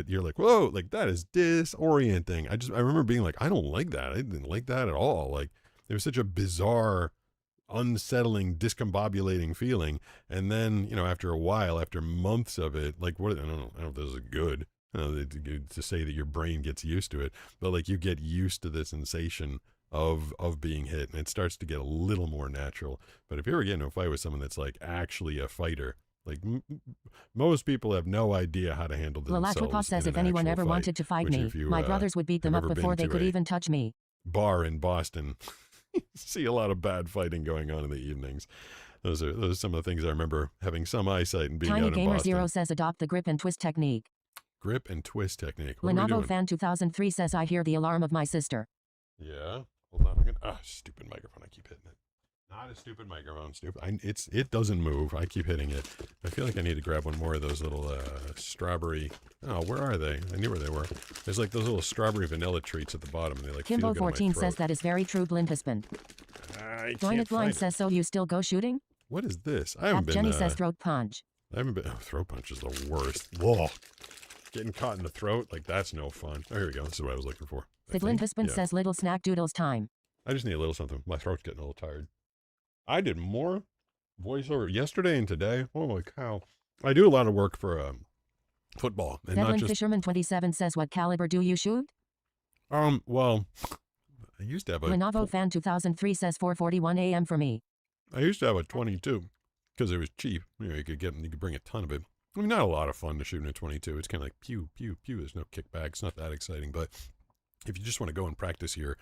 you're like, whoa, like that is disorienting. I remember being like, I don't like that. I didn't like that at all. Like it was such a bizarre, unsettling, discombobulating feeling. And then, after a while, after months of it, like I don't know if this is good, to say that your brain gets used to it, but like you get used to the sensation of being hit, and it starts to get a little more natural. But if you ever get in a fight with someone that's like actually a fighter, like most people have no idea how to handle themselves. Lalachwapa says if anyone ever wanted to fight me, my brothers would beat them up before they could even touch me. Bar in Boston. See a lot of bad fighting going on in the evenings. Those are some of the things I remember having some eyesight and being Tiny out in Gamer Boston. Zero says adopt the grip and twist technique. Grip and twist technique. What are we Lenovo doing? Fan 2003 says I hear the alarm of my sister. Yeah. Hold on. Stupid microphone. I keep hitting it. Not a stupid microphone. Stupid. It doesn't move. I keep hitting it. I feel like I need to grab one more of those little strawberry. Oh, where are they? I knew where they were. There's like those little strawberry vanilla treats at the bottom. They like Kimbo feel good on my 14 throat. says that is very true, Blind husband. Join it blind says so you still go shooting? What is this? I haven't been. Jenny says throat punch. I haven't been. Oh, throat punch is the worst. Whoa. Getting caught in the throat, like that's no fun. Oh, here we go. This is what I was looking for. The Blind husband says little snack doodles time. I just need a little something. My throat's getting a little tired. I did more voiceover yesterday and today. Holy cow. I do a lot of work for football. And Devlin not just, Fisherman 27 says what caliber do you shoot? Well, I used to have a... Lenovo Fan 2003 says 4:41 a.m. for me. I used to have a 22 because it was cheap. You could bring a ton of it. I mean, not a lot of fun to shoot in a 22. It's kind of like pew, pew, pew. There's no kickback. It's not that exciting. But if you just want to go and practice your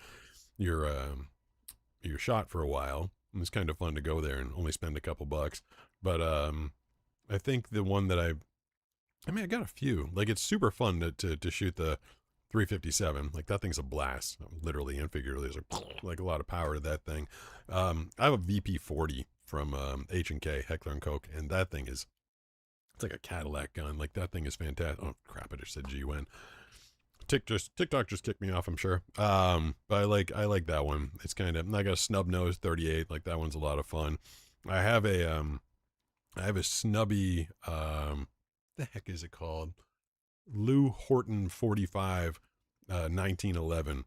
shot for a while, it's kind of fun to go there and only spend a couple bucks. But I think the one that I got a few. Like it's super fun to shoot the 357. Like that thing's a blast, literally and figuratively. There's like a lot of power to that thing. I have a VP40 from H&K, Heckler & Koch, and that thing is, it's like a Cadillac gun. Like that thing is fantastic. Oh crap, I just said GUN. TikTok just kicked me off, I'm sure. But I like that one. It's kind of, I got a snub nose 38. Like that one's a lot of fun. I have a snubby, the heck is it called? Lou Horton 45, 1911.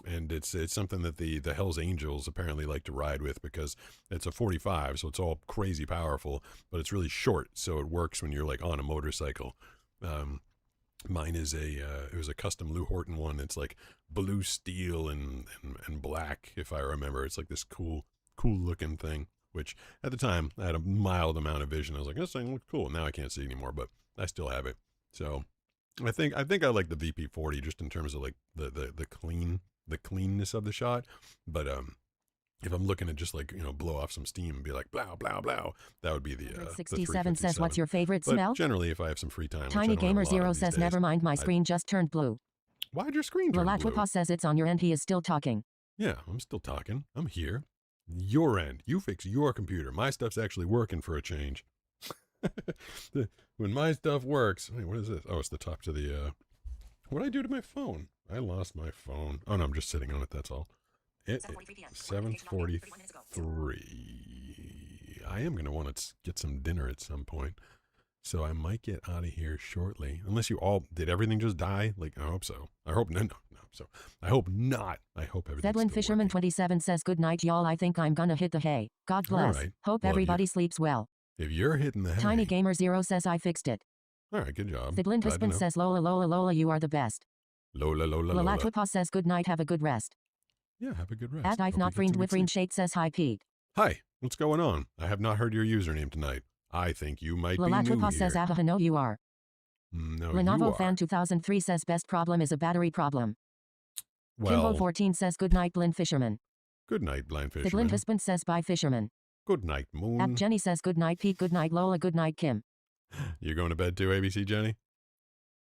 And it's something that the Hells Angels apparently like to ride with because it's a 45. So it's all crazy powerful, but it's really short. So it works when you're like on a motorcycle. Mine is it was a custom Lou Horton one. It's like blue steel and black, if I remember. It's like this cool looking thing, which at the time I had a mild amount of vision. I was like, this thing looks cool. Now I can't see anymore, but I still have it. So I think I like the VP40 just in terms of like the cleanness of the shot. But if I'm looking to just like, blow off some steam and be like, blow, blow, blow, that would be the 67 says, what's your favorite but smell? Generally, if I have some free time. Tiny Gamer Zero says, never mind, my screen just turned blue. Why'd your screen turn blue? Lalachwapa says it's on your end, he is still talking. Yeah, I'm still talking. I'm here. Your end. You fix your computer. My stuff's actually working for a change. When my stuff works. Wait, what is this? Oh, it's the top to the, what did I do to my phone? I lost my phone. Oh, no, I'm just sitting on it, that's all. 7:43. I am going to want to get some dinner at some point. So I might get out of here shortly. Unless you all, did everything just die? Like, I hope so. I hope no. So I hope not. I hope everything's Sedlin still Fisherman working. 27 says good night, y'all. I think I'm gonna hit the hay. God All bless. right. Hope Well, everybody sleeps well. If you're hitting the hay. Tiny Gamer Zero says I fixed it. All right, good job. Siblin Glad to husband know. says Lola Lola Lola, you are the best. Lola, Lola, Lala Lola. Twipa says good night, have a good rest. Yeah, have a good rest. At I've Hope not you get friend some good Wifrin sleep. Shade says hi Pete. Hi, what's going on? I have not heard your username tonight. I think you might Lala be new Twipa here. says Ahaha, no you are. No, you Lenovo are. Fan 2003 says best problem is a battery problem. Well, Kimbo 14 says good night Blind Fisherman. good night, blind Siblin fisherman. husband says bye Fisherman. Good night, moon. At Jenny says good night Pete, good night Lola, good night Kim. You going to bed too, ABC Jenny?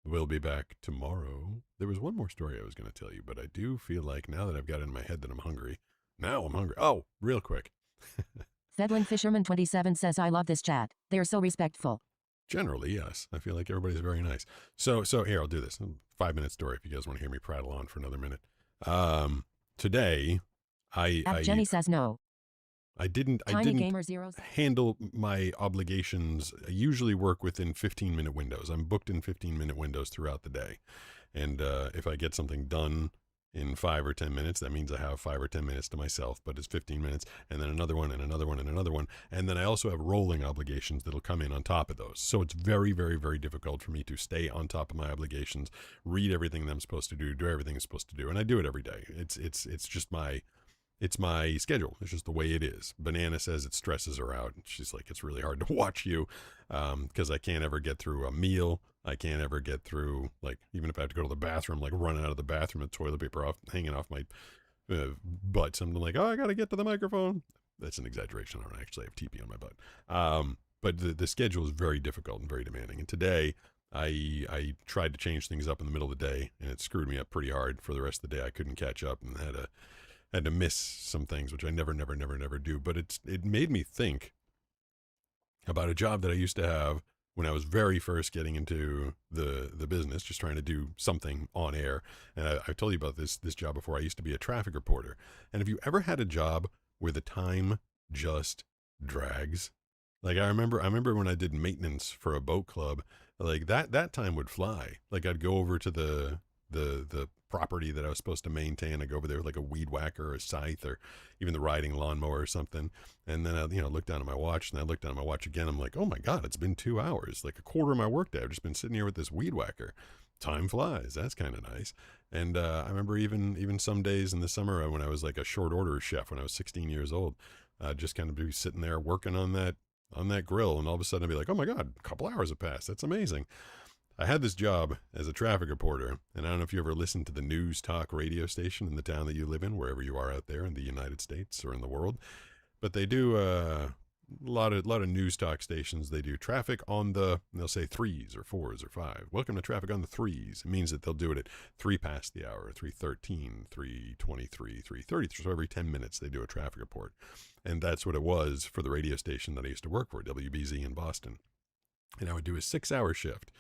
We'll be back tomorrow. There was one more story I was going to tell you, but I do feel like now that I've got it in my head that I'm hungry. Now I'm hungry. Oh, real quick. Sedlin Fisherman 27 says I love this chat. They're so respectful. Generally, yes. I feel like everybody's very nice. So here, I'll do this. 5-minute story if you guys want to hear me prattle on for another minute. Today, Jenny says no. I didn't Gamer Zero. handle my obligations. I usually work within 15-minute windows. I'm booked in 15-minute windows throughout the day. And if I get something done in 5 or 10 minutes, that means I have 5 or 10 minutes to myself, but it's 15 minutes, and then another one, and another one, and another one. And then I also have rolling obligations that'll come in on top of those. So it's very, very, very difficult for me to stay on top of my obligations, read everything that I'm supposed to do everything I'm supposed to do. And I do it every day. It's just it's my schedule. It's just the way it is. Banana says it stresses her out. She's like, it's really hard to watch you because I can't ever get through a meal. I can't ever get through, like, even if I have to go to the bathroom, like running out of the bathroom and toilet paper hanging off my butt. Something like, oh, I got to get to the microphone. That's an exaggeration. I don't actually have TP on my butt. But the schedule is very difficult and very demanding. And today I tried to change things up in the middle of the day, and it screwed me up pretty hard for the rest of the day. I couldn't catch up and had to miss some things, which I never do. But it made me think about a job that I used to have when I was very first getting into the business, just trying to do something on air. And I've told you about this job before. I used to be a traffic reporter. And have you ever had a job where the time just drags? Like I remember when I did maintenance for a boat club, like that time would fly. Like I'd go over to the property that I was supposed to maintain. I go over there with like a weed whacker or a scythe or even the riding lawnmower or something. And then I look down at my watch, and I look down at my watch again. I'm like, oh my God, it's been 2 hours, like a quarter of my workday. I've just been sitting here with this weed whacker. Time flies. That's kind of nice. And I remember even some days in the summer when I was like a short order chef when I was 16 years old, just kind of be sitting there working on that grill, and all of a sudden I'd be like, oh my God, a couple hours have passed. That's amazing. I had this job as a traffic reporter, and I don't know if you ever listened to the news talk radio station in the town that you live in, wherever you are out there in the United States or in the world, but they do a lot of news talk stations. They do traffic on they'll say 3s or 4s or 5. Welcome to traffic on the 3s. It means that they'll do it at 3 past the hour, 3:13, 3:23, 3:30. So every 10 minutes they do a traffic report. And that's what it was for the radio station that I used to work for, WBZ in Boston. And I would do a 6-hour shift.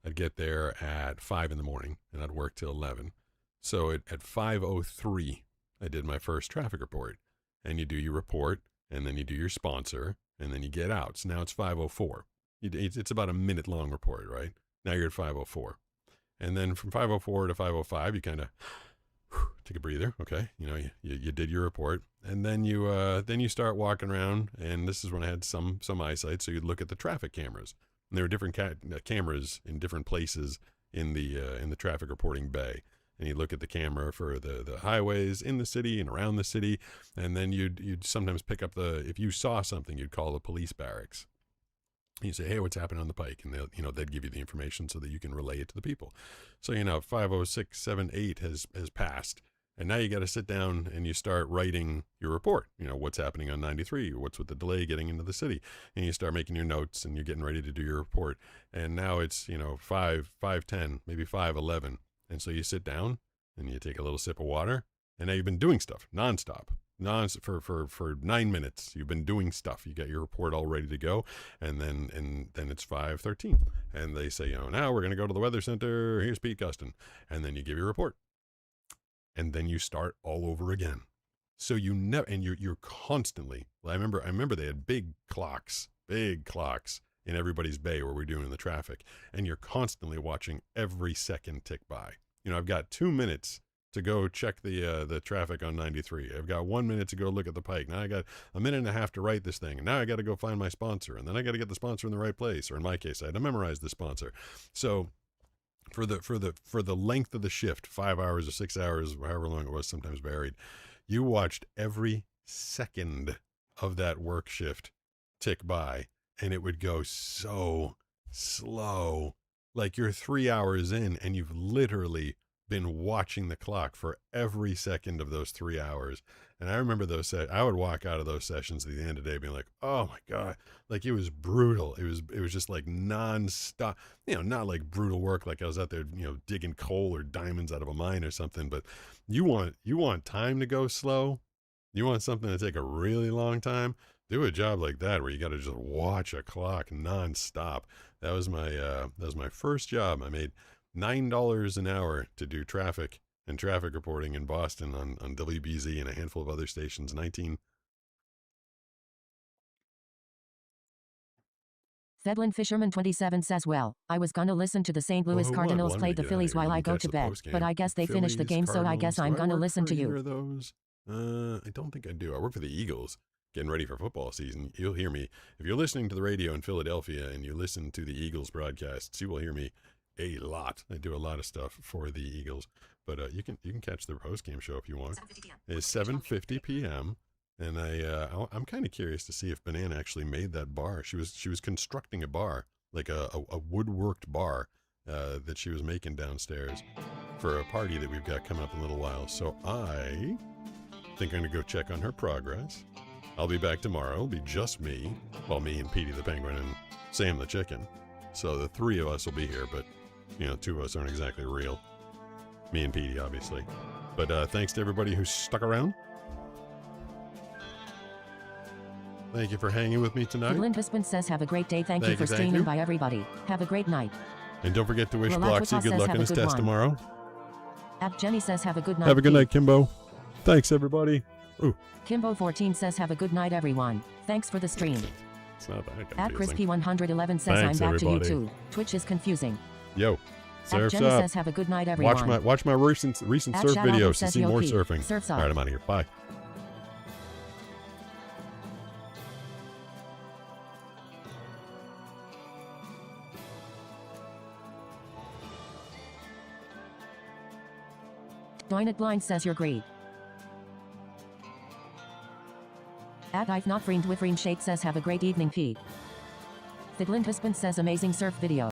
I'd get there at 5 in the morning, and I'd work till 11. So at 5:03, I did my first traffic report. And you do your report, and then you do your sponsor, and then you get out. So now it's 5:04. It's about a minute-long report, right? Now you're at 5:04. And then from 5:04 to 5:05, you kind of take a breather, okay? You did your report, and then you start walking around, and this is when I had some eyesight, so you'd look at the traffic cameras. And there were different cameras in different places in the traffic reporting bay. And you look at the camera for the highways in the city and around the city, and then you'd sometimes pick up if you saw something, you'd call the police barracks. You say, hey, what's happening on the pike? And they'd give you the information so that you can relay it to the people. So 5:06, 7, 8 has passed. And now you got to sit down and you start writing your report. What's happening on 93, what's with the delay getting into the city. And you start making your notes and you're getting ready to do your report. And now it's, 5:10, maybe 5:11. And so you sit down and you take a little sip of water. And now you've been doing stuff nonstop. For 9 minutes, you've been doing stuff. You got your report all ready to go. And then it's 5:13. And they say, now we're going to go to the weather center. Here's Pete Guston. And then you give your report. And then you start all over again. So you never, and you're constantly, I remember they had big clocks in everybody's bay where we're doing the traffic, and you're constantly watching every second tick by. You know, I've got 2 minutes to go check the traffic on 93. I've got 1 minute to go look at the Pike. Now I got a minute and a half to write this thing, and now I got to go find my sponsor, and then I got to get the sponsor in the right place. Or in my case, I had to memorize the sponsor. So for the length of the shift, 5 hours or 6 hours, however long it was, sometimes varied, you watched every second of that work shift tick by, and it would go so slow. Like you're 3 hours in, and you've literally been watching the clock for every second of those 3 hours. And I remember I would walk out of those sessions at the end of the day being like, oh my God, like it was brutal. It was just like nonstop, you know, not like brutal work. Like I was out there, you know, digging coal or diamonds out of a mine or something, but you want time to go slow. You want something to take a really long time. Do a job like that where you got to just watch a clock nonstop. That was my first job. I made $9 an hour to do traffic and traffic reporting in Boston on WBZ and a handful of other stations. Thedlin Fisherman 27 says, well, I was gonna listen to the St. Louis Cardinals play the Phillies while I go to bed, but I guess they finished the game, so I guess I'm gonna listen to you. Those? I don't think I do. I work for the Eagles, getting ready for football season. You'll hear me. If you're listening to the radio in Philadelphia and you listen to the Eagles broadcasts, you will hear me a lot. I do a lot of stuff for the Eagles, but you can catch the post-game show if you want. It's 7:50 p.m. and I'm kind of curious to see if Banana actually made that bar. She was constructing a bar, like a woodworked bar that she was making downstairs for a party that we've got coming up in a little while. So I think I'm gonna go check on her progress. I'll be back tomorrow. It'll be just me, well, me and Petey the Penguin and Sam the Chicken. So the three of us will be here, but you know, two of us aren't exactly real. Me and Petey, obviously. But thanks to everybody who stuck around. Thank you for hanging with me tonight. Lynn Husband says, have a great day. Thank you for streaming by, everybody. Have a great night. And don't forget to wish Bloxy good luck in his test tomorrow. Jenny says, have a good night. Have a good night, Kimbo. Thanks, everybody. Ooh. Kimbo14 says, have a good night, everyone. Thanks for the stream. It's not that confusing. Crispy111 says, thanks, I'm back everybody. to you too. Twitch is confusing. Yo. Surf's Jenny up. says, have a good night, everyone. Watch my recent surf videos to see more surfing. Surf's All up. right, I'm out of here. Bye. Doinit Blind says you're great. I've not friend with Shade says have a great evening, Pete. Thidlin Husband says amazing surf video.